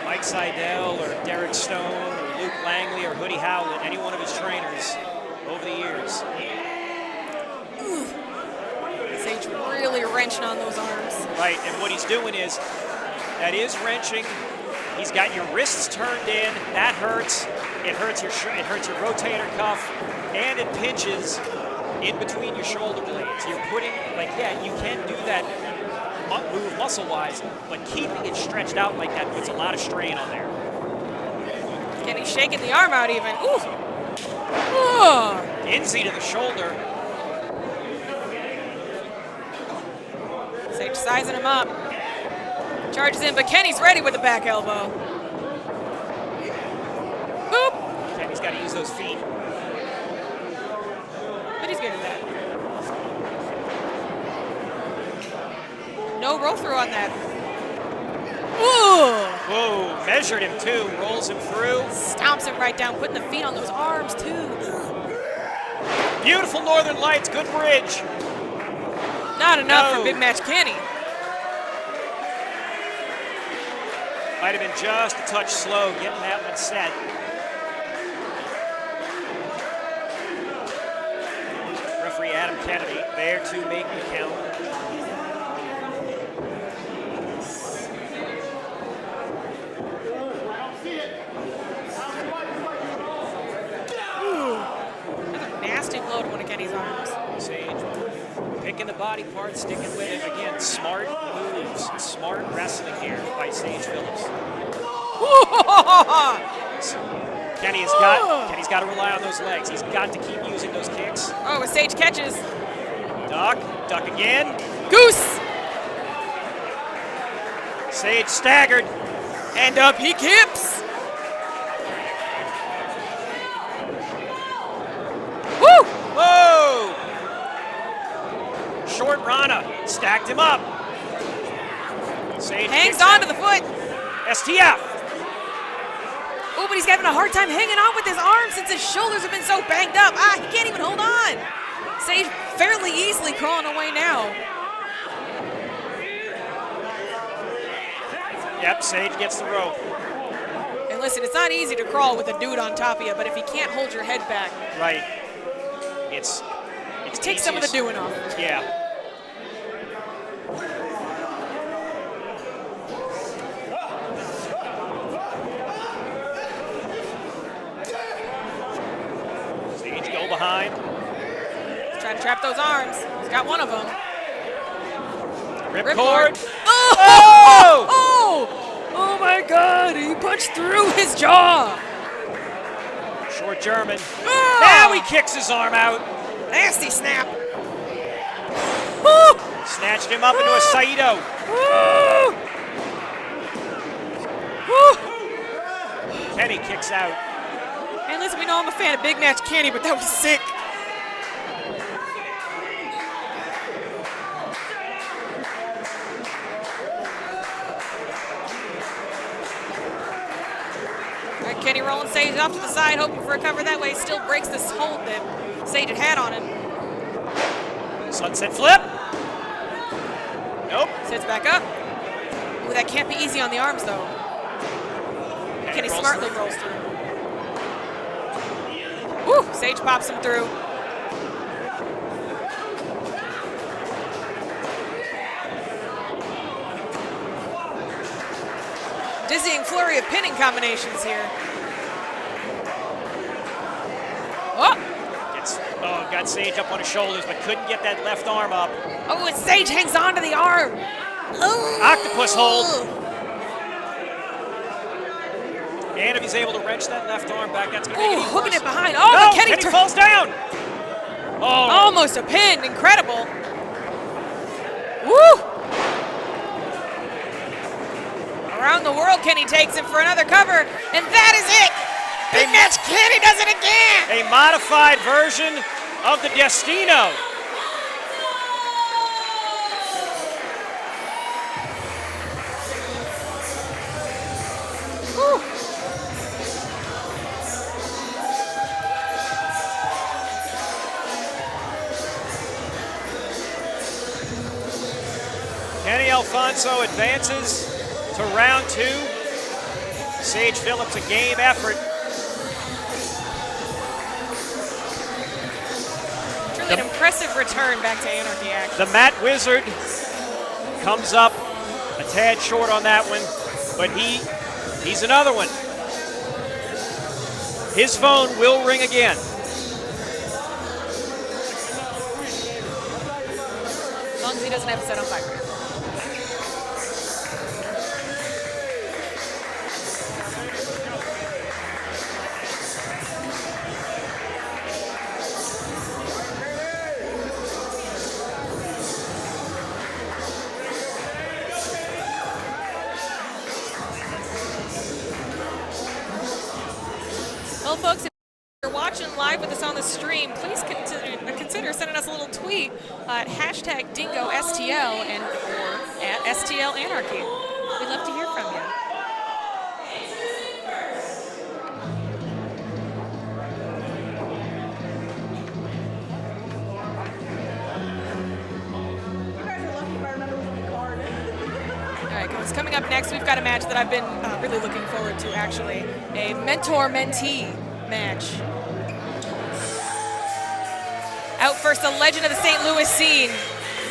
Mike Seidel or Derek Stone or Luke Langley or Hoodie Howlett, any one of his trainers over the years. Sage really wrenching on those arms. Right, and what he's doing is, that is wrenching. He's got your wrists turned in. That hurts. It hurts your rotator cuff, and it pinches in between your shoulder blades. You're putting, you can do that move muscle-wise, but keeping it stretched out like that puts a lot of strain on there. Kenny shaking the arm out even. Ooh. Oh. Insy to the shoulder. Sage sizing him up. Charges in, but Kenny's ready with the back elbow. Boop. Kenny's got to use those feet. But he's good at that. No roll through on that. Ooh! Whoa, measured him too, rolls him through. Stomps him right down, putting the feet on those arms too. Beautiful Northern Lights, good bridge. Not enough No. for Big Match Kenny. Might have been just a touch slow getting that one set. Referee Adam Kennedy there to make the count. Another nasty blow to one of Kenny's arms. Sage picking the body part, sticking with it. Again, smart moves, smart wrestling here by Sage Phillips. Kenny's got to rely on those legs. He's got to keep using those kicks. Oh, Sage catches. Duck again. Goose! Sage staggered. And up he kips. Woo! Whoa! Short Rana stacked him up. Sage Hangs kicks on out. to the foot. STF. Oh, but he's having a hard time hanging on with his arms since his shoulders have been so banged up. He can't even hold on. Sage fairly easily crawling away now. Yep, Sage gets the rope. And listen, it's not easy to crawl with a dude on top of you, but if you can't hold your head back, Right. It's take some of the doing off. Yeah. Sage go behind. He's trying to trap those arms. He's got one of them. Ripcord. Oh! Oh! Oh! Oh my God! He punched through his jaw. Short German. Oh! Now he kicks his arm out. Nasty snap. Woo! Snatched him up into a Saito. Woo! Woo! Kenny kicks out. And listen, we know I'm a fan of Big Match Kenny, but that was sick. All right, Kenny rolling Sage off to the side, hoping for a cover that way. Still breaks this hold that Sage had on him. Sunset flip. Nope. Sits back up. Ooh, that can't be easy on the arms, though. Kenny smartly rolls through. Woo! Sage pops him through. Dizzying flurry of pinning combinations here. Oh! Got Sage up on his shoulders, but couldn't get that left arm up. Oh, and Sage hangs on to the arm. Oh. Octopus hold. And if he's able to wrench that left arm back, that's going to make it even hooking worse. it behind. Oh, No, but Kenny falls down. Oh. Almost a pin. Incredible. Woo! Around the world, Kenny takes him for another cover, and that is it. Big match, Kenny does it again. A modified version of the Destino. Woo. Kenny Alfonso advances to round 2. Sage Phillips, a game effort. Truly an impressive return back to Anarchy action. The Matt Wizard comes up a tad short on that one, but he's another one. His phone will ring again. As long as he doesn't have it set on fire. Well, folks, if you're watching live with us on the stream, please consider sending us a little tweet at hashtag Dingo STL or at STL Anarchy. We'd love to hear from you. All right, guys, coming up next, we've got a match that I've been really looking forward to, actually. A mentor-mentee match. Out first, the legend of the St. Louis scene,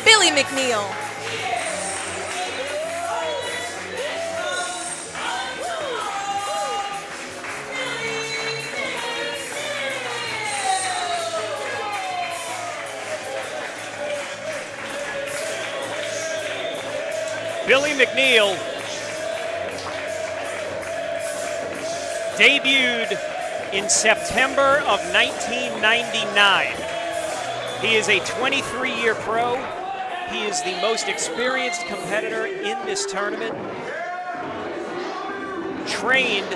Billie McNeil. Billie McNeil debuted in September of 1999. He is a 23-year pro. He is the most experienced competitor in this tournament. Trained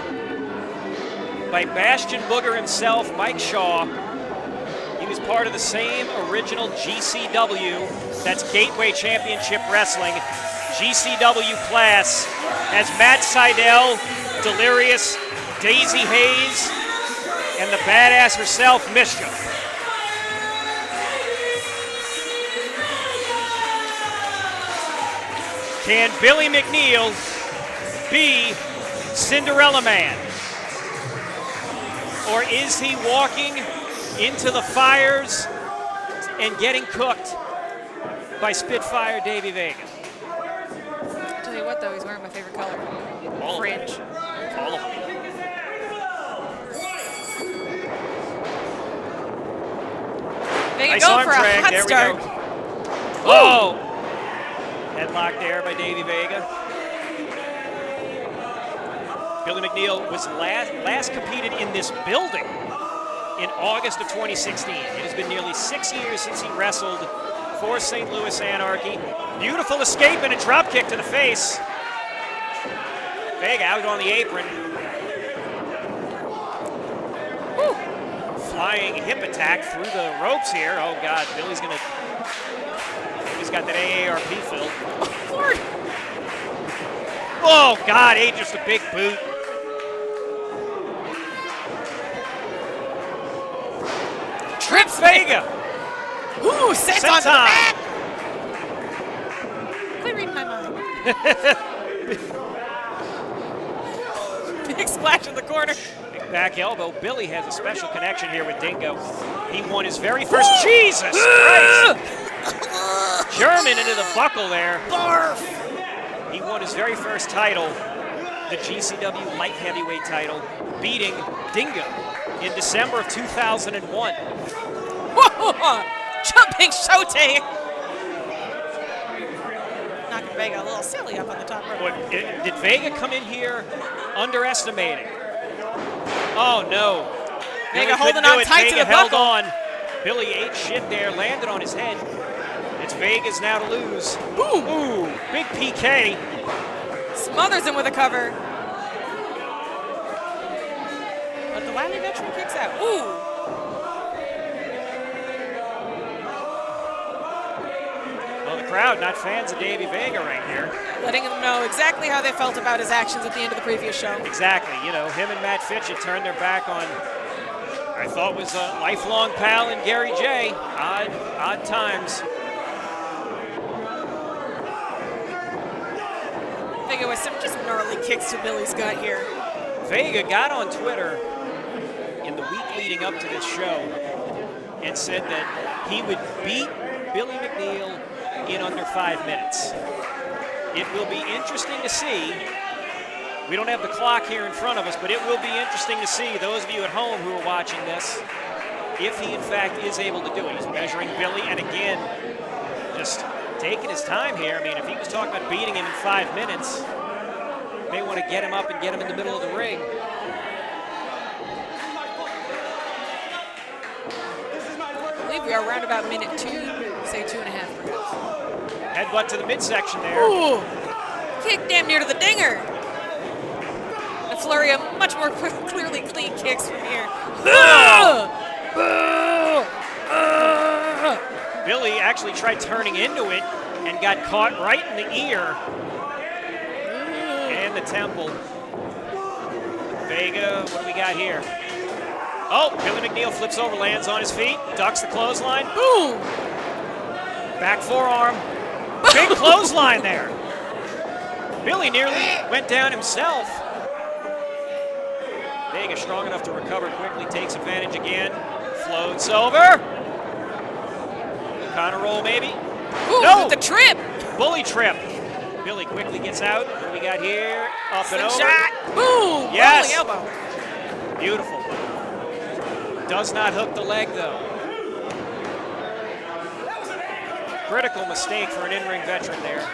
by Bastion Booger himself, Mike Shaw. He was part of the same original GCW, that's Gateway Championship Wrestling, GCW class, as Matt Seidel, Delirious, Daisy Hayes, and the badass herself, Mischief. Can Billie McNeil be Cinderella Man? Or is he walking into the fires and getting cooked by Spitfire Davey Vega? I'll tell you what, though, he's wearing my favorite color. All Fringe. of them. All of them. Vega Nice going arm for a drag. hot There we start. go. Oh! Headlock there by Davey Vega. Billie McNeil was last competed in this building in August of 2016. It has been nearly 6 years since he wrestled for St. Louis Anarchy. Beautiful escape and a drop kick to the face. Vega out on the apron. Woo. Flying hip attack through the ropes here. Oh God, Billie's got that AARP filled. Oh, Lord. Oh God, just a big boot. Trips Vega. Ooh, sets on the Senton. back. Clear Big splash in the corner. Big back elbow. Billie has a special connection here with Dingo. He won his very first. Jesus Christ! German into the buckle there. Barf! He won his very first title, the GCW light heavyweight title, beating Dingo in December of 2001. Whoa! Jumping Shote. Knocking Vega a little silly up on the top rope. Boy, did Vega come in here underestimating? Oh no. Vega Billie holding couldn't do on it. tight to Vega the held buckle. on. Billie ate shit there, landed on his head. It's Vega's now to lose. Ooh, big PK. Smothers him with a cover. But the wily veteran kicks out. Ooh. Well, the crowd not fans of Davey Vega right here. Letting him know exactly how they felt about his actions at the end of the previous show. Exactly. You know, him and Matt Fitchett turned their back on, I thought was a lifelong pal in Gary J. Odd times. Vega with some just gnarly kicks to Billie's gut here. Vega got on Twitter in the week leading up to this show and said that he would beat Billie McNeil in under 5 minutes. It will be interesting to see. We don't have the clock here in front of us, but it will be interesting to see, those of you at home who are watching this, if he in fact is able to do it. He's measuring Billie, and again, just taking his time here. I mean, if he was talking about beating him in 5 minutes, they want to get him up and get him in the middle of the ring. I believe we are around about minute 2, say 2.5 perhaps. Headbutt to the midsection there. Ooh! Kick damn near to the dinger. A flurry of much more clearly clean kicks from here. Billie actually tried turning into it and got caught right in the ear and the temple. Vega, what do we got here? Oh, Billie McNeil flips over, lands on his feet, ducks the clothesline. Boom! Back forearm. Big clothesline there. Billie nearly went down himself. Vega strong enough to recover quickly, takes advantage again. Floats over. Counter roll maybe. Ooh, No! with the trip! Bully trip. Billie quickly gets out. What do we got here? Up and over. Shot! Boom! Yes! Rolling elbow. Beautiful. Does not hook the leg though. Critical mistake for an in-ring veteran there.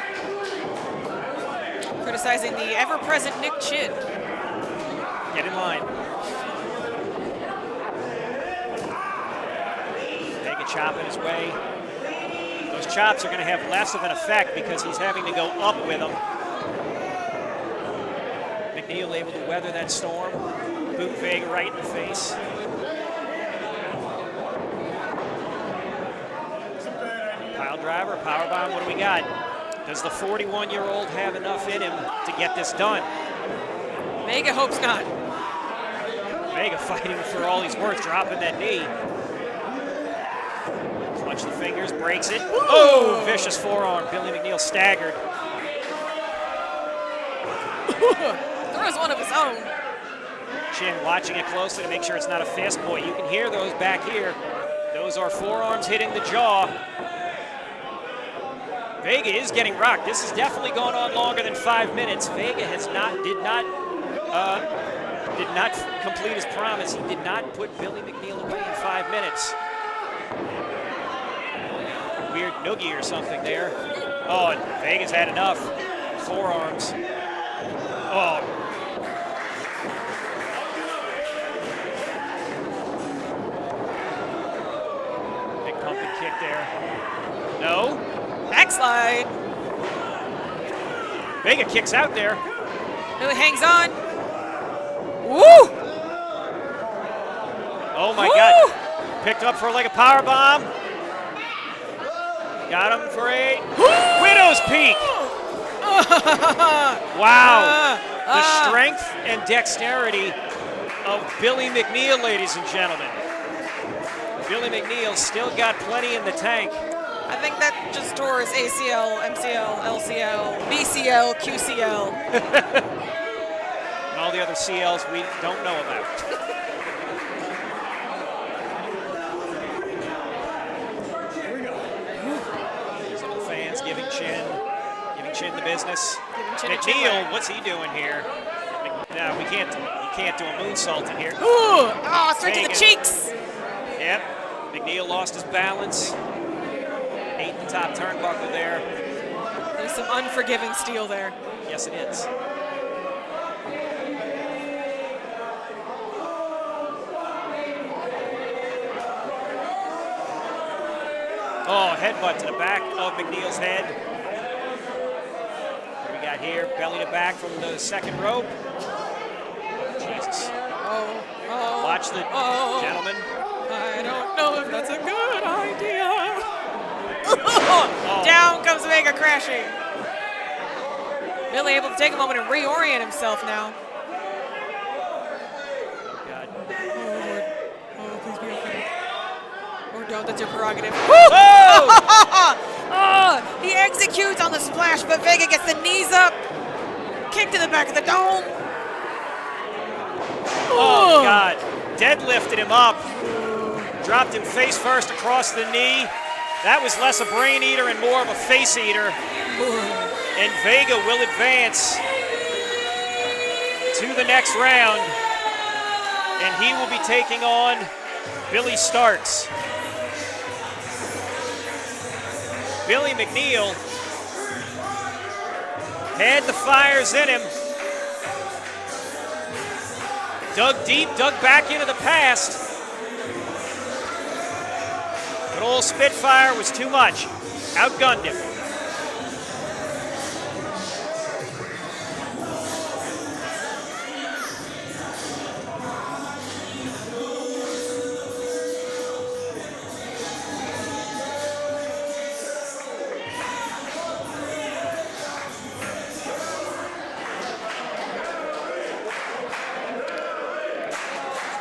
Criticizing the ever-present Nick Chin. Get in line. Vega chopping his way. Those chops are going to have less of an effect because he's having to go up with them. McNeil able to weather that storm. Boot Vega right in the face. Pile driver, power bomb, what do we got? Does the 41-year-old have enough in him to get this done? Vega hopes not. Vega fighting for all he's worth, dropping that knee. Clutch the fingers, breaks it. Oh, vicious forearm. Billie McNeil staggered. Throws one of his own. Chin watching it closely to make sure it's not a fist. Boy, you can hear those back here. Those are forearms hitting the jaw. Vega is getting rocked. This has definitely gone on longer than 5 minutes. Vega did not complete his promise. He did not put Billie McNeil away in 5 minutes. Weird noogie or something there. Oh, and Vega's had enough. Forearms. Oh. Big pumping kick there. No. Backslide. Vega kicks out there. Billie hangs on. Woo! Oh my Woo! God. Picked up for like a power bomb. Got him for a widow's peak. Wow. The strength and dexterity of Billie McNeil, ladies and gentlemen. Billie McNeil still got plenty in the tank. I think that just tore his ACL, MCL, LCL, BCL, QCL. And all the other CLs we don't know about. Some of the fans giving Chin the business. McNeil, what's he doing here? No, we can't. You can't do a moonsault in here. Ooh! Oh, straight to the cheeks. Yep. McNeil lost his balance. Ate the top turnbuckle there. There's some unforgiving steel there. Yes, it is. Oh, headbutt to the back of McNeil's head. What do we got here? Belly to back from the second rope. Jesus. Oh. Watch the gentleman. I don't know if that's a good idea. Down comes Vega crashing. Billie able to take a moment and reorient himself now. Oh, God. Oh, please be okay. Or don't, that's your prerogative. Oh, he executes on the splash, but Vega gets the knees up. Kick to the back of the dome. Oh, God. Deadlifted him up. Dropped him face first across the knee. That was less a brain eater and more of a face eater. And Vega will advance to the next round. And he will be taking on Billie Starkz. Billie McNeil had the fires in him. Dug deep, dug back into the past. But old Spitfire was too much. Outgunned him.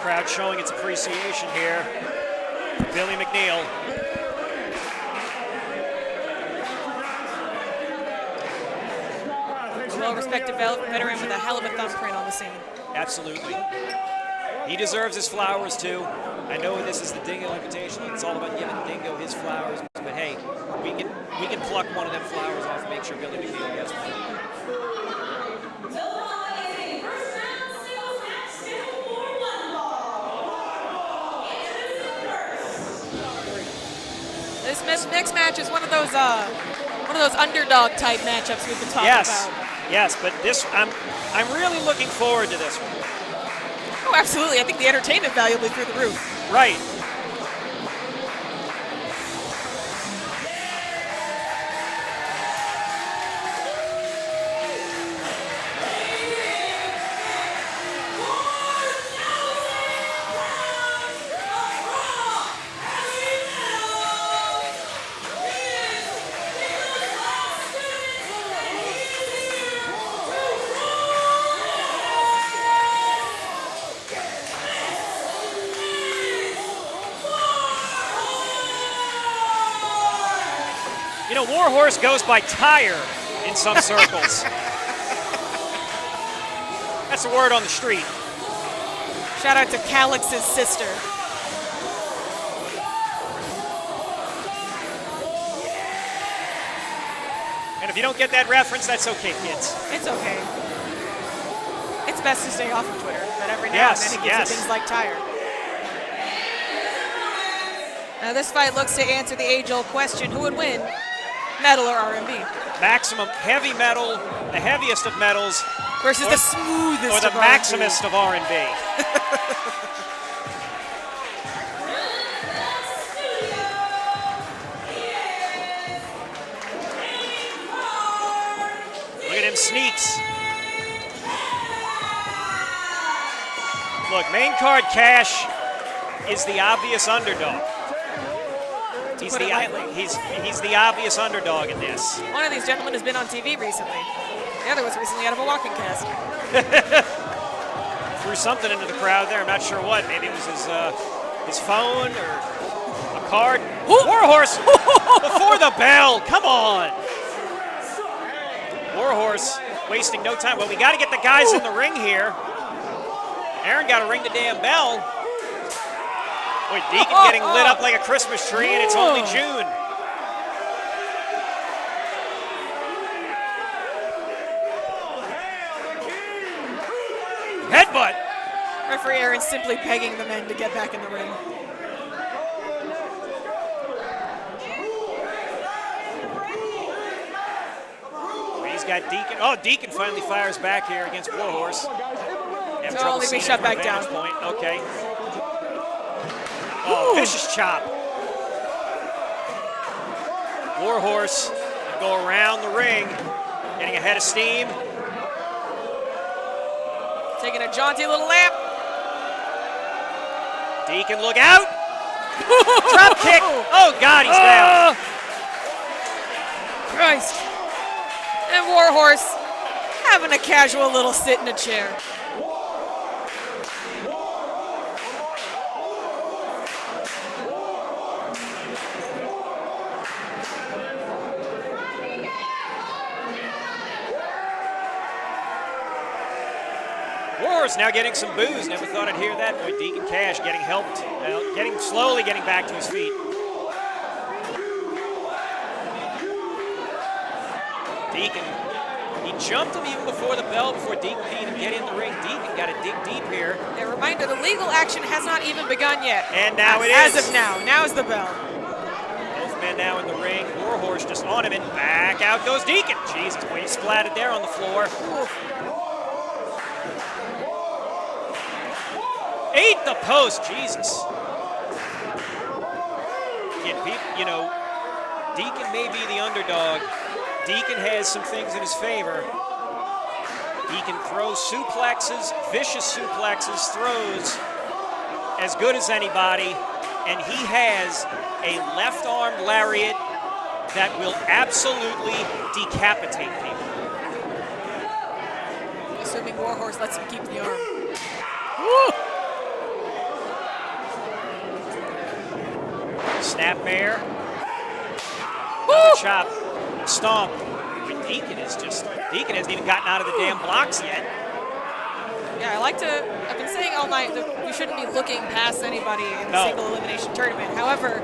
Crowd showing its appreciation here. Billie McNeil. Well-respected veteran with a hell of a thumbprint on the scene. Absolutely. He deserves his flowers too. I know this is the Dingo Invitational. It's all about giving Dingo his flowers. But hey, we can pluck one of them flowers off and make sure Billie McNeil gets one. This next match is one of those underdog type matchups we've been talking about. Yes, but this I'm really looking forward to this one. Oh, absolutely. I think the entertainment value will be through the roof. Right. You know, Warhorse goes by tire in some circles. That's a word on the street. Shout out to Calix's sister. And if you don't get that reference, that's okay, kids. It's okay. It's best to stay off of Twitter, but every now and then it gives you things like tire. Now this fight looks to answer the age-old question, who would win, metal or R&B? Maximum heavy metal, the heaviest of metals. Versus the smoothest or the of maximist of R&B. Look at him sneaks. Look, main card Cash is the obvious underdog. He's the obvious underdog in this. One of these gentlemen has been on TV recently. The other was recently out of a walking cast. Threw something into the crowd there. I'm not sure what. Maybe it was his his phone or a card. Warhorse before the bell. Come on. Warhorse wasting no time. Well, we got to get the guys in the ring here. Aaron got to ring the damn bell. Boy, Deacon getting lit up like a Christmas tree, and it's only June. Headbutt. Referee Aaron simply begging the men to get back in the ring. He's got Deacon. Oh, Deacon finally fires back here against Warhorse. They'll only be shut back down. Point. Okay. Oh, vicious chop. Warhorse go around the ring, getting ahead of steam. Taking a jaunty little lap. Deacon, look out! Drop kick! Oh, God, he's down. Christ. And Warhorse having a casual little sit in a chair. Warhorse now getting some boos. Never thought I'd hear that. Boy, Deacon Cash getting helped, slowly getting back to his feet. Deacon, he jumped him even before the bell, before Deacon could even get in the ring. Deacon got to dig deep here. A reminder, the legal action has not even begun yet. And now it is. As of now. Now is the bell. Both men now in the ring. Warhorse just on him, and back out goes Deacon. Jesus, boy, he splatted there on the floor. Oof. Ate the post, Jesus. Again, you know, Deacon may be the underdog. Deacon has some things in his favor. He can throw suplexes, vicious suplexes, throws as good as anybody, and he has a left-armed lariat that will absolutely decapitate people. Assuming Warhorse lets him keep the arm. Woo! Snapmare. Another chop. Stomp. Deacon hasn't even gotten out of the damn blocks yet. Yeah, I've been saying all night that we shouldn't be looking past anybody in the single elimination tournament. However,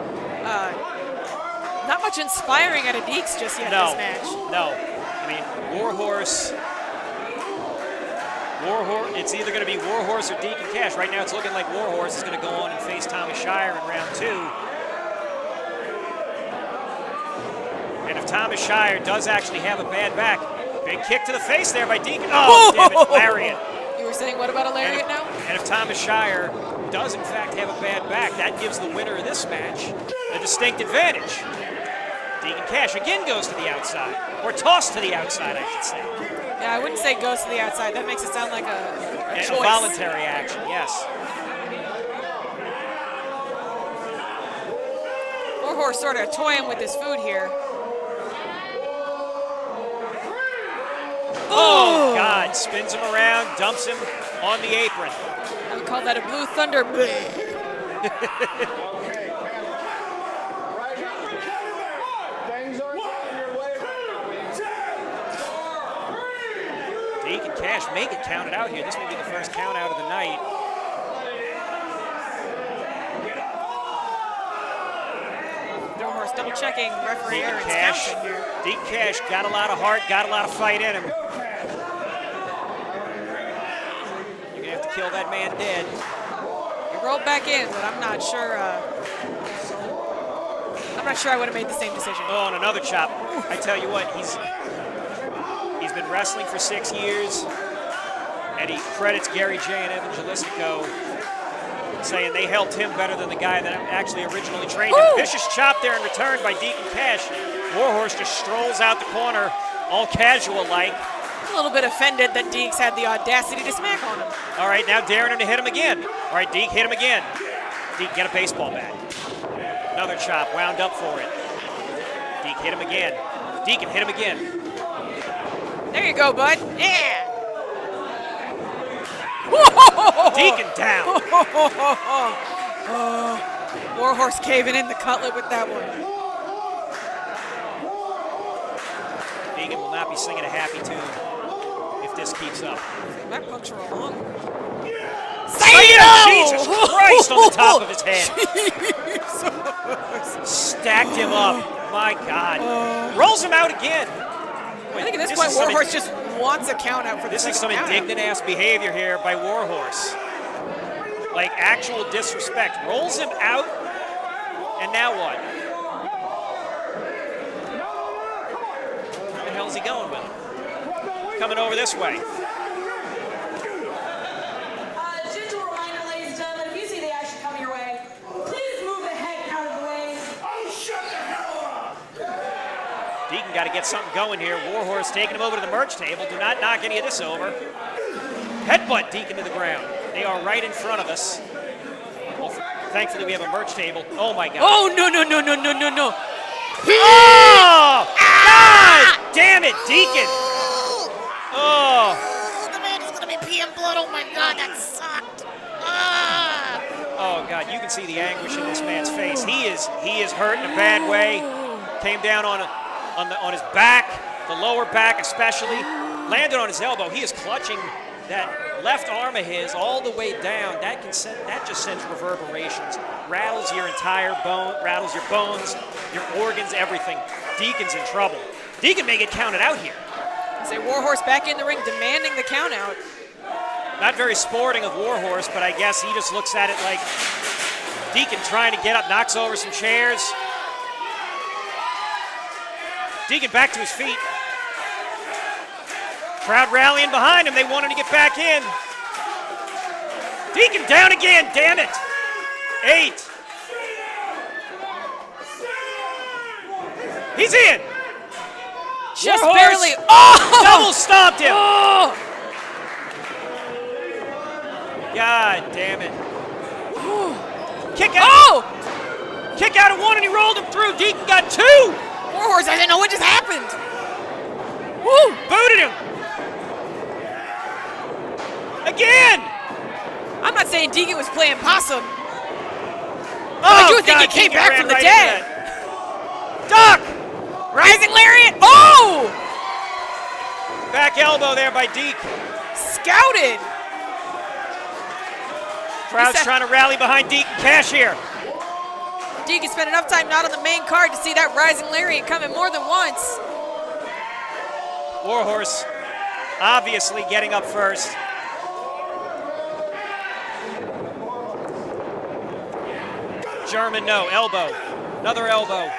not much inspiring out of Deeks just yet this match. No. I mean, Warhorse, it's either going to be Warhorse or Deacon Cash. Right now it's looking like Warhorse is going to go on and face Thomas Shire in round 2. And if Thomas Shire does actually have a bad back, big kick to the face there by Deacon. Oh, damn it, lariat. You were saying what about a lariat now? And if Thomas Shire does in fact have a bad back, that gives the winner of this match a distinct advantage. Deacon Cash again goes to the outside, or tossed to the outside, I should say. Yeah, I wouldn't say goes to the outside. That makes it sound like a choice. A voluntary action, yes. Warhorse sort of toying with his food here. Oh, God, spins him around, dumps him on the apron. I would call that a Blue Thunder. Deacon Cash make it counted out here. This may be the first count out of the night. Warhorse double checking referee Aaron's counting here. Deacon Cash got a lot of heart, got a lot of fight in him. You're gonna have to kill that man dead. He rolled back in, but I'm not sure. I would have made the same decision. Oh, and another chop. I tell you what, he's been wrestling for 6 years, and he credits Gary J and Evan Gelistico, saying they helped him better than the guy that actually originally trained him. Vicious chop there in return by Deacon Cash. Warhorse just strolls out the corner, all casual-like. A little bit offended that Deeks had the audacity to smack on him. All right, now daring him to hit him again. All right, Deke hit him again. Deke, get a baseball bat. Another chop, wound up for it. Deke hit him again. Deacon hit him again. There you go, bud. Yeah. Deacon down. Warhorse caving in the cutlet with that one. Deacon will not be singing a happy tune if this keeps up. That puncture along. Jesus Christ on the top of his head. Stacked him up. My God. Rolls him out again. I think at this point, Warhorse just wants a count out for this the is some second count out. indignant-ass behavior here by Warhorse. Like actual disrespect. Rolls him out, and now what? Where the hell's he going with him? Coming over this way. Gentle reminder, ladies and gentlemen, if you see the action coming your way, please move the heck out of the way. Oh, shut the hell up! Deacon got to get something going here. Warhorse taking him over to the merch table. Do not knock any of this over. Headbutt Deacon to the ground. They are right in front of us. Well, thankfully, we have a merch table. Oh, my God. Oh, no. Oh! God damn it, Deacon. Oh. The man is gonna be peeing blood. Oh my God, that sucked. Oh, God, you can see the anguish in this man's face. He is hurt in a bad way. Came down on his back, the lower back especially. Landed on his elbow. He is clutching that left arm of his all the way down. That just sends reverberations. Rattles your entire bone, rattles your bones, your organs, everything. Deacon's in trouble. Deacon may get counted out here. Say Warhorse back in the ring demanding the count out. Not very sporting of Warhorse, but I guess he just looks at it like Deacon trying to get up, knocks over some chairs. Deacon back to his feet. Crowd rallying behind him. They want him to get back in. Deacon down again, damn it. 8. He's in. Just Warhorse barely. Oh! double stomped him. Oh! God damn it. Kick out. Oh! Kick out of one and he rolled him through. Deacon got 2. Warhorse, I didn't know what just happened. Woo! Booted him. Again. I'm not saying Deacon was playing possum. Oh, I do think God, he came Deacon back ran from the right dead. into that. Duck. Rising lariat. Oh! Back elbow there by Deke. Scouted. Crowd's trying to rally behind Deke and cash here. Deacon spent enough time not on the main card to see that rising lariat coming more than once. Warhorse obviously getting up first. German, no. Elbow. Another elbow.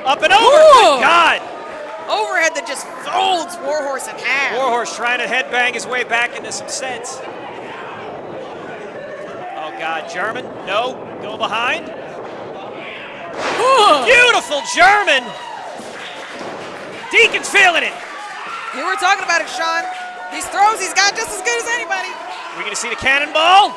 Up and over. Ooh. Good God. Overhead that just folds Warhorse in half. Warhorse trying to headbang his way back into some sense. Oh, God. German, no. Go behind. Beautiful German. Deacon's feeling it. You were talking about it, Sean. These throws he's got just as good as anybody. We're going to see the cannonball.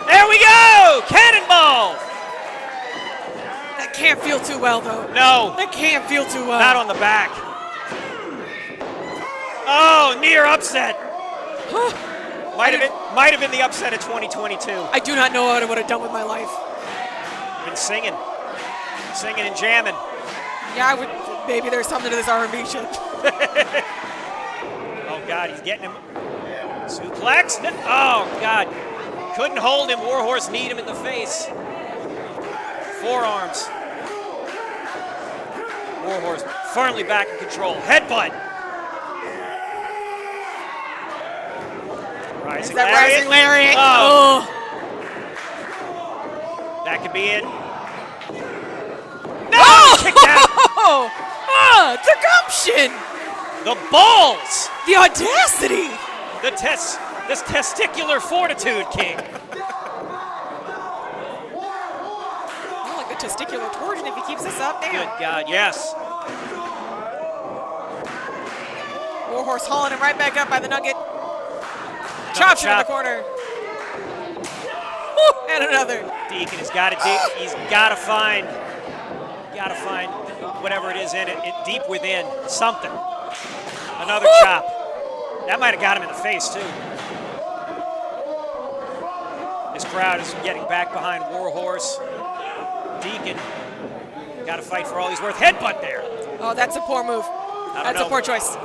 There we go! Cannonball! That can't feel too well, though. No, That can't feel too well. not on the back. Oh, near upset. Might have been the upset of 2022. I do not know what I would have done with my life. Been singing and jamming. Yeah, I would. Maybe there's something to this R&B shit. Oh, God, he's getting him. Suplex. Oh, God. Couldn't hold him. Warhorse kneed him in the face. Forearms. Warhorse firmly back in control. Headbutt. Rising That lariat. rising lariat. Oh. That could be it. No! Kicked out. The gumption. The balls. The audacity. This testicular fortitude, King. More like the testicular torsion if he keeps this up. Damn. Good God, yes. Warhorse hauling him right back up by the nugget. Chops him in the chop. corner. Woo, and another. Deacon has got to dig. He's got to find whatever it is in it deep within something. Another chop. That might have got him in the face, too. This crowd is getting back behind Warhorse. Deacon got to fight for all he's worth. Headbutt there. Oh, that's a poor move. That's a poor choice.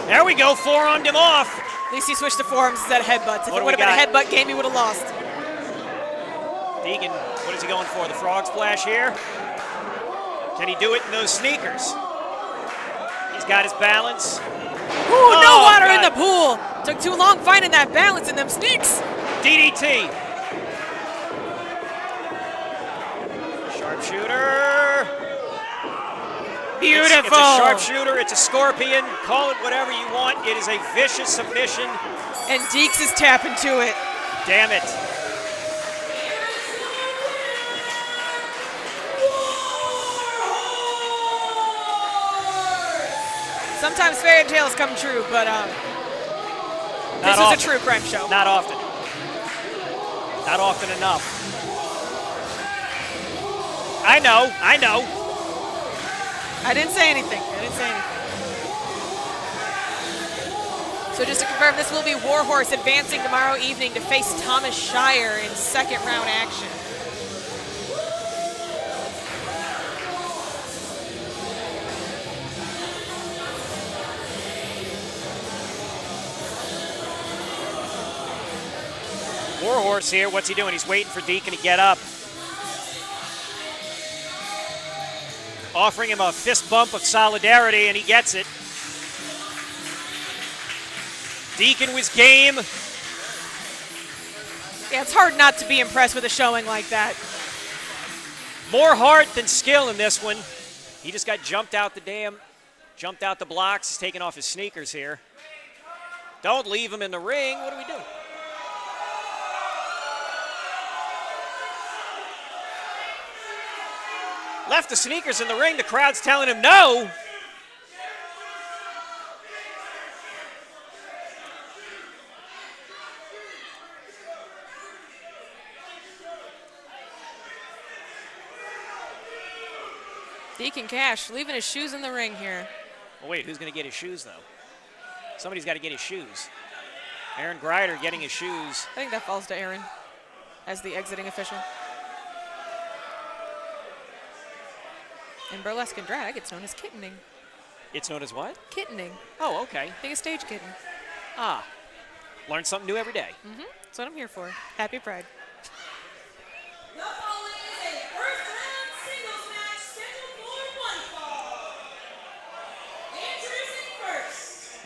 There we go, forearmed him off. At least he switched to forearms instead of headbutts. If What it do would we have been a got? headbutt game, he would have lost. Deacon, what is he going for? The frog splash here? Can he do it in those sneakers? He's got his balance. Ooh, no water God. in the pool. Took too long finding that balance in them sneaks. DDT. Sharpshooter. Beautiful. It's a sharpshooter. It's a scorpion. Call it whatever you want. It is a vicious submission. And Deeks is tapping to it. Damn it. Sometimes fairy tales come true, but this is a true crime show. Not often. Not often enough. I know. I didn't say anything. So just to confirm, this will be Warhorse advancing tomorrow evening to face Thomas Shire in second round action. Warhorse here. What's he doing? He's waiting for Deacon to get up. Offering him a fist bump of solidarity, and he gets it. Deacon was game. Yeah, it's hard not to be impressed with a showing like that. More heart than skill in this one. He just got jumped out the blocks. He's taking off his sneakers here. Don't leave him in the ring. What do we do? Left the sneakers in the ring. The crowd's telling him no. Deacon Cash leaving his shoes in the ring here. Oh, wait, who's going to get his shoes, though? Somebody's got to get his shoes. Aaron Grider getting his shoes. I think that falls to Aaron as the exiting official. In burlesque and drag, it's known as kittening. It's known as what? Kittening. Oh, okay. Being a stage kitten. Ah, learn something new every day. That's what I'm here for. Happy Pride. The following is a first-round singles match scheduled for one fall. Introducing first.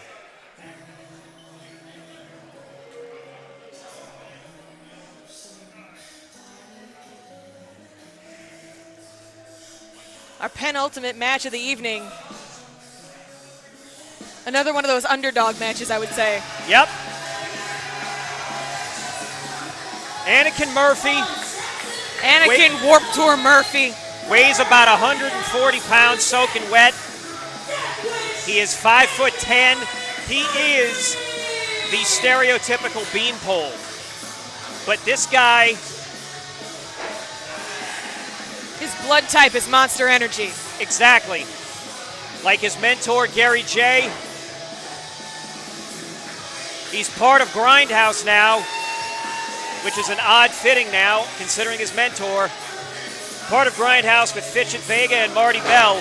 Our penultimate match of the evening. Another one of those underdog matches, I would say. Yep. Anakin Murphy. Anakin Warped Tour Murphy. Weighs about 140 pounds, soaking wet. He is 5'10". He is the stereotypical beanpole. But this guy, His blood type is Monster Energy. exactly, like his mentor Gary J. He's part of Grindhouse now, which is an odd fitting now, considering his mentor. Part of Grindhouse with Fitchett, Vega, and Marty Bell.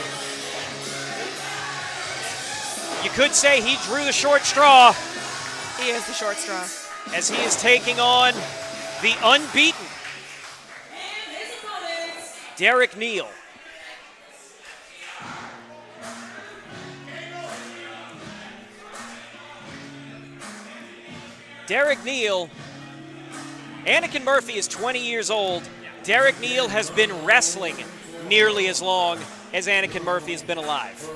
You could say he drew the short straw He is the short straw. as he is taking on the unbeaten And his opponents. Derek Neal. Derek Neal, Anakin Murphy is 20 years old. Derek Neal has been wrestling nearly as long as Anakin Murphy has been alive.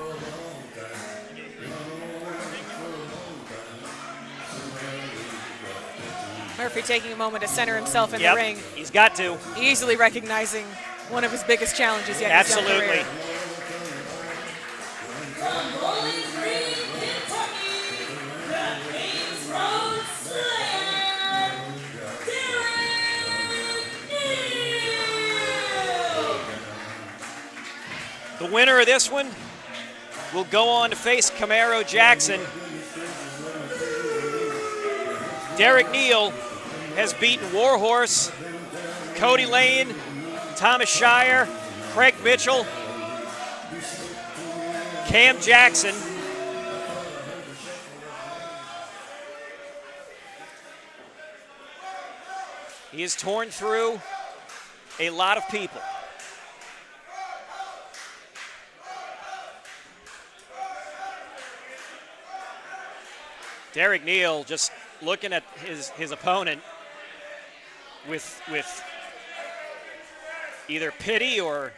Murphy taking a moment to center himself in Yep, the ring, he's got to. easily recognizing one of his biggest challenges yet in his young Absolutely. career. From Bowling Green, Kentucky, the Kings Road Slayer, Derek Neal. The winner of this one will go on to face Camaro Jackson. Derek Neal has beaten Warhorse, Cody Lane, Thomas Shire, Craig Mitchell, Cam Jackson. He has torn through a lot of people. Derek Neal just looking at his opponent with either pity or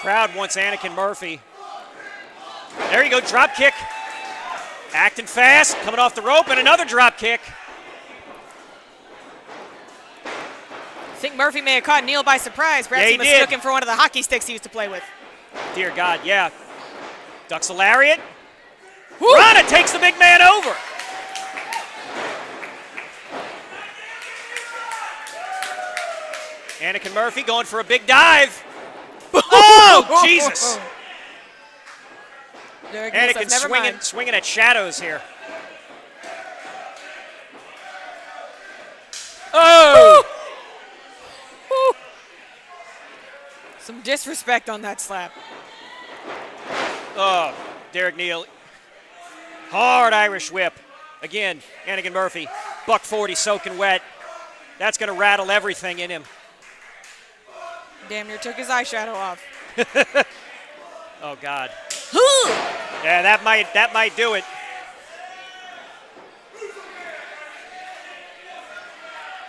crowd wants Anakin Murphy. There you go, drop kick. Acting fast, coming off the rope, and another drop kick. I think Murphy may have caught Neal by surprise. Perhaps he mistook him for one of the hockey sticks he used to play with. Dear God, yeah. Ducks a lariat. Rana takes the big man over. Anakin Murphy going for a big dive. Oh, Jesus. Anakin swinging at shadows here. Oh! Some disrespect on that slap. Oh, Derek Neal. Hard Irish whip. Again, Anakin Murphy, $140 soaking wet. That's going to rattle everything in him. Damn near took his eyeshadow off. Oh, God. Yeah, that might do it.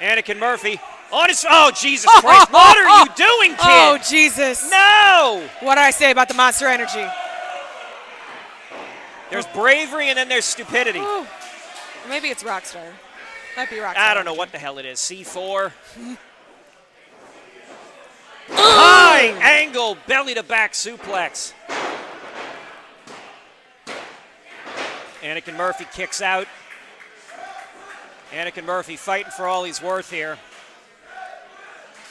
Anakin Murphy on his. Oh, Jesus Christ! What are you doing, kid? Oh, Jesus! No! What did I say about the Monster Energy? There's bravery and then there's stupidity. Ooh. Maybe it's Rockstar. Might be Rockstar. I don't know what the hell it is. C4. High angle belly to back suplex. Anakin Murphy kicks out. Anakin Murphy fighting for all he's worth here.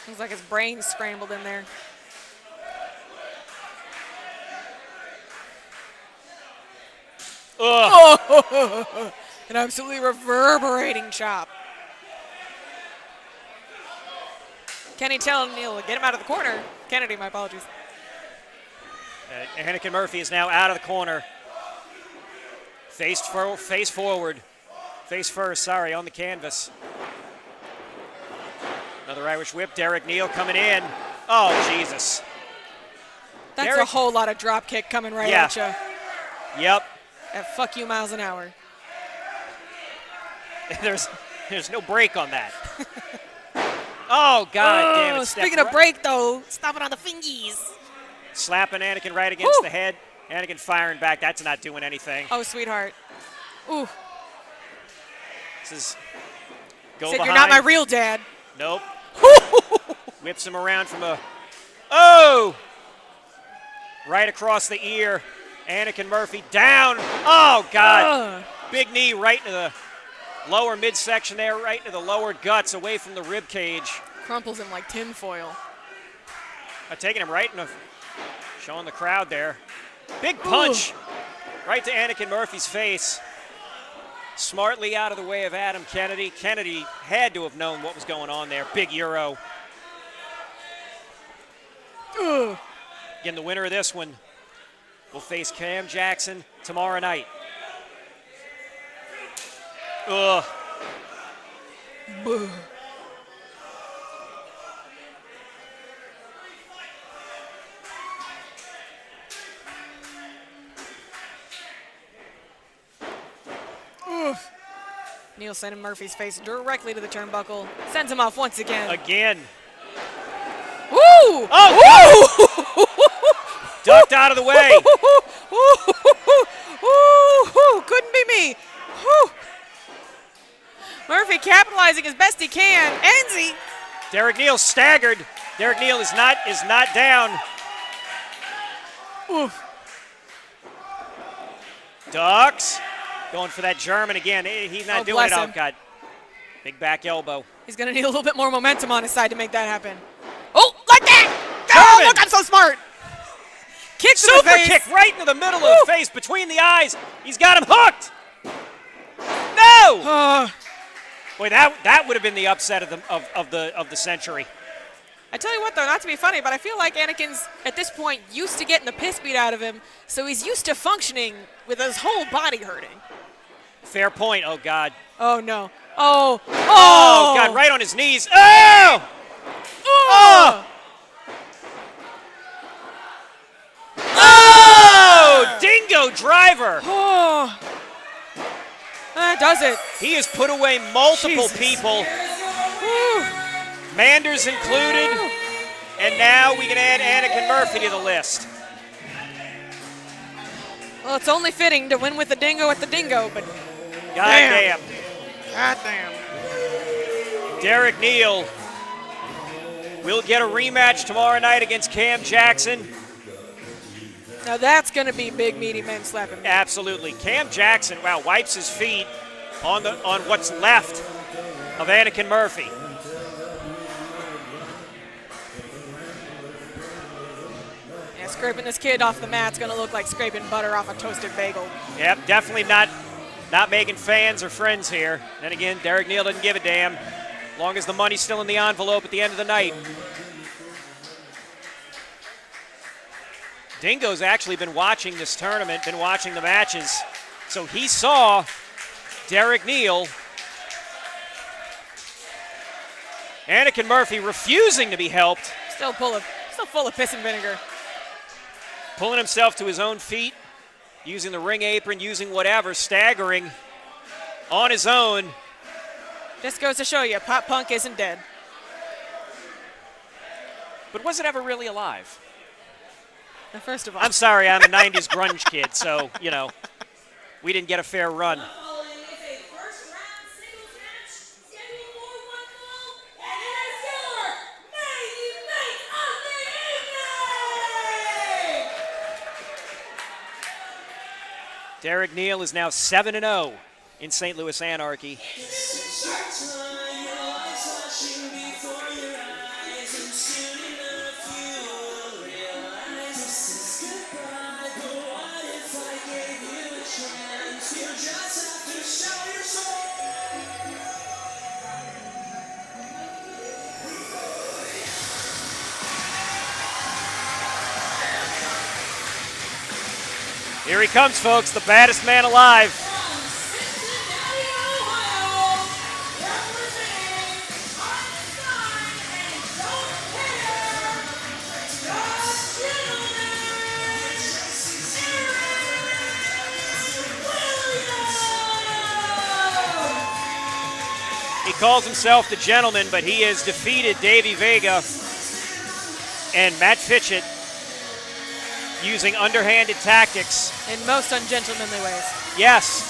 Looks like his brain's scrambled in there. Ugh. Oh, an absolutely reverberating chop. Kenny telling Neal to get him out of the corner. Kennedy, my apologies. Anakin Murphy is now out of the corner. Face forward. Face first, sorry, on the canvas. Another Irish whip. Derek Neal coming in. Oh, Jesus. That's a whole lot of drop kick coming right at you. Yep. At fuck you miles an hour. There's no break on that. Oh, God damn it. Speaking of break, though, stop it on the fingies. Slapping Anakin right against the head. Anakin firing back. That's not doing anything. Oh, sweetheart. Ooh. This is go Said behind. You're not my real dad. Nope. Whips him around from a. Oh! Right across the ear. Anakin Murphy down. Oh, God. Big knee right into the lower midsection there, right into the lower guts, away from the rib cage. Crumples him like tinfoil. Taking him right in the. Showing the crowd there. Big punch. Right to Anakin Murphy's face. Smartly out of the way of Adam Kennedy. Kennedy had to have known what was going on there. Big Euro. Again, the winner of this one will face Cam Jackson tomorrow night. Ugh. Neal sending Murphy's face directly to the turnbuckle. Sends him off once again. Again. Woo! Oh! Woo! Ducked out of the way. Couldn't be me. Woo. Murphy capitalizing as best he can. Enzi. Derek Neal staggered. Derek Neal is not down. Oof. Ducks. Going for that German again. He's not Oh, doing bless it. him. Oh, God. Big back elbow. He's going to need a little bit more momentum on his side to make that happen. Oh, like that! German! Oh, look, I'm so smart. Kick to the Super face. kick right into the middle of the face, between the eyes. He's got him hooked. No! Boy, that would have been the upset of the century. I tell you what, though, not to be funny, but I feel like Anakin's, at this point, used to getting the piss beat out of him, so he's used to functioning with his whole body hurting. Fair point. Oh, God. Oh, no. Oh. Oh, God, right on his knees. Oh! Oh! Oh! Dingo driver. Oh. That does it. He has put away multiple Jesus. people, Woo. Manders included, and now we can add Anakin Murphy to the list. Well, it's only fitting to win with the Dingo at the Dingo, but God God damn. Derek Neal will get a rematch tomorrow night against Cam Jackson. Now that's going to be big, meaty men slapping. Absolutely. Cam Jackson, wow, wipes his feet on what's left of Anakin Murphy. Yeah, scraping this kid off the mat's going to look like scraping butter off a toasted bagel. Yep, definitely not making fans or friends here. And again, Derek Neal doesn't give a damn, as long as the money's still in the envelope at the end of the night. Dingo's actually been watching this tournament, been watching the matches. So he saw Derek Neal, Anakin Murphy refusing to be helped, Still full of piss and vinegar. pulling himself to his own feet, using the ring apron, using whatever, staggering on his own. Just goes to show you, Pop Punk isn't dead. But was it ever really alive? Now, first of all, I'm sorry, I'm a 90s grunge kid, so, you know, we didn't get a fair run. Following is a first-round singles match scheduled for one fall, and it is your main event of the evening! Derek Neal is now 7-0 in St. Louis Anarchy. Here he comes, folks, the baddest man alive. He calls himself the gentleman, but he has defeated Davey Vega and Matt Fitchett using underhanded tactics. in most ungentlemanly ways. Yes.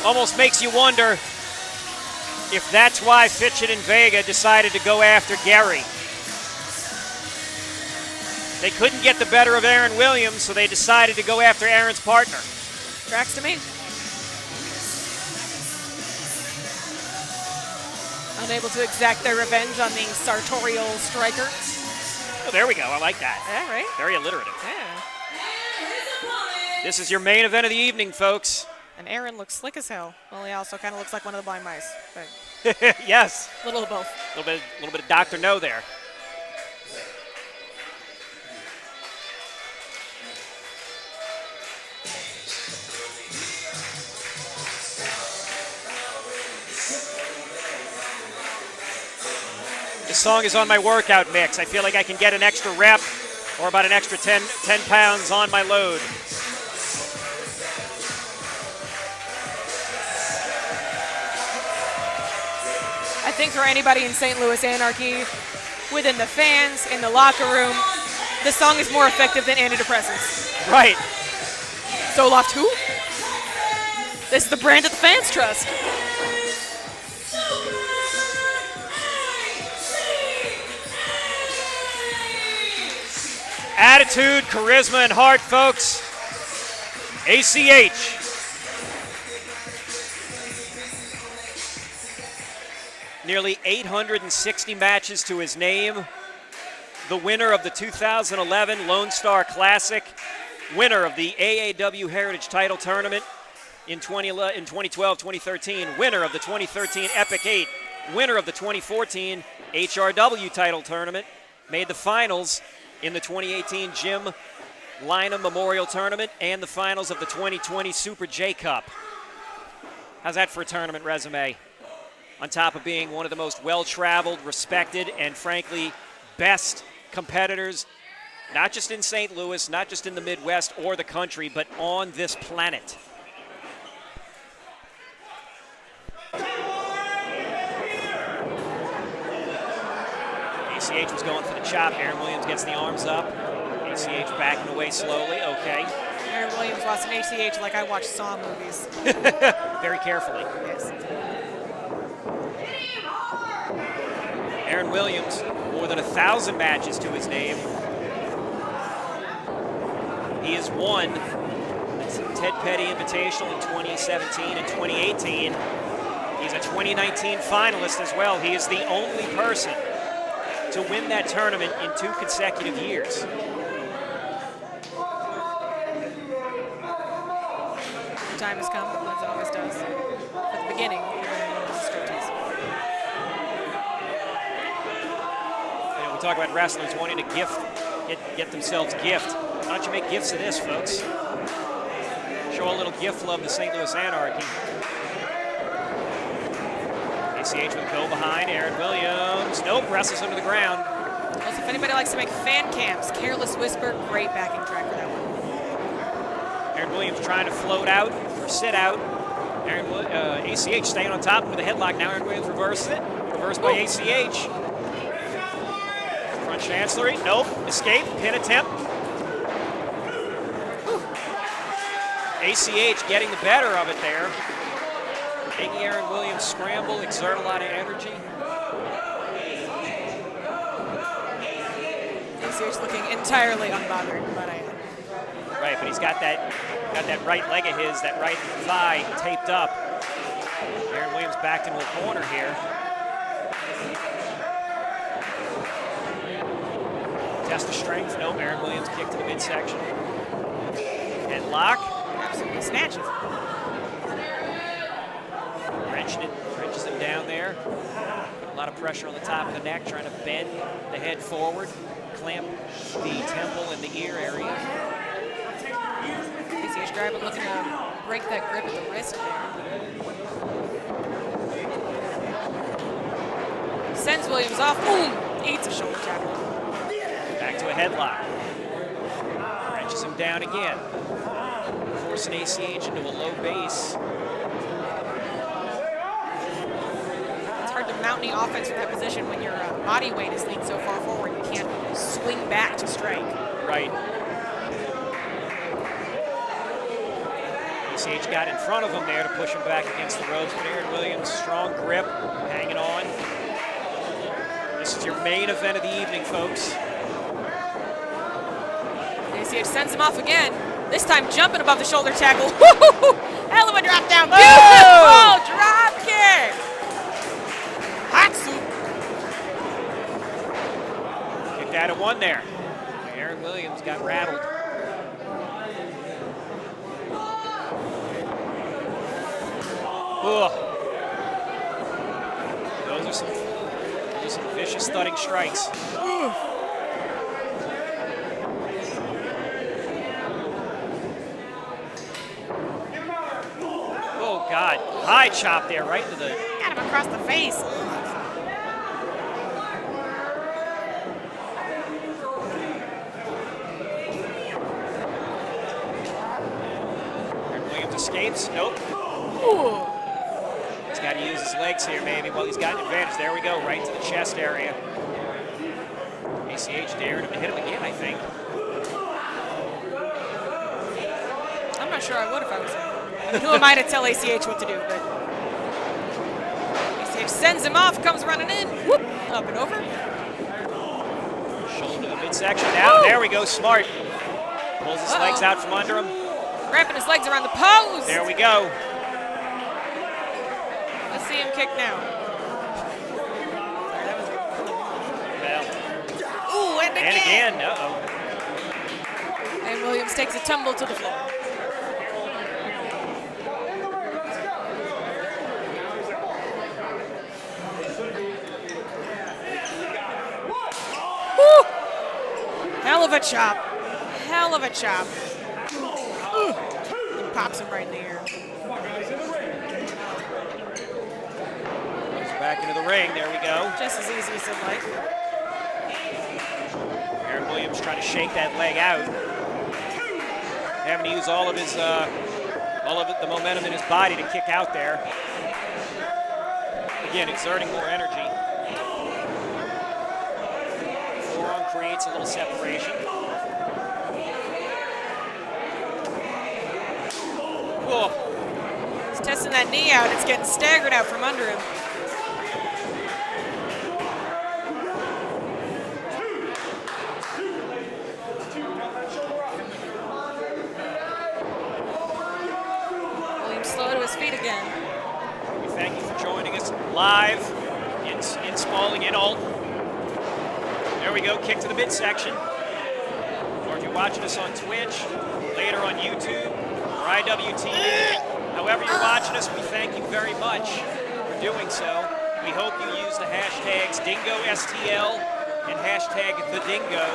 Almost makes you wonder if that's why Fitchett and Vega decided to go after Gary. They couldn't get the better of Aaron Williams, so they decided to go after Aaron's partner. Tracks to me. Unable to exact their revenge on the sartorial striker. Oh, there we go. I like that. Yeah, right? Very alliterative. Yeah. This is your main event of the evening, folks. And Aaron looks slick as hell. Well, he also kind of looks like one of the blind mice. But Yes. a little of both. A little bit of Dr. No there. This song is on my workout mix. I feel like I can get an extra rep or about an extra 10 pounds on my load. I think for anybody in St. Louis Anarchy, within the fans, in the locker room, this song is more effective than antidepressants. Right. Zoloft who? This is the brand that the fans trust. Attitude, charisma, and heart, folks. ACH. Nearly 860 matches to his name. The winner of the 2011 Lone Star Classic. Winner of the AAW Heritage Title Tournament in 2012, 2013. Winner of the 2013 Epic 8. Winner of the 2014 HRW Title Tournament. Made the finals in the 2018 Jim Lynam Memorial Tournament and the finals of the 2020 Super J Cup. How's that for a tournament resume? On top of being one of the most well-traveled, respected, and frankly, best competitors, not just in St. Louis, not just in the Midwest or the country, but on this planet. ACH was going for the chop. Aaron Williams gets the arms up. ACH backing away slowly. Okay. Aaron Williams watched an ACH like I watch Saw movies. Very carefully. Yes. Aaron Williams, more than 1,000 matches to his name. He has won the Ted Petty Invitational in 2017 and 2018. He's a 2019 finalist as well. He is the only person to win that tournament in 2 consecutive years. The time has come, as it always does. At the beginning, we talk about wrestlers wanting to get themselves gift. Why don't you make gifts of this, folks? Show a little gift love to St. Louis Anarchy. ACH with a go behind. Aaron Williams. Nope, wrestles under the ground. Also, if anybody likes to make fan cams, Careless Whisper, great backing track for that one. Aaron Williams trying to float out or sit out. ACH staying on top with a headlock. Now Aaron Williams reverses it. Reversed by ACH. Front chancellery. Nope. Escape. Pin attempt. ACH getting the better of it there. Making Aaron Williams scramble, exert a lot of energy. ACH looking entirely unbothered, but I am. Right, but he's got that right leg of his, that right thigh taped up. Aaron Williams backed into a corner here. Test of strength. Nope, Aaron Williams kicked to the midsection. Headlock. Absolutely snatches. Wrenches him down there. Put a lot of pressure on the top of the neck, trying to bend the head forward, clamp the temple and the ear area. ACH driver looking to break that grip at the wrist there. Sends Williams off. Boom! Eats a shoulder tackle. Back to a headlock. Wrenches him down again. Forcing ACH into a low base. It's hard to mount any offense from that position when your body weight is leaned so far forward. You can't swing back to strike. Right. ACH got in front of him there to push him back against the ropes, but Aaron Williams, strong grip, hanging on. This is your main event of the evening, folks. ACH sends him off again. This time jumping above the shoulder tackle. Hell of a drop down. Beautiful drop kick. Hot soup. Kicked out of one there. Aaron Williams got rattled. Ugh. Those are some vicious thudding strikes. Oh, God. High chop there, right into the... Got him across the face. Aaron Williams escapes. Nope. Ooh. He's got to use his legs here, maybe. Well, he's got an advantage. There we go, right to the chest area. ACH dared him to hit him again, I think. I'm not sure I would if I was him. Who am I to tell ACH what to do? But ACH sends him off, comes running in, whoop, up and over. Shoulder to the midsection. Now, there we go. Smart. Pulls his legs out from under him. Wrapping his legs around the pose. There we go. Let's see him kick now. Well, Ooh, and and again. again. Uh-oh. And Williams takes a tumble to the floor. Woo! Hell of a chop. Hell of a chop. Ooh. And pops him right in the ear. Goes back into the ring. There we go. Just as easy as it like. Aaron Williams trying to shake that leg out. Having to use all of the momentum in his body to kick out there. Again, exerting more energy. Forearm creates a little separation. Whoa. He's testing that knee out. It's getting staggered out from under him. Williams slow to his feet again. We thank you for joining us live in Spalding in Alton. There we go, kick to the midsection. Or if you're watching us on Twitch, later on YouTube, or IWTV, however you're watching us, we thank you very much for doing so. We hope you use the hashtags DingoSTL and hashtag TheDingo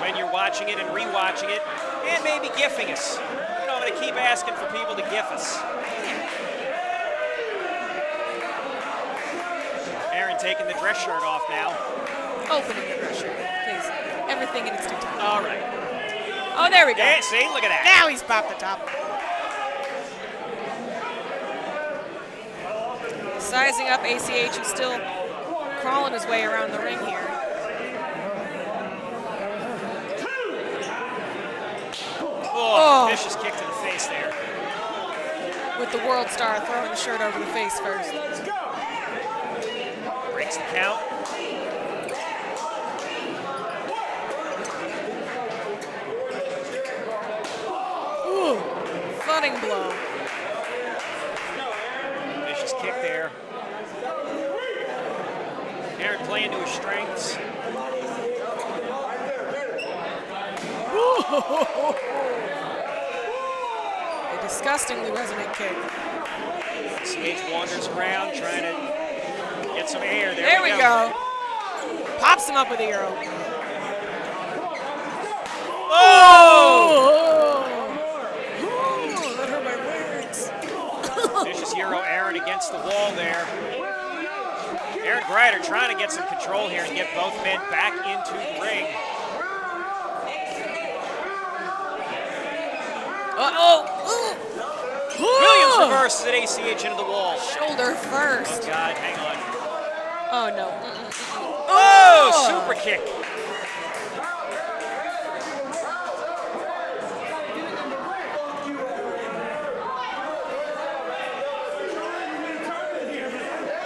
when you're watching it and rewatching it, and maybe gifting us. You know, I'm going to keep asking for people to gif us. Aaron taking the dress shirt off now. Opening the dress shirt, please. Everything in its due time. All right. Oh, there we go. Yeah, see, look at that. Now he's popped the top. Sizing up ACH, who's still crawling his way around the ring here. Oh, vicious kick to the face there. With the World Star throwing the shirt over the face first. Breaks the count. Ooh, flooding blow. Vicious kick there. Aaron playing to his strengths. A disgustingly resonant kick. CH wanders around trying to get some air. There we go. Pops him up with a Euro. Oh! Ooh, that hurt my legs. Vicious Euro Aaron against the wall there. Aaron Greider trying to get some control here and get both men back into the ring. Uh-oh. Williams reverses at ACH into the wall. Shoulder first. Oh, God, hang on. Oh, no. Oh, super kick.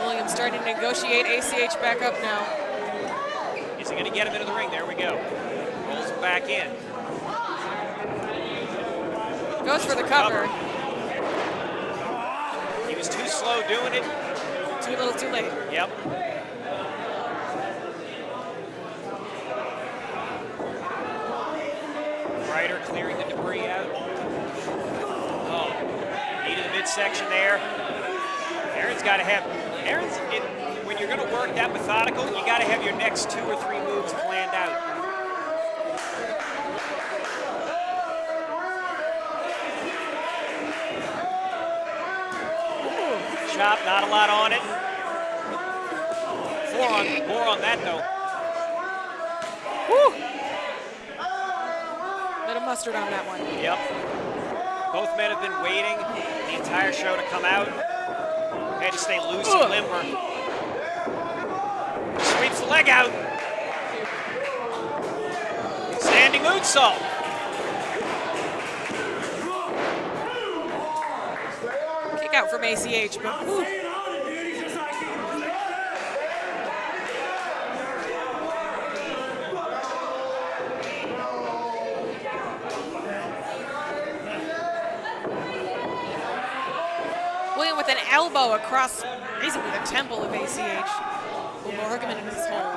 Williams starting to negotiate ACH back up now. Is he going to get him into the ring? There we go. Rolls him back in. Goes for the cover. He was too slow doing it. Too little, too late. Yep. Ryder clearing the debris out. Oh, knee to the midsection there. Aaron's got to have, when you're going to work that methodical, you got to have your next 2 or 3 moves planned out. Chop, not a lot on it. More on that though. Woo! Bit of mustard on that one. Yep. Both men have been waiting the entire show to come out. Had to stay loose and limber. Sweeps the leg out. Standing moonsault. Kick out from ACH, but whew. William with an elbow across basically the temple of ACH. Will work him into this hole.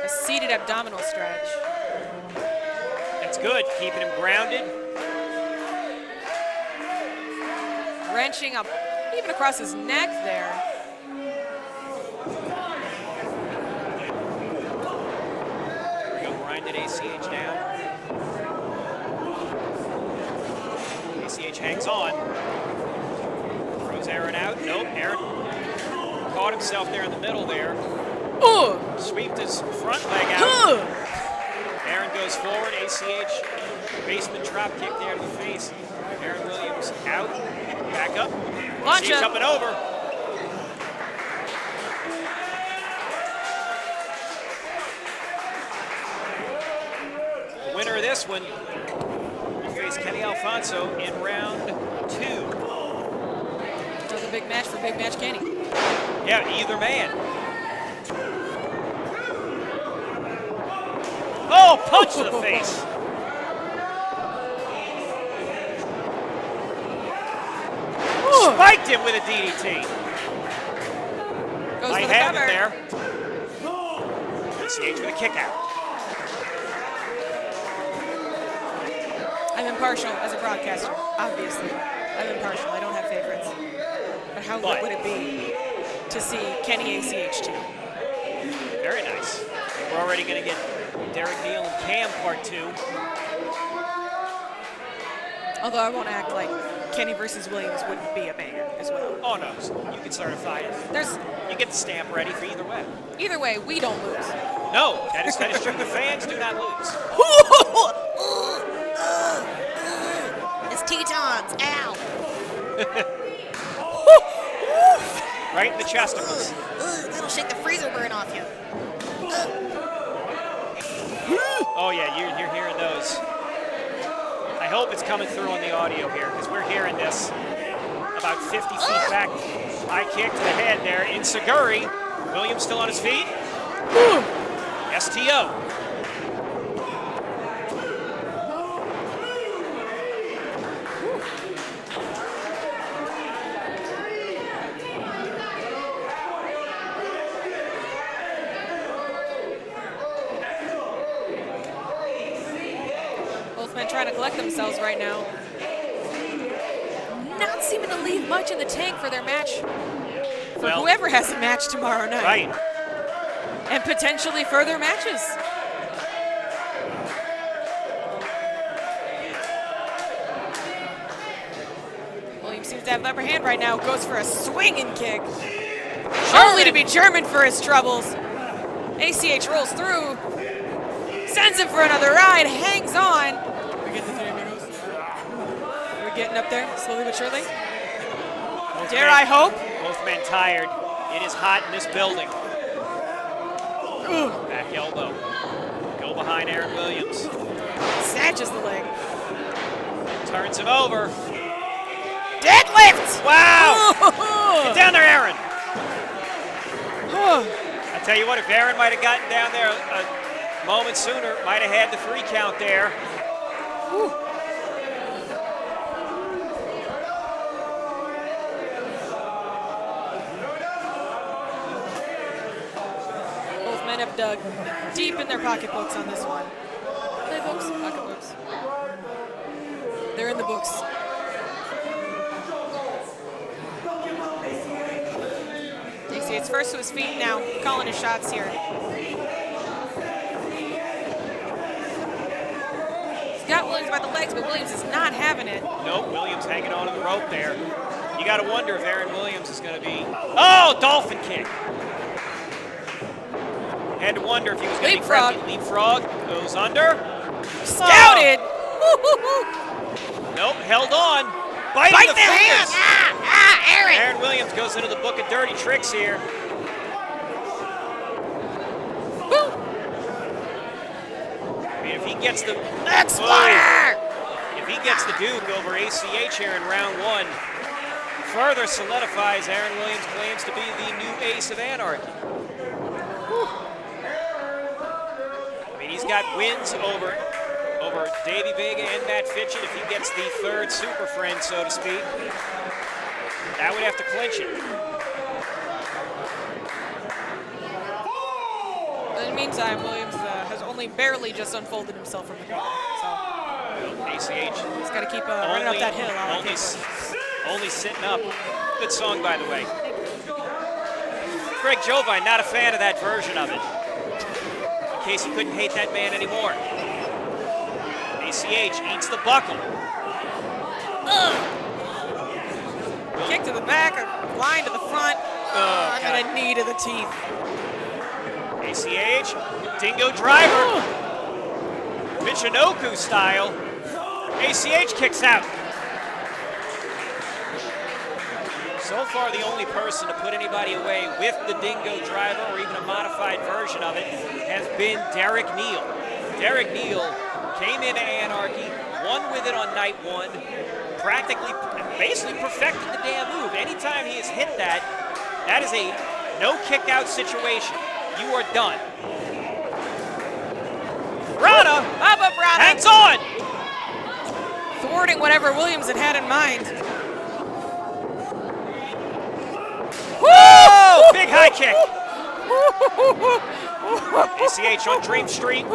A seated abdominal stretch. That's good, keeping him grounded. Wrenching up even across his neck there. There we go, grinded ACH down. ACH hangs on. Throws Aaron out. Nope, Aaron caught himself there in the middle there. Sweeped his front leg out. Aaron goes forward. ACH basement drop kick there to the face. Aaron Williams out. Back up. Launch ACH up and over. The winner of this one will face Kenny Alfonso in round 2. Does a big match for Big Match Kenny. Yeah, either man. Oh, punch to the face. Spiked him with a DDT. Goes I for the have cover. it there. ACH with a kick out. I'm impartial as a broadcaster, obviously. I'm impartial. I don't have favorites. But how good would it be to see Kenny ACH too? Very nice. We're already going to get Derek Neal and Cam part 2. Although I won't act like Kenny versus Williams wouldn't be a banger as well. Oh no, you can certify it. You get the stamp ready for either way. Either way, we don't lose. No, that is true. The fans do not lose. It's Tetons. Ow. Right in the chesticles. That'll shake the freezer burn off you. Oh yeah, you're hearing those. I hope it's coming through on the audio here, because we're hearing this about 50 feet back. High kick to the head there. Insaguri. Williams still on his feet. STO. Both men trying to collect themselves right now. Not seeming to leave much in the tank for their match. For whoever has a match tomorrow night. Right. And potentially further matches. Williams seems to have the upper hand right now. Goes for a swinging kick. Only to be German for his troubles. ACH rolls through. Sends him for another ride. Hangs on. We get the three amigos. We're getting up there slowly but surely. Dare I hope? Both men tired. It is hot in this building. Back elbow. Go behind Aaron Williams. Snatches the leg. Turns him over. Deadlift! Wow! Get down there, Aaron. I tell you what, if Aaron might have gotten down there a moment sooner, might have had the 3 count there. Both men have dug deep in their pocketbooks on this one. Playbooks, pocketbooks. They're in the books. It's first to his feet now, calling his shots here. He's got Williams by the legs, but Williams is not having it. Nope, Williams hanging on to the rope there. You got to wonder if Aaron Williams is going to be... Oh, dolphin kick. Had to wonder if he was going to be crafty. Leapfrog goes under. Scouted. Nope, held on. Bite the hand! Aaron! Aaron Williams goes into the book of dirty tricks here. I mean, if he gets the... Exploder! If he gets the Duke over ACH here in round 1, further solidifies Aaron Williams' claims to be the new ace of Anarchy. I mean, he's got wins over for Davey, Vega, and Matt Fitchett if he gets the third super friend, so to speak. That would have to clinch it. In the meantime, Williams has only barely just unfolded himself from the corner. So ACH. he's got to keep running up that hill. Only sitting up. Good song, by the way. Greg Jovi, not a fan of that version of it. In case you couldn't hate that man anymore. ACH eats the buckle. Kick to the back, a line to the front, and a knee to the teeth. ACH, Dingo driver. Michinoku style. ACH kicks out. So far, the only person to put anybody away with the Dingo driver or even a modified version of it has been Derek Neal. Derek Neal came into Anarchy, won with it on night one, basically perfected the damn move. Anytime he has hit that, that is a no kick out situation. You are done. Brana hangs on. Thwarting whatever Williams had in mind. Whoa! Big high kick. ACH on Dream Street.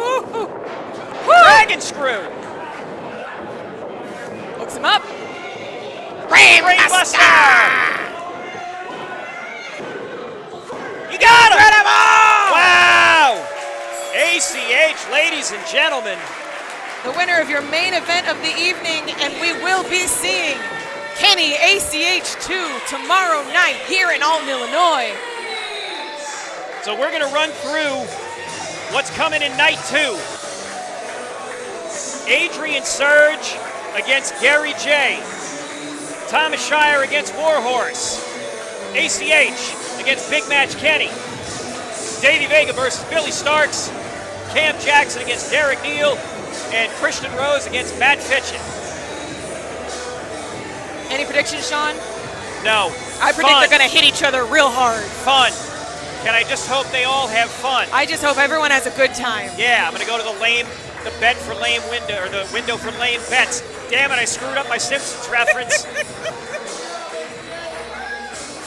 Dragon screw. Hooks him up. Brainbuster. You got him. Wow. ACH, ladies and gentlemen. The winner of your main event of the evening, and we will be seeing Kenny ACH2 tomorrow night here in Alton, Illinois. So we're going to run through what's coming in night two. Adrian Surge against Gary J. Thomas Shire against Warhorse. ACH against Big Match Kenny. Davey Vega versus Billie Starkz. Cam Jackson against Derek Neal. And Christian Rose against Matt Fitchett. Any predictions, Sean? No. I predict they're going to hit each other real hard. Fun. Can I just hope they all have fun? I just hope everyone has a good time. Yeah, I'm going to go to the bet for lame window, or the window for lame bets. Damn it, I screwed up my Simpsons reference.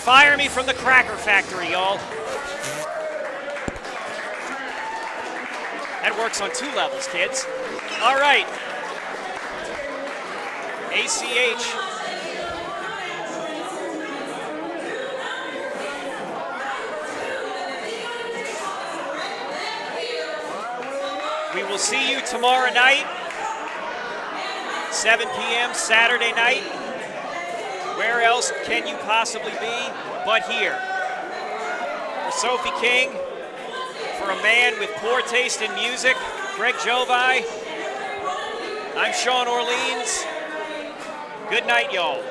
Fire me from the Cracker Factory, y'all. That works on 2 levels, kids. All right. ACH. We will see you tomorrow night, 7 p.m. Saturday night. Where else can you possibly be but here? For Sophie King, for a man with poor taste in music, Greg Jovi, I'm Sean Orleans. Good night, y'all.